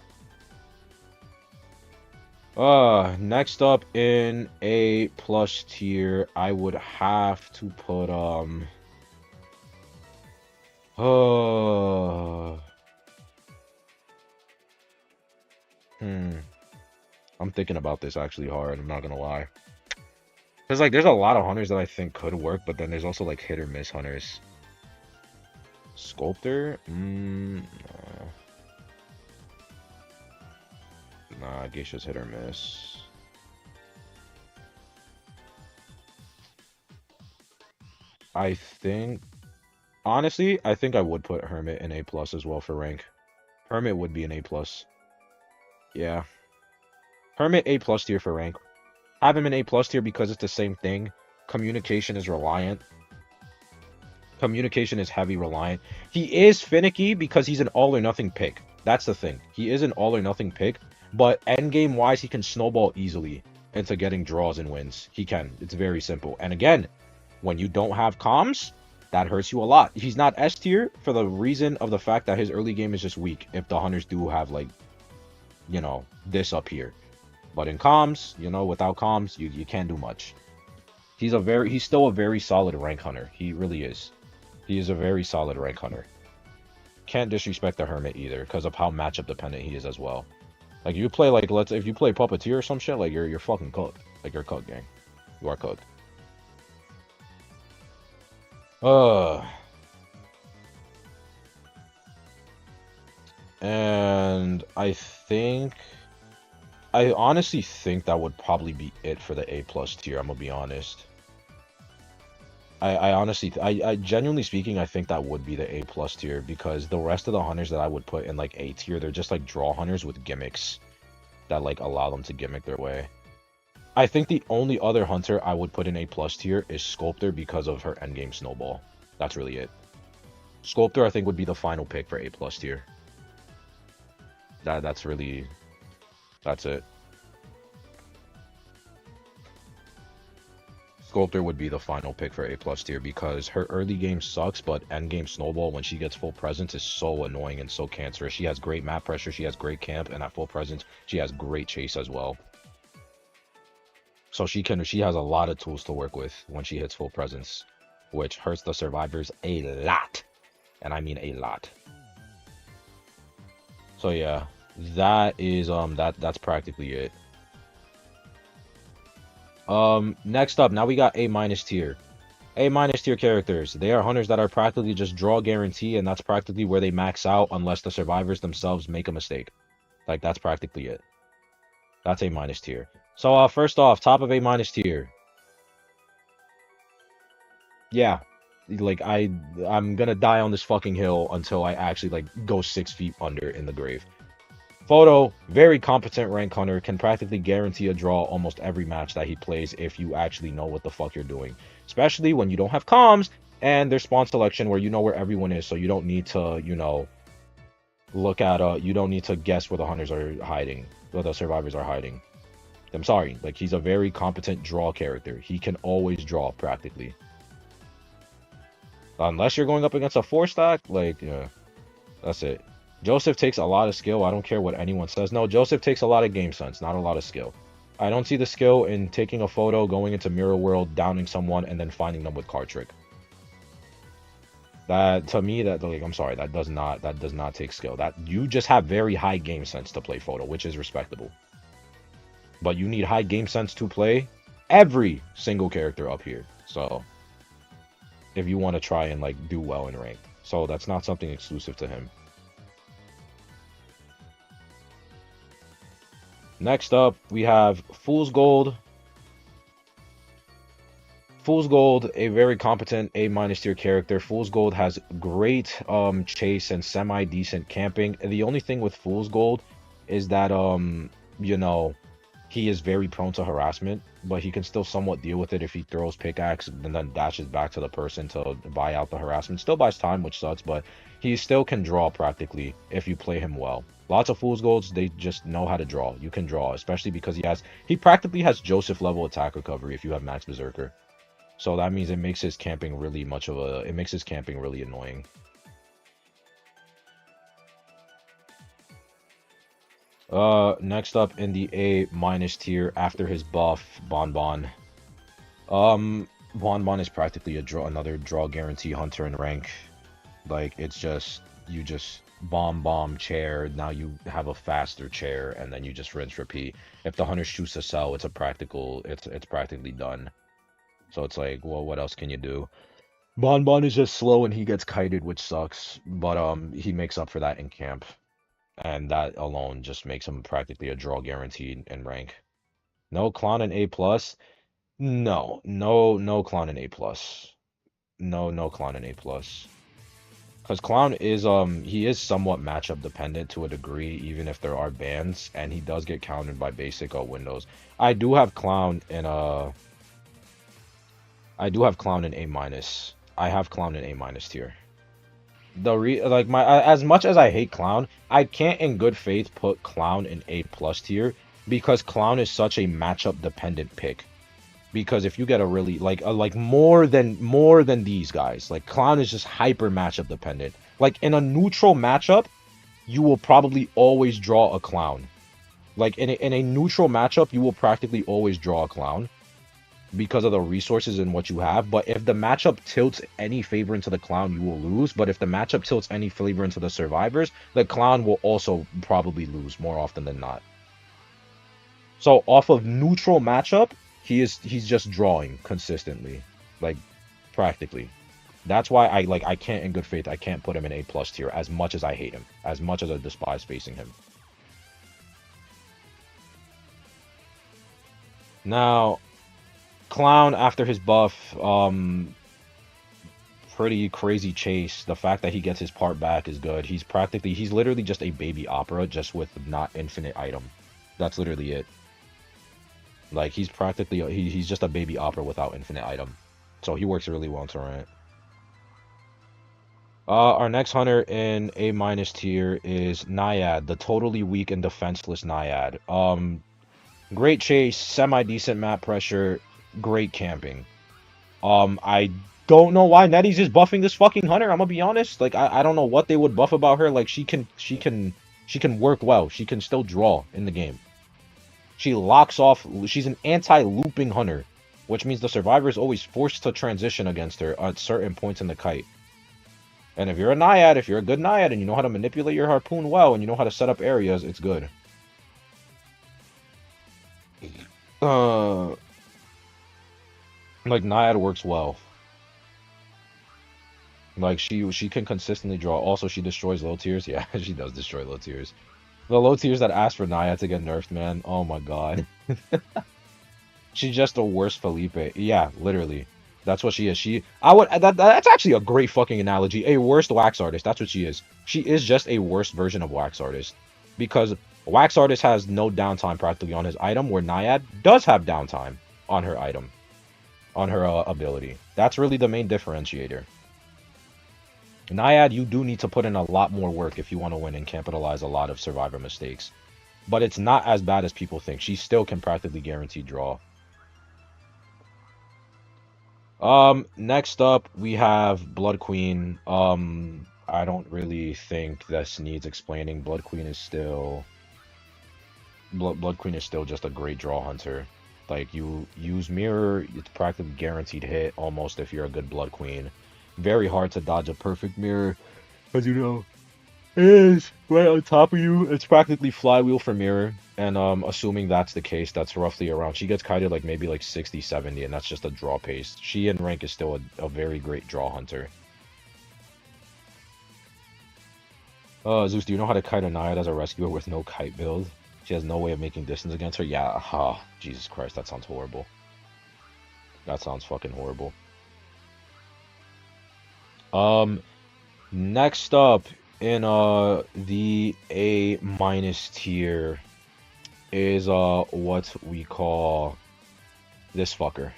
Next up in A plus tier, I would have to put uh hmm. I'm thinking about this actually hard, I'm not gonna lie. Cause like there's a lot of hunters that I think could work, but then there's also like hit or miss hunters. Sculptor? Nah, Geisha's hit or miss. I think honestly, I think I would put Hermit in A plus as well for rank. Hermit would be an A plus. Yeah. Hermit A plus tier for rank. Have him in A plus tier because it's the same thing. Communication is reliant. Communication is heavy reliant. He is finicky because he's an all or nothing pick. That's the thing. He is an all or nothing pick, but end game wise, he can snowball easily into getting draws and wins. He can. It's very simple. And again, when you don't have comms, that hurts you a lot. He's not S tier for the reason of the fact that his early game is just weak. If the hunters do have like, you know, this up here. But in comms, you know, without comms, you can't do much. He's still a very solid rank hunter. He really is. He is a very solid rank hunter. Can't disrespect the Hermit either, because of how matchup dependent he is as well. Like you play like if you play Puppeteer or some shit, like you're fucking cooked. Like you're cooked, gang. You are cooked. Uh and I honestly think that would probably be it for the A plus tier, I'm gonna be honest. I honestly, I genuinely speaking, I think that would be the A plus tier because the rest of the hunters that I would put in like A tier, they're just like draw hunters with gimmicks that like allow them to gimmick their way. I think the only other hunter I would put in A plus tier is Sculptor because of her endgame snowball. That's really it. Sculptor I think would be the final pick for A plus tier. That's it. Sculptor would be the final pick for A plus tier because her early game sucks, but end game snowball when she gets full presence is so annoying and so cancerous. She has great map pressure, she has great camp, and at full presence she has great chase as well. So she has a lot of tools to work with when she hits full presence, which hurts the survivors a lot, and I mean a lot. So yeah, that is that's practically it. Next up, now we got A minus tier. A minus tier characters. They are hunters that are practically just draw guarantee, and that's practically where they max out unless the survivors themselves make a mistake. Like that's practically it. That's A minus tier. So first off, top of A minus tier. Yeah, like I'm gonna die on this fucking hill until I actually like go 6 feet under in the grave. Photo, very competent rank hunter, can practically guarantee a draw almost every match that he plays if you actually know what the fuck you're doing. Especially when you don't have comms and there's spawn selection where you know where everyone is, so you don't need to, you know, you don't need to guess where the hunters are hiding, where the survivors are hiding. I'm sorry, like he's a very competent draw character. He can always draw practically. Unless you're going up against a 4 stack, like, yeah, that's it. Joseph takes a lot of skill. I don't care what anyone says. No, Joseph takes a lot of game sense, not a lot of skill. I don't see the skill in taking a photo, going into mirror world, downing someone, and then finding them with card trick. That to me, that like I'm sorry, that does not take skill. That you just have very high game sense to play photo, which is respectable. But you need high game sense to play every single character up here. So if you want to try and like do well in ranked. So that's not something exclusive to him. Next up, we have Fool's Gold. Fool's Gold, a very competent A minus tier character. Fool's Gold has great chase and semi-decent camping. And the only thing with Fool's Gold is that you know, he is very prone to harassment, but he can still somewhat deal with it if he throws pickaxe and then dashes back to the person to buy out the harassment. Still buys time, which sucks, but he still can draw practically if you play him well. Lots of Fool's Golds, they just know how to draw. You can draw, especially because he practically has Joseph level attack recovery if you have Max Berserker. So that means it makes his camping really it makes his camping really annoying. Next up in the A minus tier after his buff, Bonbon. Bonbon is practically another draw guarantee hunter in rank. Like it's just you just bomb chair. Now you have a faster chair, and then you just rinse repeat. If the hunter shoots a cell, it's practically done. So it's like, well, what else can you do? Bonbon is just slow and he gets kited, which sucks. But he makes up for that in camp, and that alone just makes him practically a draw guaranteed in rank. No clown in A plus. No clown in A plus. No clown in A plus. Because clown is he is somewhat matchup dependent to a degree, even if there are bans, and he does get countered by basic windows. I do have clown in A minus. I have clown in A minus tier. Like my as much as I hate clown, I can't in good faith put clown in A plus tier because clown is such a matchup dependent pick. Because if you get a really like more than these guys, like clown is just hyper matchup dependent. Like in a neutral matchup, you will probably always draw a clown. Like in a neutral matchup, you will practically always draw a clown because of the resources and what you have. But if the matchup tilts any favor into the clown, you will lose. But if the matchup tilts any favor into the survivors, the clown will also probably lose more often than not. So off of neutral matchup, he's just drawing consistently, like practically. That's why I can't in good faith I can't put him in A plus tier as much as I hate him, as much as I despise facing him. Now, clown after his buff, pretty crazy chase. The fact that he gets his part back is good. He's literally just a baby opera just with not infinite item. That's literally it. Like he's practically he's just a baby opera without infinite item. So he works really well in Torrent. Our next hunter in A minus tier is Naiad, the totally weak and defenseless Naiad. Great chase, semi decent map pressure, great camping. I don't know why Nettie's just buffing this fucking hunter. I'm gonna be honest. Like I don't know what they would buff about her. Like she can work well. She can still draw in the game. She locks off. She's an anti-looping hunter, which means the survivor is always forced to transition against her at certain points in the kite. And if you're a Naiad, if you're a good Naiad and you know how to manipulate your harpoon well and you know how to set up areas, it's good. Uh, like Naiad works well. Like she can consistently draw. Also, she destroys low tiers. Yeah, she does destroy low tiers. The low tiers that ask for Naiad to get nerfed, man. Oh my god. She's just a worse Felipe. Yeah, literally. That's what she is. That's actually a great fucking analogy. A worst wax artist. That's what she is. She is just a worse version of wax artist. Because wax artist has no downtime practically on his item, where Naiad does have downtime on her item, on her ability. That's really the main differentiator. Naiad, you do need to put in a lot more work if you want to win and capitalize a lot of survivor mistakes. But it's not as bad as people think. She still can practically guarantee draw. Next up we have Blood Queen. I don't really think this needs explaining. Blood Queen is still just a great draw hunter. Like you use mirror, it's practically guaranteed hit almost if you're a good Blood Queen. Very hard to dodge a perfect mirror, as you know. It is right on top of you. It's practically flywheel for mirror. And assuming that's the case, that's roughly around. She gets kited like maybe like 60, 70, and that's just a draw pace. She in rank is still a very great draw hunter. Zeus, do you know how to kite a Naiad as a rescuer with no kite build? She has no way of making distance against her. Yeah, Jesus Christ, that sounds horrible. That sounds fucking horrible. Next up in the A minus tier. is what we call this fucker.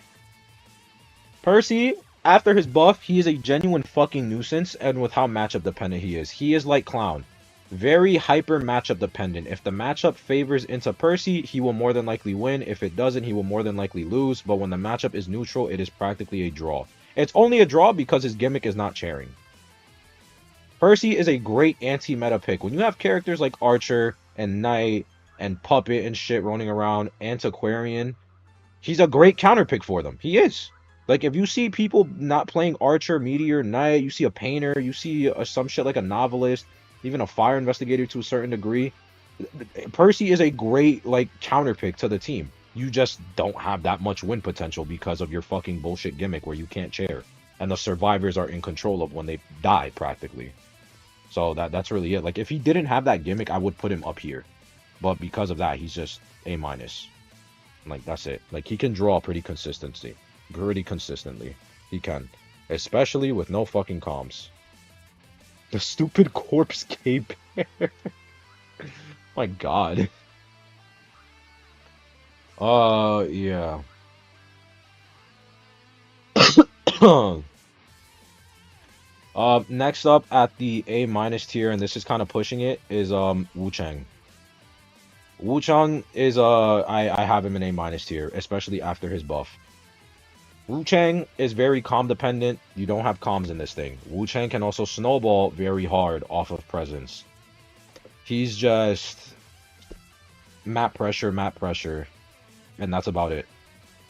Percy, after his buff, he is a genuine fucking nuisance, and with how matchup dependent he is like Clown. Very hyper matchup dependent. If the matchup favors into Percy, he will more than likely win. If it doesn't, he will more than likely lose. But when the matchup is neutral, it is practically a draw. It's only a draw because his gimmick is not chairing. Percy is a great anti-meta pick. When you have characters like Archer and Knight and Puppet and shit running around, Antiquarian, he's a great counter pick for them. He is. Like, if you see people not playing Archer, Meteor, Knight, you see a Painter, you see some shit like a Novelist, even a Fire Investigator to a certain degree, Percy is a great, like, counter pick to the team. You just don't have that much win potential because of your fucking bullshit gimmick where you can't chair. And the survivors are in control of when they die, practically. So that's really it. Like, if he didn't have that gimmick, I would put him up here. But because of that, he's just A-. Like, that's it. Like, he can draw pretty consistently. Pretty consistently. He can. Especially with no fucking comms. The stupid corpse cape. My god. Yeah. Next up at the A- tier, and this is kind of pushing it, is Wu Chang. Wu Chang is I have him in A- tier, especially after his buff. Wu Chang is very calm dependent. You don't have comms in this thing. Wu Chang can also snowball very hard off of presence. He's just map pressure, and that's about it.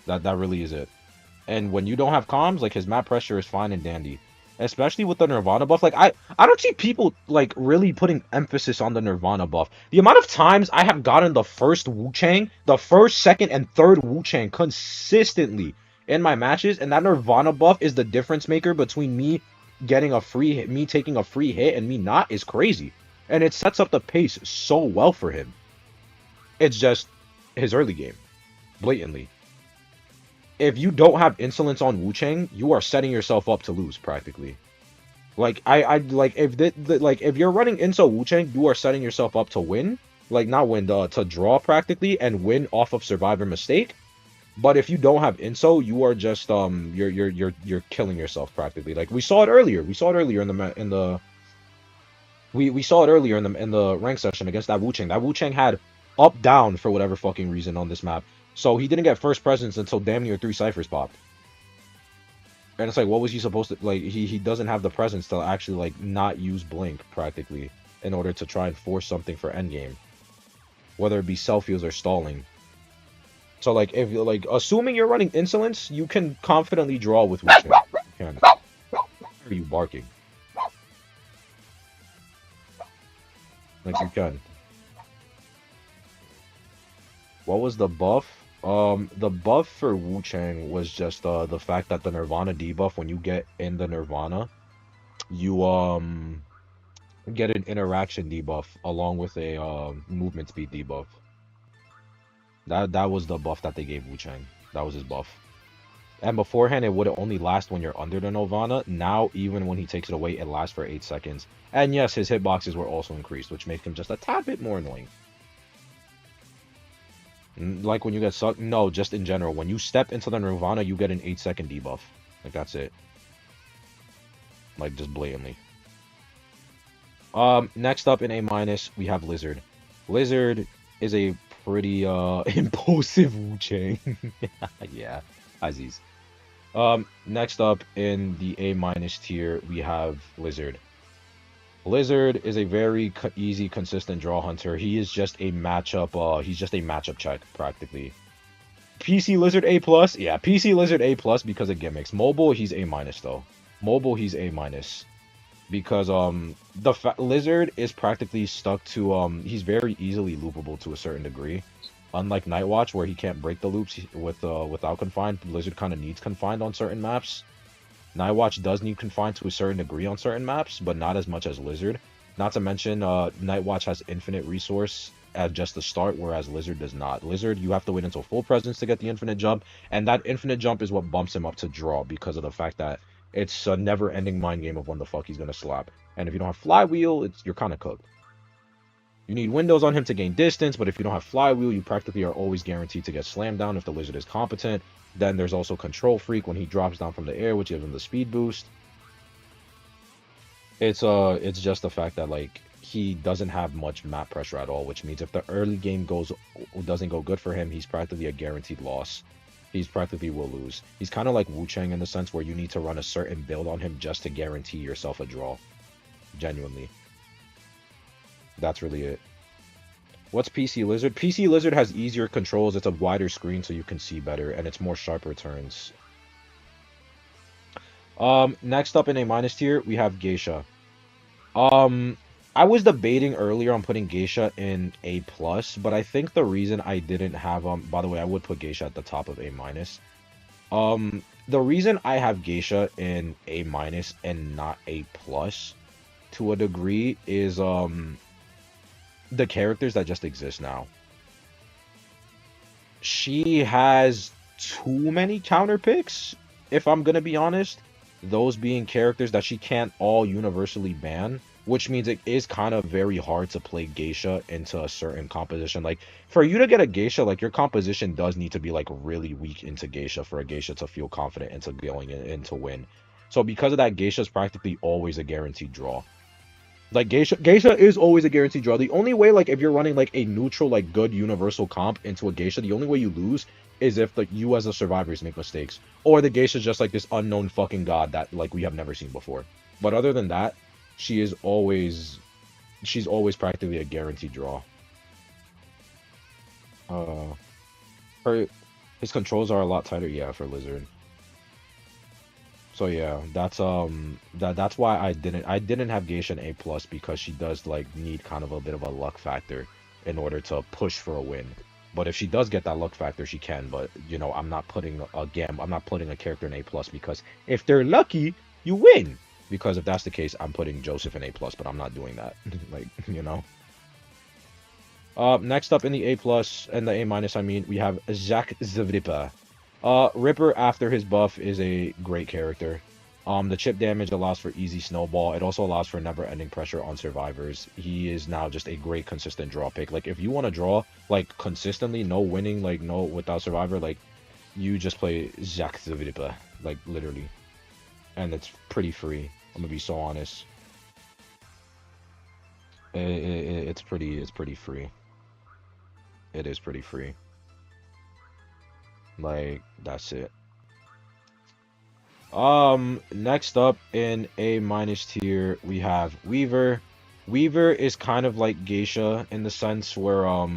That really is it. And when you don't have comms, like his map pressure is fine and dandy. Especially with the Nirvana buff. Like I don't see people like really putting emphasis on the Nirvana buff. The amount of times I have gotten the first Wu Chang, the first, second, and third Wu Chang consistently in my matches, and that Nirvana buff is the difference maker between me getting a free hit, me taking a free hit, and me not, is crazy. And it sets up the pace so well for him. It's just his early game, blatantly. If you don't have insolence on Wu Chang, you are setting yourself up to lose practically. Like I like if like if you're running Inso Wu Chang, you are setting yourself up to win. Like not win, to draw practically and win off of survivor mistake. But if you don't have Inso, you are just you're killing yourself practically. Like we saw it earlier. We saw it earlier in the we saw it earlier in the rank session against that Wu Chang. That Wu Chang had up down for whatever fucking reason on this map. So he didn't get first presence until damn near 3 ciphers popped. And it's like, what was he supposed to, like, he doesn't have the presence to actually, like, not use Blink, practically, in order to try and force something for endgame. Whether it be self-heals or stalling. So, like, if you're, like, assuming you're running Insolence, you can confidently draw with Wu Chang. You can. Why are you barking? Like, you can. What was the buff? The buff for Wu Chang was just the fact that the Nirvana debuff, when you get in the Nirvana, you get an interaction debuff along with a movement speed debuff. That was the buff that they gave Wu Chang. That was his buff. And beforehand, it would only last when you're under the Nirvana. Now, even when he takes it away, it lasts for 8 seconds. And yes, his hitboxes were also increased, which makes him just a tad bit more annoying. Like when you get sucked? No, just in general. When you step into the Nirvana, you get an 8-second debuff. Like, that's it. Like, just blatantly. Next up in A-, we have Lizard. Lizard is a pretty, impulsive Wu Chang. Yeah, Aziz. Next up in the A- tier, we have Lizard. Lizard is a very easy, consistent draw hunter. He is just a matchup, he's just a matchup check, practically. PC Lizard A+? Yeah, PC Lizard A+, because of gimmicks. Mobile, he's A-, though. Mobile, he's A-. Because, the Lizard is practically stuck to, he's very easily loopable to a certain degree. Unlike Nightwatch, where he can't break the loops without Confined, Lizard kind of needs Confined on certain maps. Nightwatch does need Confined to a certain degree on certain maps, but not as much as Lizard. Not to mention, Nightwatch has infinite resource at just the start, whereas Lizard does not. Lizard, you have to wait until full presence to get the infinite jump, and that infinite jump is what bumps him up to draw because of the fact that it's a never-ending mind game of when the fuck he's gonna slap. And if you don't have Flywheel, you're kind of cooked. You need windows on him to gain distance, but if you don't have flywheel, you practically are always guaranteed to get slammed down if the lizard is competent. Then there's also control freak when he drops down from the air, which gives him the speed boost. It's just the fact that like he doesn't have much map pressure at all, which means if the early game doesn't go good for him, he's practically a guaranteed loss. He's practically will lose. He's kind of like Wu Chang in the sense where you need to run a certain build on him just to guarantee yourself a draw. Genuinely. That's really it. What's PC Lizard? PC Lizard has easier controls, it's a wider screen so you can see better, and it's more sharper turns. Next up in a minus tier, we have Geisha. Um, I was debating earlier on putting Geisha in A plus, but I think the reason I didn't have by the way, I would put Geisha at the top of A minus. The reason I have Geisha in A minus and not A plus to a degree is the characters that just exist now. She has too many counter picks, if I'm gonna be honest. Those being characters that she can't all universally ban, which means it is kind of very hard to play Geisha into a certain composition. Like, for you to get a Geisha, like, your composition does need to be, like, really weak into Geisha for a Geisha to feel confident into going in to win. So because of that, Geisha is practically always a guaranteed draw. Like, Geisha is always a guaranteed draw. The only way, like, if you're running, like, a neutral, like, good universal comp into a Geisha, the only way you lose is if, like, you as the survivors make mistakes. Or the Geisha's just, like, this unknown fucking god that, like, we have never seen before. But other than that, she's always practically a guaranteed draw. Uh, his controls are a lot tighter, yeah, for Lizard. So yeah, that's why I didn't have Geisha in A plus because she does like need kind of a bit of a luck factor in order to push for a win. But if she does get that luck factor, she can. But you know, I'm not putting a character in A plus because if they're lucky, you win. Because if that's the case, I'm putting Joseph in A plus, but I'm not doing that. Like, you know. Next up in the A plus and the A minus, I mean, we have Jacques the Ripper. Ripper after his buff is a great character. The chip damage allows for easy snowball. It also allows for never-ending pressure on survivors. He is now just a great consistent draw pick. Like, if you want to draw, like, consistently, no winning, like, no without survivor, like, you just play Jacques the Ripper. Like, literally. And it's pretty free. I'm gonna be so honest. It's pretty free. It is pretty free. Like, that's it. Next up in A minus tier, we have Weaver. Weaver is kind of like Geisha in the sense where,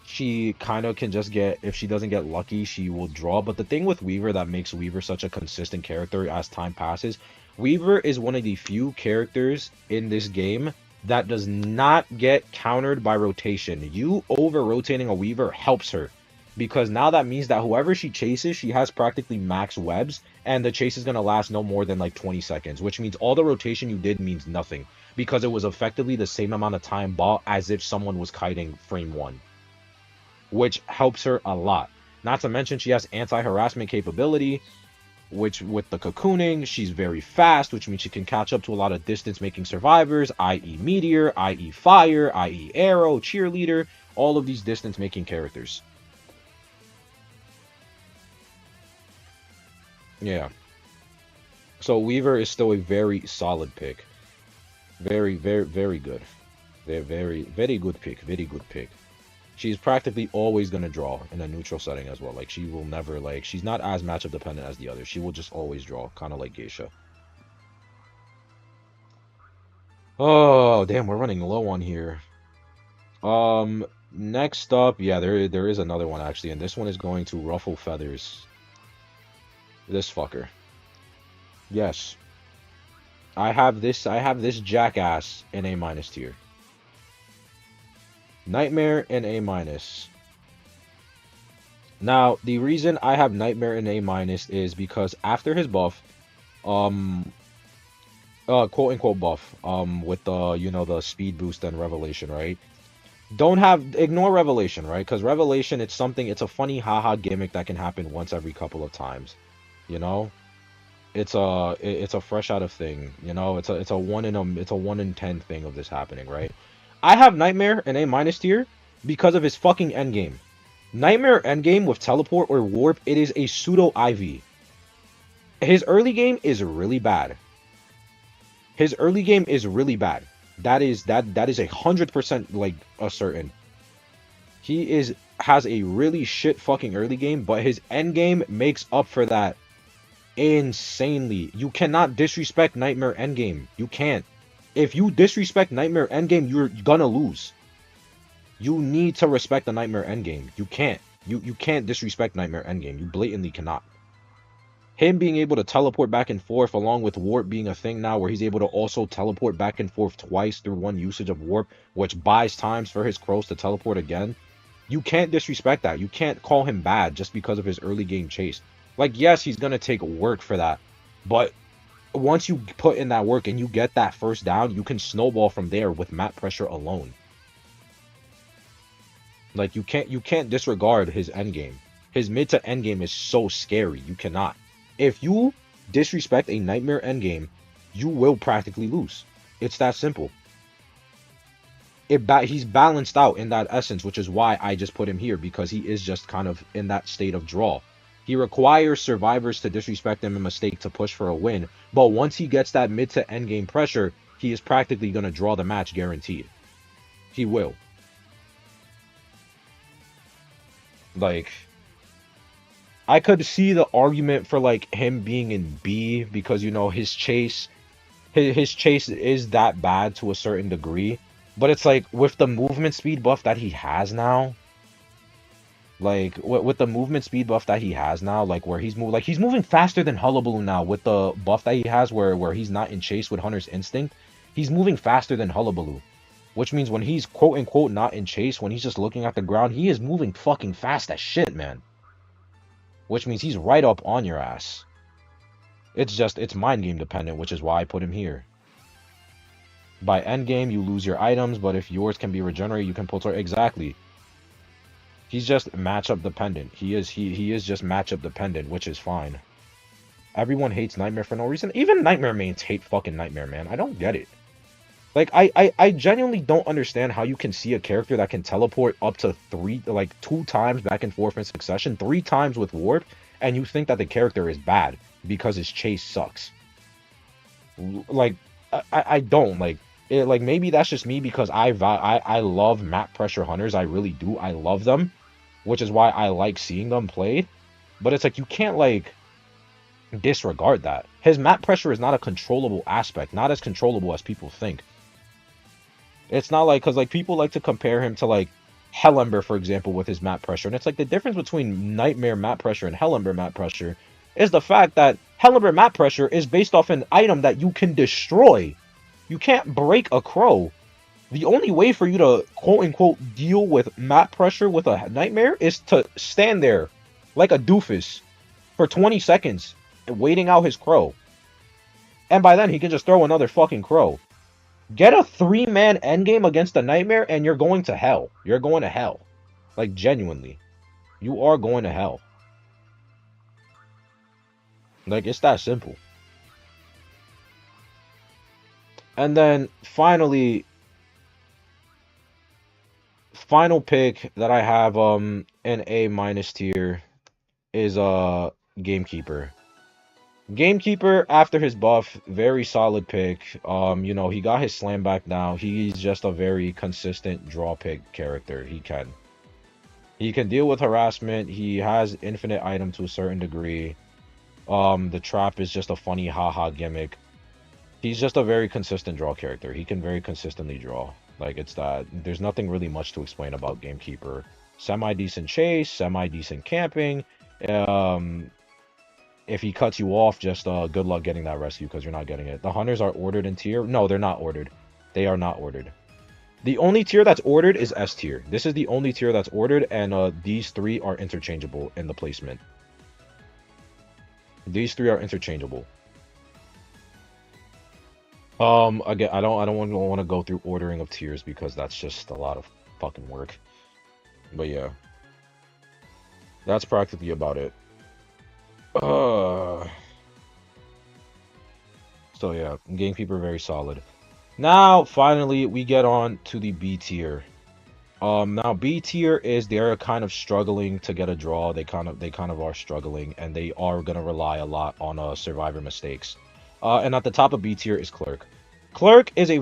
she kind of can just get, if she doesn't get lucky, she will draw. But the thing with Weaver that makes Weaver such a consistent character as time passes, Weaver is one of the few characters in this game that does not get countered by rotation. You over-rotating a Weaver helps her. Because now that means that whoever she chases, she has practically max webs, and the chase is going to last no more than like 20 seconds, which means all the rotation you did means nothing, because it was effectively the same amount of time bought as if someone was kiting frame 1, which helps her a lot. Not to mention she has anti-harassment capability, which with the cocooning, she's very fast, which means she can catch up to a lot of distance-making survivors, i.e. Meteor, i.e. Fire, i.e. Arrow, Cheerleader, all of these distance-making characters. Yeah. So Weaver is still a very solid pick. Very, very, very good. Very good pick. Very good pick. She's practically always going to draw in a neutral setting as well. Like, she will never, like, she's not as matchup dependent as the others. She will just always draw, kind of like Geisha. Oh, damn, we're running low on here. Next up, yeah, there is another one actually, and this one is going to ruffle feathers. This fucker. Yes. I have this jackass in A minus tier. Nightmare in A minus. Now, the reason I have Nightmare in A minus is because after his buff, quote unquote buff, with the, you know, the speed boost and revelation, right? Ignore revelation, right? Because revelation, it's a funny haha gimmick that can happen once every couple of times. You know, it's a fresh out of thing. You know, it's a 1 in 10 thing of this happening, right? I have Nightmare in A minus tier because of his fucking endgame. Nightmare endgame with teleport or warp, it is a pseudo IV. His early game is really bad. His early game is really bad. That is 100% like a certain. He has a really shit fucking early game, but his end game makes up for that insanely. You cannot disrespect Nightmare endgame. You can't. If you disrespect Nightmare endgame, you're gonna lose. You need to respect the Nightmare endgame. You can't. You can't disrespect Nightmare endgame. You blatantly cannot. Him being able to teleport back and forth, along with warp being a thing now, where he's able to also teleport back and forth twice through one usage of warp, which buys times for his crows to teleport again. You can't disrespect that. You can't call him bad just because of his early game chase. Like, yes, he's gonna take work for that, but once you put in that work and you get that first down, you can snowball from there with map pressure alone. Like, you can't disregard his end game. His mid to end game is so scary. You cannot. If you disrespect a Nightmare end game, you will practically lose. It's that simple. He's balanced out in that essence, which is why I just put him here, because he is just kind of in that state of draw. He requires survivors to disrespect him and mistake to push for a win, but once he gets that mid to end game pressure, he is practically going to draw the match guaranteed. He will. Like, I could see the argument for like him being in B because you know his chase is that bad to a certain degree, but it's like with the movement speed buff that he has now, like with the movement speed buff that he has now, like where he's moving faster than Hullabaloo now with the buff that he has where he's not in chase with Hunter's Instinct. He's moving faster than Hullabaloo, which means when he's quote unquote not in chase, when he's just looking at the ground, he is moving fucking fast as shit, man. Which means he's right up on your ass. It's mind game dependent, which is why I put him here. By end game, you lose your items, but if yours can be regenerated, you can pull torch. Exactly. He's just matchup dependent. He is just matchup dependent, which is fine. Everyone hates Nightmare for no reason. Even Nightmare mains hate fucking Nightmare, man. I don't get it. Like, I genuinely don't understand how you can see a character that can teleport up to two times back and forth in succession, 3 times with warp, and you think that the character is bad because his chase sucks. Like, I don't like it. Like, maybe that's just me because I love map pressure hunters. I really do. I love them, which is why I like seeing them played. But it's like you can't like disregard that. His map pressure is not a controllable aspect, not as controllable as people think. It's not like, because like people like to compare him to like Hellember, for example, with his map pressure, and it's like the difference between Nightmare map pressure and Hellember map pressure is the fact that Hellember map pressure is based off an item that you can destroy. You can't break a crow. The only way for you to quote unquote deal with map pressure with a Nightmare is to stand there like a doofus for 20 seconds waiting out his crow. And by then he can just throw another fucking crow. Get a 3-man endgame against a Nightmare and you're going to hell. You're going to hell. Like, genuinely. You are going to hell. Like, it's that simple. And then, finally, final pick that I have in A minus tier is Gamekeeper. Gamekeeper, after his buff, very solid pick. You know, he got his slam back now. He's just a very consistent draw pick character. He can deal with harassment. He has infinite item to a certain degree. The trap is just a funny haha gimmick. He's just a very consistent draw character. He can very consistently draw. Like, it's that. There's nothing really much to explain about Gamekeeper. Semi-decent chase, semi-decent camping. If he cuts you off, just good luck getting that rescue because you're not getting it. The hunters are ordered in tier. No, they're not ordered. They are not ordered. The only tier that's ordered is S tier. This is the only tier that's ordered, and these 3 are interchangeable in the placement. These 3 are interchangeable. Again, I don't want to go through ordering of tiers because that's just a lot of fucking work. But yeah, that's practically about it. So yeah, Gamekeeper very solid. Now, finally, we get on to the B tier. Now B tier is they're kind of struggling to get a draw. They kind of are struggling, and they are gonna rely a lot on survivor mistakes. And at the top of B tier is Clerk. Clerk is a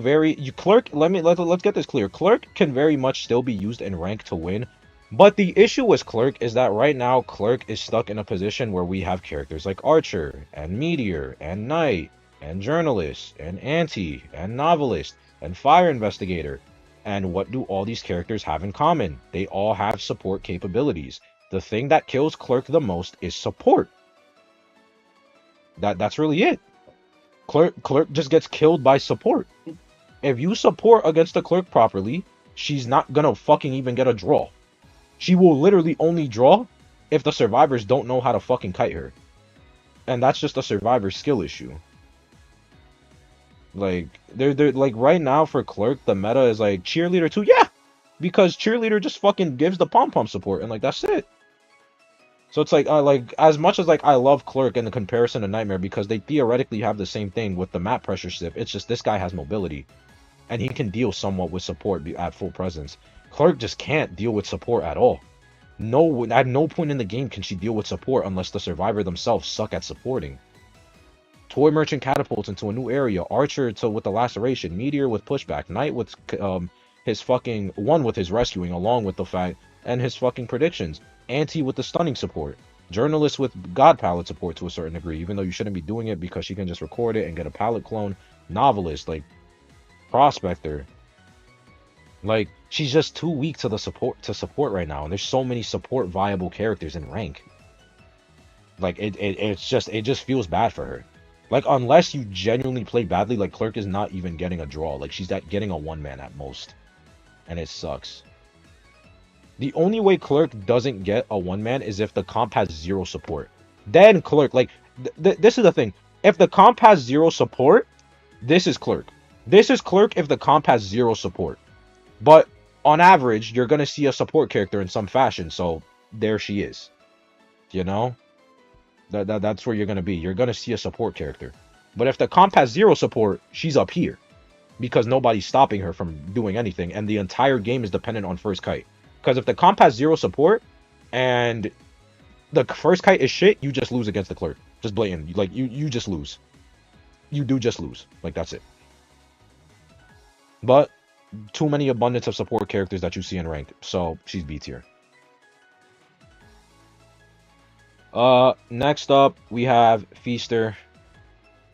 Clerk. Let's get this clear. Clerk can very much still be used in rank to win, but the issue with Clerk is that right now Clerk is stuck in a position where we have characters like Archer and Meteor and Knight and Journalist and Anti and Novelist and Fire Investigator. And what do all these characters have in common? They all have support capabilities. The thing that kills Clerk the most is support. That's really it. Clerk just gets killed by support. If you support against the Clerk properly, she's not gonna fucking even get a draw. She will literally only draw if the survivors don't know how to fucking kite her. And that's just a survivor skill issue. Like they're like right now for Clerk, the meta is like Cheerleader 2, yeah, because Cheerleader just fucking gives the pom pom support and like that's it. So it's like as much as like I love Clerk in the comparison to Nightmare because they theoretically have the same thing with the map pressure shift. It's just this guy has mobility and he can deal somewhat with support at full presence. Clerk just can't deal with support at all. No, at no point in the game can she deal with support unless the survivor themselves suck at supporting. Toy Merchant catapults into a new area. Archer with the laceration. Meteor with pushback. Knight with his fucking one with his rescuing, along with the fact and his fucking predictions. Anti with the stunning support. Journalist with God palette support to a certain degree, even though you shouldn't be doing it because she can just record it and get a palette clone. Novelist, like Prospector. Like she's just too weak to the support right now, and there's so many support viable characters in rank. Like it just feels bad for her. Like unless you genuinely play badly, like Clerk is not even getting a draw. Like she's getting a one man at most, and it sucks. The only way Clerk doesn't get a one man is if the comp has zero support. Then Clerk, like this is the thing. If the comp has zero support, this is Clerk. This is Clerk if the comp has zero support. But on average, you're gonna see a support character in some fashion. So there she is. You know. That's where you're going to be. You're going to see a support character. But if the comp has zero support, she's up here. Because nobody's stopping her from doing anything. And the entire game is dependent on first kite. Because if the comp has zero support, and the first kite is shit, you just lose against the Clerk. Just blatant. Like, you just lose. You do just lose. Like, that's it. But, too many abundance of support characters that you see in ranked. So, she's B tier. Next up, we have Feaster.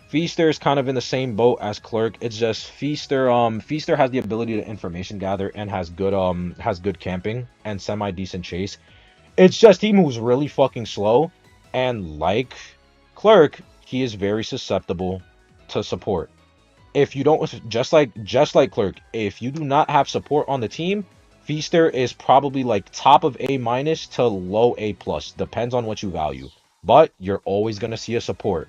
Feaster is kind of in the same boat as Clerk. It's just Feaster, Feaster has the ability to information gather and has good camping and semi-decent chase. It's just he moves really fucking slow, and like Clerk, he is very susceptible to support. If you don't, just like Clerk, if you do not have support on the team, Feaster is probably like top of A minus to low A plus. Depends on what you value. But you're always gonna see a support.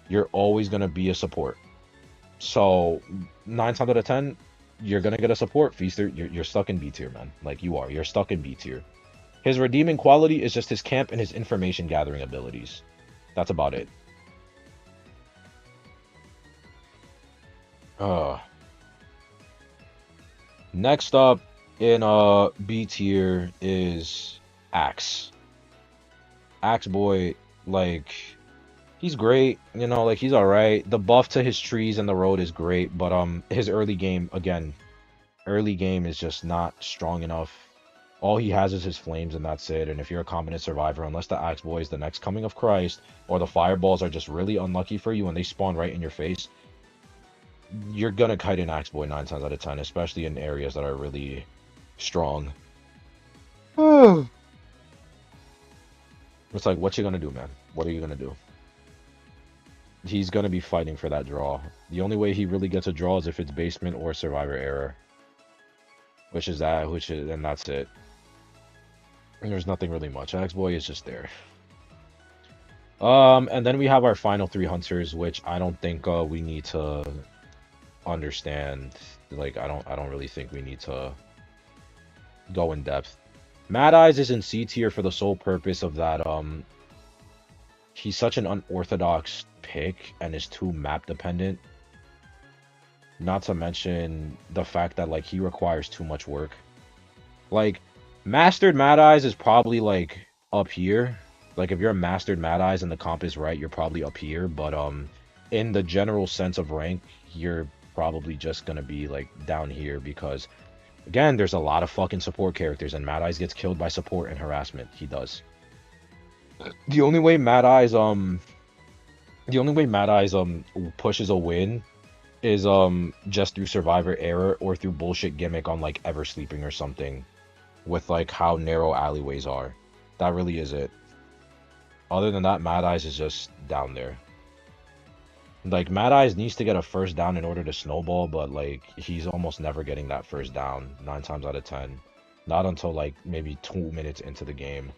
You're always gonna be a support. So 9 times out of 10, you're gonna get a support. Feaster, you're stuck in B tier, man. Like you are. You're stuck in B tier. His redeeming quality is just his camp and his information gathering abilities. That's about it. Next up in B tier is Axe. Axe Boy, like he's great, you know, like he's alright. The buff to his trees and the road is great, but his early game again, early game is just not strong enough. All he has is his flames and that's it. And if you're a competent survivor, unless the Axe Boy is the next coming of Christ, or the fireballs are just really unlucky for you and they spawn right in your face, you're gonna kite an Axe Boy 9 times out of 10, especially in areas that are really strong. It's like, what you gonna do, man? What are you gonna do? He's gonna be fighting for that draw. The only way he really gets a draw is if it's basement or survivor error. And that's it. And there's nothing really much. Axe Boy is just there. And then we have our final 3 hunters, which I don't think we need to understand. Like, I don't really think we need to go in depth. Mad Eyes is in C tier for the sole purpose of that he's such an unorthodox pick and is too map dependent. Not to mention the fact that like he requires too much work. Like mastered Mad Eyes is probably like up here. Like if you're a mastered Mad Eyes and the comp is right, you're probably up here. But in the general sense of rank, you're probably just gonna be like down here because again, there's a lot of fucking support characters and Mad Eyes gets killed by support and harassment. He does. The only way Mad Eyes the only way Mad Eyes pushes a win is just through survivor error or through bullshit gimmick on like ever sleeping or something with like how narrow alleyways are. That really is it. Other than that, Mad Eyes is just down there. Like Mad Eyes needs to get a first down in order to snowball, but like he's almost never getting that first down 9 times out of 10. Not until like maybe 2 minutes into the game.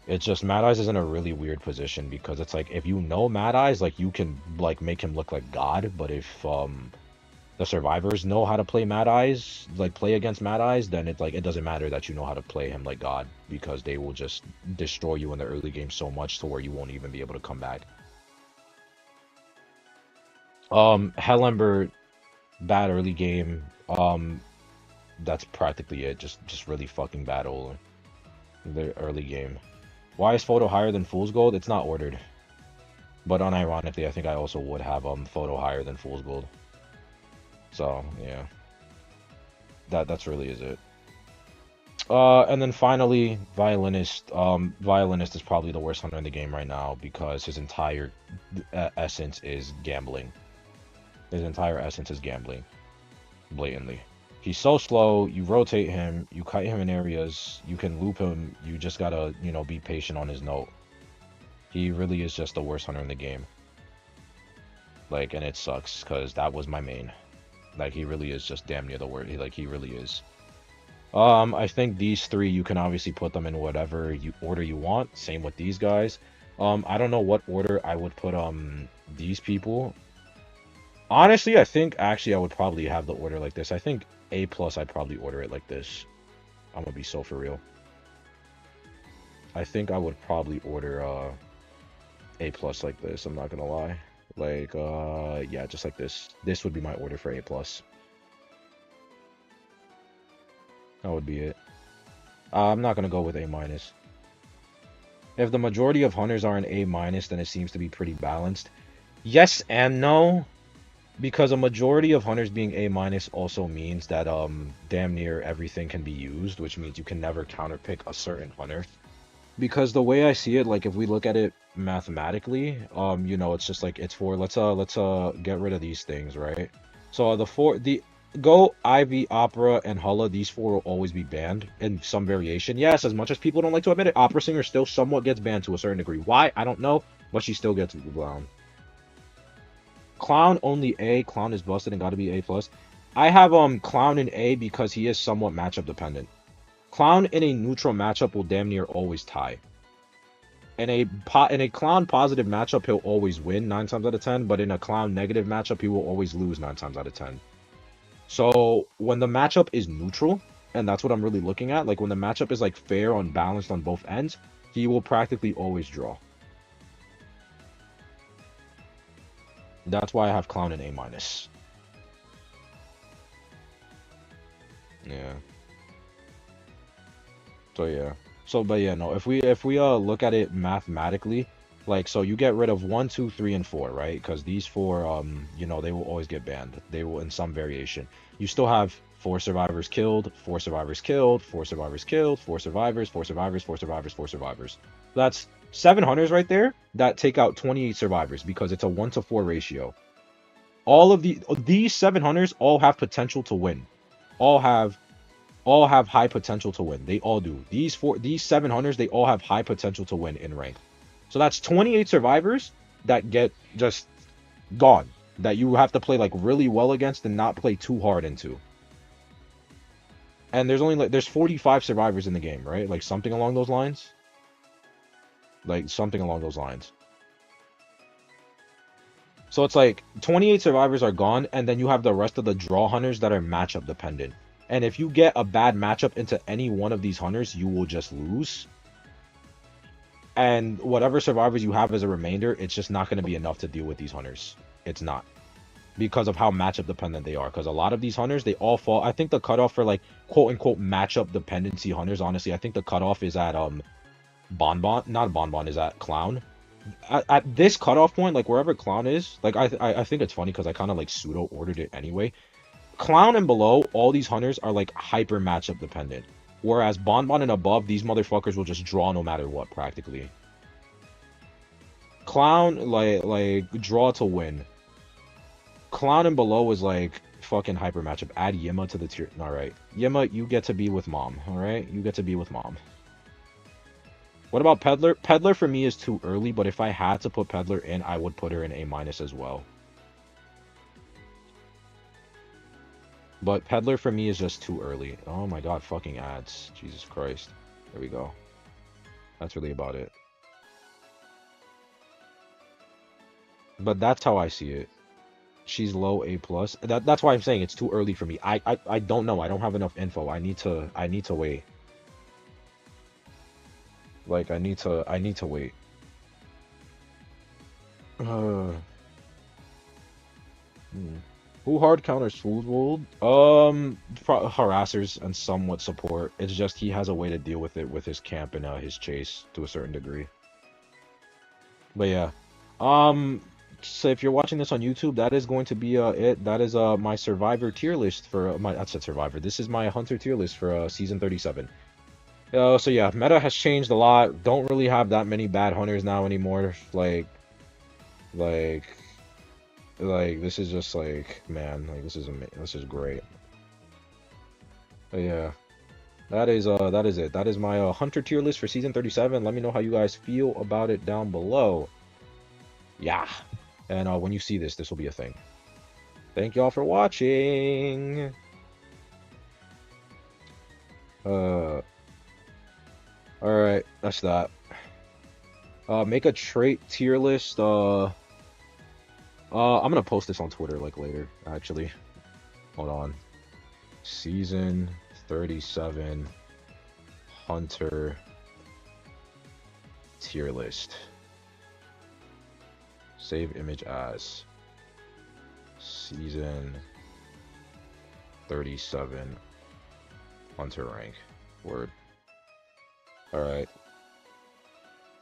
It's just Mad Eyes is in a really weird position because it's like if you know Mad Eyes, like you can like make him look like God, but if the survivors know how to play Mad Eyes, like play against Mad Eyes, then it's like it doesn't matter that you know how to play him like God because they will just destroy you in the early game so much to where you won't even be able to come back. Hellember, bad early game. That's practically it. Just really fucking bad the early game. Why is photo higher than Fool's Gold? It's not ordered. But unironically, I think I also would have photo higher than Fool's Gold. So yeah, that's really is it. And then finally, Violinist. Violinist is probably the worst hunter in the game right now because his entire essence is gambling. His entire essence is gambling, blatantly. He's so slow. You rotate him. You kite him in areas. You can loop him. You just gotta, you know, be patient on his note. He really is just the worst hunter in the game. Like, and it sucks because that was my main. Like, he really is just damn near the worst. He really is. I think these three, you can obviously put them in whatever order you want. Same with these guys. I don't know what order I would put these people. Honestly, I think actually I would probably have the order like this. I think A plus I'd probably order it like this. I'm gonna be so for real. I think I would probably order A plus like this, I'm not gonna lie. Like yeah, just like this. This would be my order for A plus. That would be it. I'm not gonna go with A minus. If the majority of hunters are an A minus, then it seems to be pretty balanced. Yes and no, because a majority of hunters being A minus also means that damn near everything can be used, which means you can never counterpick a certain hunter. Because the way I see it, like if we look at it mathematically, you know, it's just like it's for let's get rid of these things, right? So the Go, Ivy, Opera, and Hulla, these four will always be banned in some variation. Yes, as much as people don't like to admit it, Opera Singer still somewhat gets banned to a certain degree. Why? I don't know, but she still gets blown. Clown only A. Clown is busted and got to be A plus. I have Clown in A because he is somewhat matchup dependent. Clown in a neutral matchup will damn near always tie. In a Clown positive matchup, he'll always win 9 times out of 10. But in a Clown negative matchup, he will always lose 9 times out of 10. So when the matchup is neutral, and that's what I'm really looking at, like when the matchup is like fair on balanced on both ends, he will practically always draw. That's why I have Clown in A minus. Yeah. So yeah. So but yeah, no. If we look at it mathematically, like so you get rid of 1, 2, 3, and 4, right? Because these four, you know, they will always get banned. They will in some variation. You still have 4 survivors killed, 4 survivors killed, 4 survivors killed, 4 survivors, 4 survivors, 4 survivors, 4 survivors. That's 7 hunters right there that take out 28 survivors because it's a 1-to-4 ratio. All of these 7 hunters all have potential to win. All have high potential to win. They all do. These 7 hunters, they all have high potential to win in rank. So that's 28 survivors that get just gone. That you have to play like really well against and not play too hard into. And there's only like there's 45 survivors in the game, right? Like something along those lines. Like something along those lines. So it's like 28 survivors are gone, and then you have the rest of the draw hunters that are matchup dependent. And if you get a bad matchup into any one of these hunters, you will just lose. And whatever survivors you have as a remainder, it's just not going to be enough to deal with these hunters. It's not. because of how matchup dependent they are. Because a lot of these hunters, they all fall. I think the cutoff for like quote unquote matchup dependency hunters, honestly, I think the cutoff is at Bonbon, not Bonbon, is at Clown. At this cutoff point, like wherever Clown is, like I think it's funny because I kind of like pseudo ordered it anyway. Clown and below, all these hunters are like hyper matchup dependent. Whereas Bonbon and above, these motherfuckers will just draw no matter what practically. Clown like draw to win. Clown and below is like fucking hyper matchup. Add Yima to the tier. All right, Yima, you get to be with mom. All right, you get to be with mom. What about Peddler? Peddler for me is too early, but if I had to put Peddler in, I would put her in A minus as well. But Peddler for me is just too early. Oh my god, fucking ads. Jesus Christ. There we go. That's really about it. But that's how I see it. She's low A plus. That's why I'm saying it's too early for me. I don't know. I don't have enough info. I need to wait. Like I need to wait. Uh, hmm. Who hard counters Food World? Harassers and somewhat support. It's just he has a way to deal with it with his camp and his chase to a certain degree. But yeah, um, so if you're watching this on YouTube, that is going to be it. That is my Survivor tier list for my. That's a Survivor. This is my Hunter tier list for season 37. So yeah, meta has changed a lot. Don't really have that many bad hunters now anymore. Like, like this is just like, man, like this is great. But yeah, that is it. That is my Hunter tier list for season 37. Let me know how you guys feel about it down below. Yeah. And when you see this, this will be a thing. Thank y'all for watching. All right, that's that. Make a trait tier list. I'm gonna post this on Twitter like later. Actually, hold on. Season 37 Hunter tier list. Save image as season 37 Hunter rank. Word. Alright.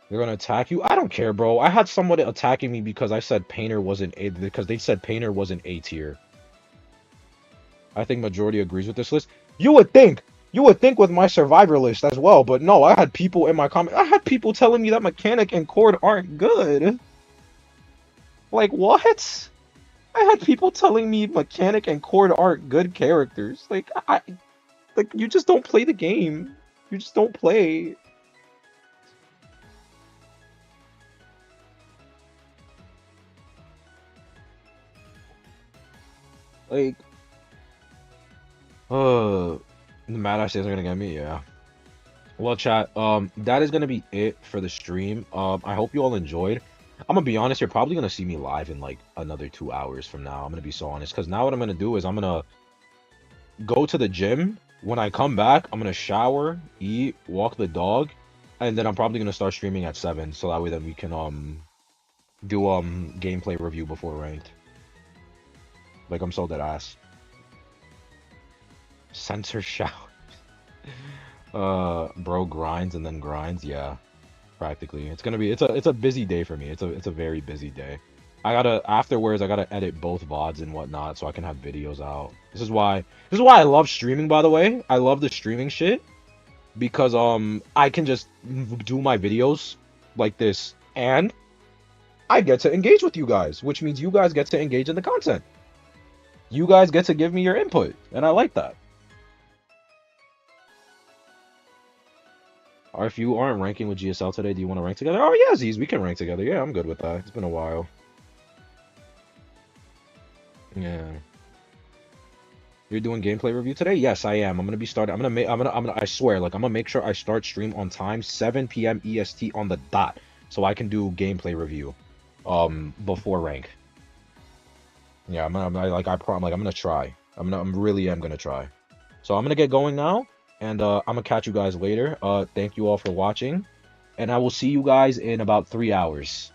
They're gonna attack you? I don't care, bro. I had someone attacking me because I said Painter wasn't A because they said Painter wasn't A tier. I think majority agrees with this list. You would think with my survivor list as well, but no, I had people in my comment. I had people telling me that mechanic and cord aren't good. Like what? I had people telling me mechanic and cord aren't good characters. Like you just don't play the game. You just don't play. Like the Mad Eye are gonna get me, yeah. Well, chat, that is gonna be it for the stream. I hope you all enjoyed. I'm gonna be honest, you're probably gonna see me live in like another 2 hours from now. I'm gonna be so honest, because now what I'm gonna do is I'm gonna go to the gym. When I come back, I'm gonna shower, eat, walk the dog, and then I'm probably gonna start streaming at 7, so that way then we can do gameplay review before ranked. Like I'm so dead ass. Censor shower. Bro grinds and then grinds, yeah. Practically. It's gonna be it's a busy day for me. It's a very busy day. I gotta afterwards I gotta edit both VODs and whatnot so I can have videos out. This is why I love streaming, by the way. I love the streaming shit because I can just do my videos like this and I get to engage with you guys, which means you guys get to engage in the content. You guys get to give me your input, and I like that. Or if you aren't ranking with GSL today, do you want to rank together? Oh yeah, Z's, we can rank together. Yeah, I'm good with that. It's been a while. Yeah. You're doing gameplay review today? Yes, I am. I'm gonna be starting. I swear, like I'm gonna make sure I start stream on time, 7 p.m. EST on the dot, so I can do gameplay review, before rank. Yeah, I'm gonna try. I'm really am gonna try. So I'm gonna get going now, and I'm gonna catch you guys later. Thank you all for watching, and I will see you guys in about 3 hours.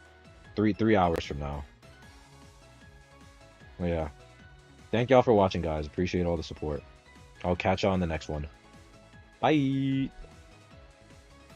Three hours from now. Yeah. Thank y'all for watching, guys. Appreciate all the support. I'll catch y'all on the next one. Bye.